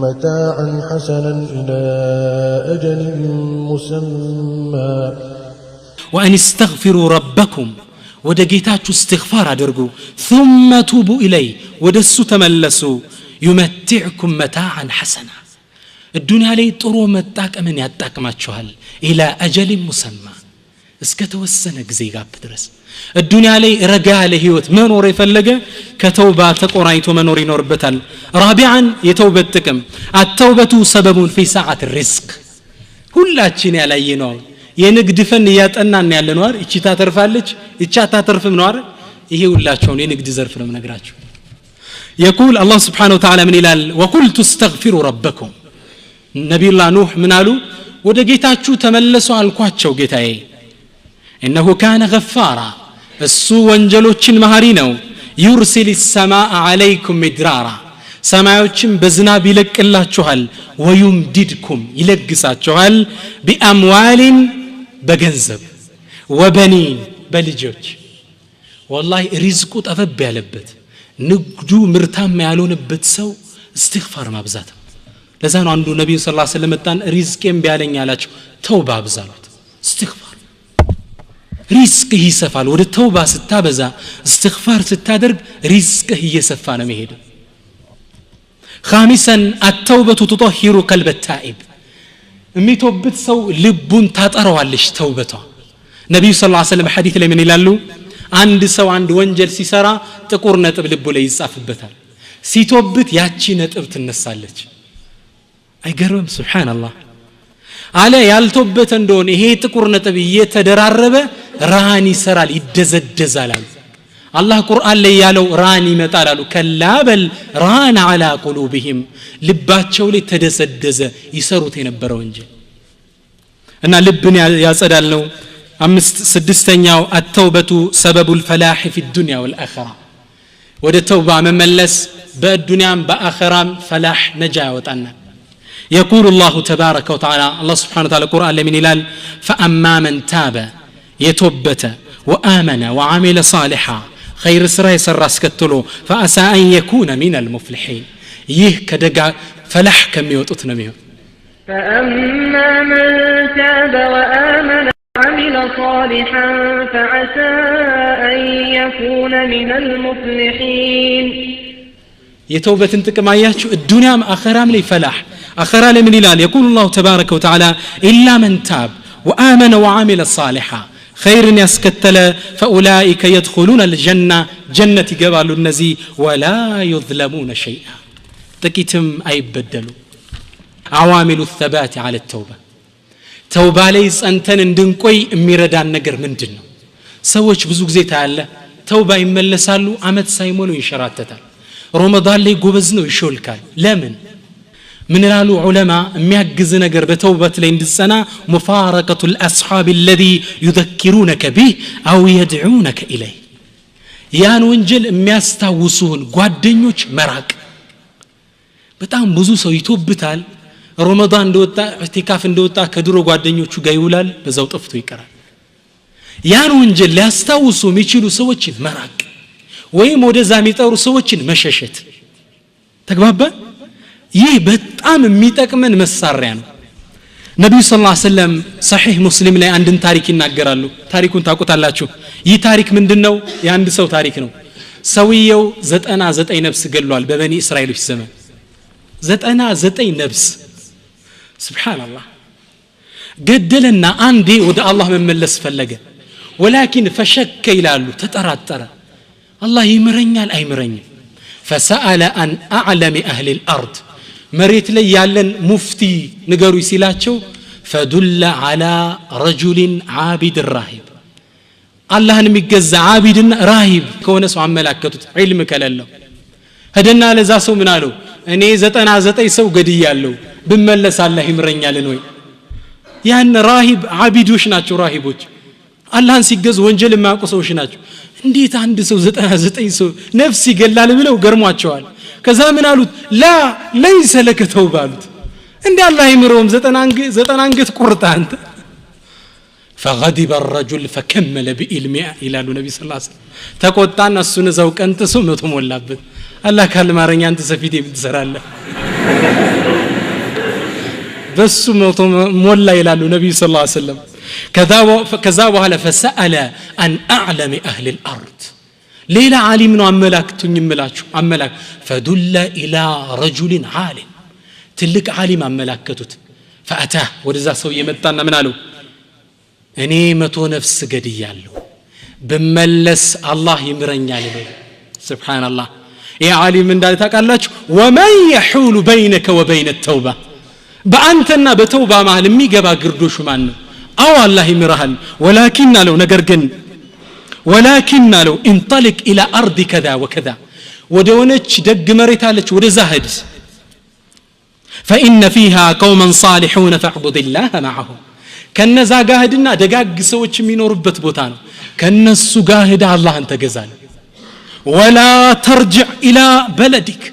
متاعا حسنا إلى أجل مسمى وأن استغفروا ربكم ودقيتاتشو استغفار أدرقوا ثم توبوا إليه ودسوا تملسوا يمتعكم متاعا حسنا الدنيا لي طرو متاك أمن يتاك ما تشوهل إلى أجل مسمى اسكتوسنا غزي غاب درس الدنيا لي رجع له هيوت منور يفلقه كتوبه تقرايتو منور ينوربتال رابعا يتوبه تكم التوبه سبب في ساعه الرزق ሁላችን ያላየነው የንግድ ፈን ያጠናን ያለነው አይደል እቺ ታተርፋለች እቺ አታተርፍም ነው አይደል ይሄ ሁላችሁን የንግድ ዘርፍ ነው ነግራችሁ يقول الله سبحانه وتعالى من إلال وقلت استغفروا ربكم نبي الله نوح من قالوا ወደ ጌታችሁ ተመለሱ አልኳቸው ጌታዬ إنه كان غفارا እሱ ወንጀሎችን መሐሪ ነው يرسل السماء عليكم مدرارا ሰማዮችን በዝናብ ይለቅላችኋል ويمددكم ይለግሳችኋል بأموال በገንዘብ وبنين በልጆች والله ሪዝቁ ጠፈብ ያለበት ንግዱ ምርታማ ያልሆነበት ሰው استغفار ማብዛት ለዛ ነው አንዱ ነብዩ ሰለላሁ ዐለይሂ ወሰለም መጣን ሪዝቄም ቢያለኝ አላችሁ ተውባ አብዛሉት استغفار ሪዝቅህ ይሰፋል ወደ ተውባ ስታበዛ استغفار ስታደርግ ሪዝቅህ እየሰፋ ነው የሚሄደው خامسا التوبة تطهر قلب التائب የሚተውበት ሰው ልቡን ታጠራዋለች ተውበቷ ነብዩ ሰለላሁ ዐለይሂ ወሰለም ሐዲስ ላይ ምን ይላሉ አንድ ሰው አንድ ወንጀል ሲሰራ ጥቁር ነጥብ ልቡ ላይ ይጻፍበታል ሲተውበት ያቺ ነጥብ ትነሳለች አይገርምም ሱብሃንአላህ አለ ያልተውበት እንደሆነ ይሄ ጥቁር ነጥብ እየተደራረበ ራን ይሰራል ይደዘደዛል አላህ ቁርአን ላይ ያለው ራን ይመጣል አሉ ከላበል ራን على قلوبهم ልባቸው ላይ ተደሰደዘ ይሰሩት የነበረው እንጂ እና ልብን ያጸዳል ነው ስድስተኛው التوبة سبب الفلاح في الدنيا والآخرة ወደ ተውባ መመለስ በዱንያም በአኺራም ፈላህ ነጃ ያወጣናል يقول الله تبارك وتعالى الله سبحانه وتعالى القرآن لمن إلال فأما من تاب يتوبت وآمن وعمل صالحا خير سراي سراس كتلو فأسى أن يكون من المفلحين كدقا فلح كم يوتنا ميو فأما من تاب وآمن وعمل صالحا فعسى أن يكون من المفلحين يتوبة انتكم آياتشو الدنيا آخرام لي فلاح آخر من إلال يقول الله تبارك وتعالى إلا من تاب وآمن وعمل صالحا خير يسكتل فأولئك يدخلون الجنة جنة قبال النزي ولا يظلمون شيئا تكتم أي بدلوا عوامل الثبات على التوبة توبة ليس أنتن اندنكوي ميردان نقر من جنة سوش بزوك زي تعالى توبة يملسالو عمد سايمونو يشراتتال رمضان لي قبزنو يشولكال لمن من الالو علماء ميعجز نجر بتوبة لين السنة مفارقة الأصحاب الذي يذكرونك به أو يدعونك إليه يان وانجل ميستوسون قادنيوش مراك بتاعم بزو سو يتوب بتال رمضان دوتا اعتكاف دوتا كدرو قادنيوش جايولال بزاو طفتو يكرا يان وانجل لاستوسو ميشيلو سوتشين مراك ويم ودا زاميطورو سوتشين مششت تقبابا ይህ በጣም የሚጠቅመን መሳሪያ ነው ነብዩ ሰለላሁ ዐለይሂ ወሰለም ሰሂህ ሙስሊም ላይ አንድን ታሪክ ይናገራሉ ታሪኩን ታውቁታላችሁ ይህ ታሪክ ምንድነው የአንድ ሰው ታሪክ ነው ሰውየው 99 ነፍስ ገድሏል በበኒ እስራኤሎች ዘመን 99 ነፍስ ሱብሃንአላህ ገደለና አንዴ ወደ አላህ መመለስ ፈለገ ولكن فشك ይላሉ ተጠራጠረ አላህ ይምረኛል አይምረኝም فسأل عن أعلم أهل الأرض مريت لي يالن مفتي نقروا يسيلاتشو فدل على رجل عابد الراهب الله نميقز عابد راهب كونس وعملاكتو علمك لله هدنا لزاسو منالو اني زتي سو قدي يالو بملس الله يمرن يالنوي يعني راهب عابدوش ناتشو راهبوش الله نسيقز وانجل ما قصوش ناتشو እንዴት አንድ ሰው 99 ሰው ነፍስ ይገላል ብለው ገርሟቸዋል ከዛ ምን አሉት لا ليس لك توبه አሉት እንዴ አላህ ይምረውም 90 አንገት ቁርጣ አንተ فغضب الرجل فكمل بالماء الى النبي صلى الله عليه وسلم ተቆጣና እሱን ዘው ቀንጥሶ መቶ ሞላበት አላህ ካልማረኛ አንተ ሰፊት የምትሰራለህ በሱ ሞላ ይላሉ ነብዩ ሰለላሁ ዐለይሂ ወሰለም ከዛ በኋላ فسأل عن اعلم اهل الارض ሌላ ዓሊም ነው አመላክቱኝ እምላችሁ አመላክ فدل الى رجل عالم ትልቅ ዓሊም አመላከቱት فأتاه ወደዛ ሰው የመጣና ምን አለው እኔ 100 ነፍስ ገድያለሁ በመለስ አላህ ይምረኛል ነው ሱብሃንአላህ ያ ዓሊም እንዳለ ታውቃላችሁ ومن يحول بينك وبين التوبه በአንተና በተውባ መሃል የሚገባ ግርዶሹ ማን ነው አው አላህ ይምረሃል ولكن አለው ነገር ግን ولكن አለው انطلق الى ارض كذا وكذا ወደሆነች ደግ መሬት አለች ወደዛ ሄድ فإن فيها قوما صالحون فاعبد الله معهم ከነዛ ጋህድና ደጋግ ሰዎች የሚኖሩበት ቦታ ነው ከነሱ ጋህድ አላህን ተገዛል ولا ترجع الى بلدك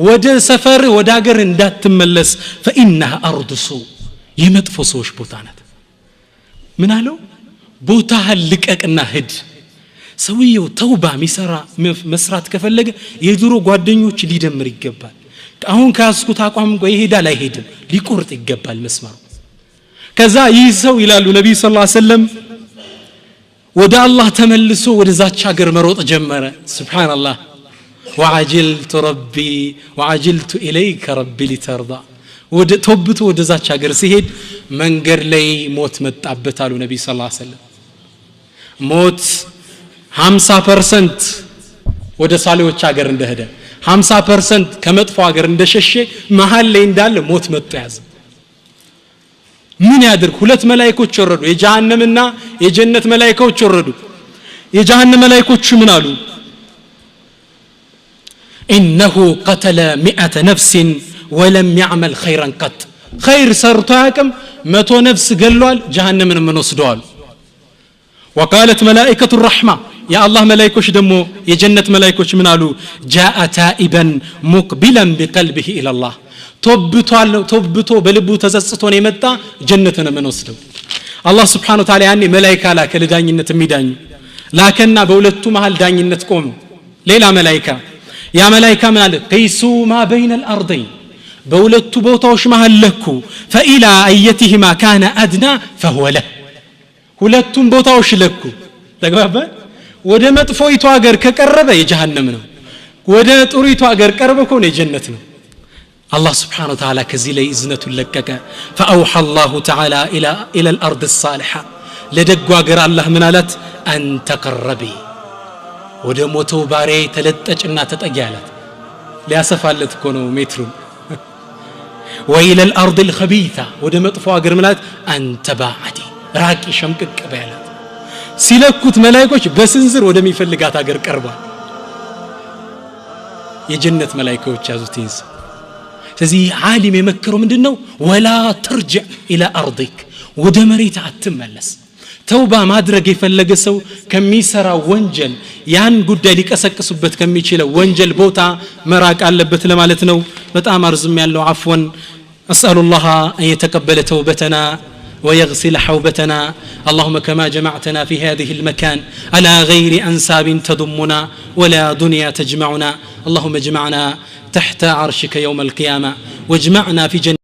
ወደ ሰፈር ወደ ሀገር እንዳትመለስ فإنها أرض سوء የመጥፎ ሰዎች ቦታ ናት ምን አለው ቦታህን ልቀቅና ሂድ ሰውየው ተውባ መስራት ከፈለገ የድሮ ጓደኞች ሊደምር ይገባል አሁን ካስኩት አቋም ቆይ ይሄዳል አይሄድም ሊቆርጥ ይገባል መስመሩ ከዛ ይህ ሰው ይላሉ ነብዩ ሰለላሁ ዐለይሂ ወሰለም ወደ አላህ ተመልሶ ወደዛች ሀገር መሮጥ ጀመረ ሱብሃንአላህ وعجلت إليك ربي لترضى ወደ ተውብቶ ወደዛች ሀገር ሲሄድ መንገድ ላይ ሞት መጣበት አሉ ነብዩ ሰለላሁ ዐለይሂ ወሰለም ሞት 50% ወደ ሳሌዎች ሀገር እንደሄደ 50% ከመጥፎ ሀገር እንደሸሸ መሃል ላይ እንዳለ ሞት መጣ ያዘ ምን ያድርግ ሁለት መላእክቶች ወረዱ የጀሃነምና የጀነት መላእክቶች ወረዱ የጀሃነም መላእክቶች ምን አሉ إنه قتل 100 نفس ولم يعمل خيرا قط خير سرتاكم 100 نفس قالوا جهنم من وسدوال وقالت ملائكة الرحمة يا الله ملائكوش دمو يجنة ملائكوش من قالوا جاء تائبا مقبلا بقلبه إلى الله توبتو بلبو تزصتون يمتا جنتنا من وسدو الله سبحانه وتعالى يعني ملائكة لا كلدانينة ميداني لكننا بولدتو محل دانينة قوم ليلا ملائكة يا ملائكة من قال قيسوا ما بين الأرضين بولدتو بوتاوش محل لكو فإلى أيتهما كان أدنى فهو له ሁለቱም ቦታዎች ለኩ ተግባባ ወደ መጥፎይቱ ሀገር ከቀረበ የጀሃነም ነው ወደ ጥሩይቱ ሀገር ቀርበ ከሆነ የጀነት ነው الله سبحانه وتعالى كذي لي إذنة لكك فأوحى الله تعالى إلى الأرض الصالحة لدقوا قرأ الله من آلت أن تقربي ودموتو باري تلتجنا تتأجالت لأسفا لتكونوا مترون وإلى الأرض الخبيثة ودمطفوا قرأ من آلت أن تباعدي راكي شمكك بيالات سيلكوت ملايكوش بسنزر ودمي فلقات ሀገር ቀርቧል የጀነት መላእክቶች ያዙትይዝ ስለዚህ ዓሊም የመከረው ምንድነው ወላ ተርጅዕ ኢላ አርዲክ ወደ መሬት አትመለስ ተውባ ማድረግ የፈለገ ሰው ከሚሰራ ወንጀል ያን ጉዳይ ሊቀሰቅሱበት ከሚችለው ወንጀል ቦታ መራቅ አለበት ለማለት ነው በጣም አርዝም ያለው አፍወን اسال الله ان يتقبل توبتنا ويغسل حوبتنا اللهم كما جمعتنا في هذه المكان على غير أنساب تضمنا ولا دنيا تجمعنا اللهم اجمعنا تحت عرشك يوم القيامة واجمعنا في جنة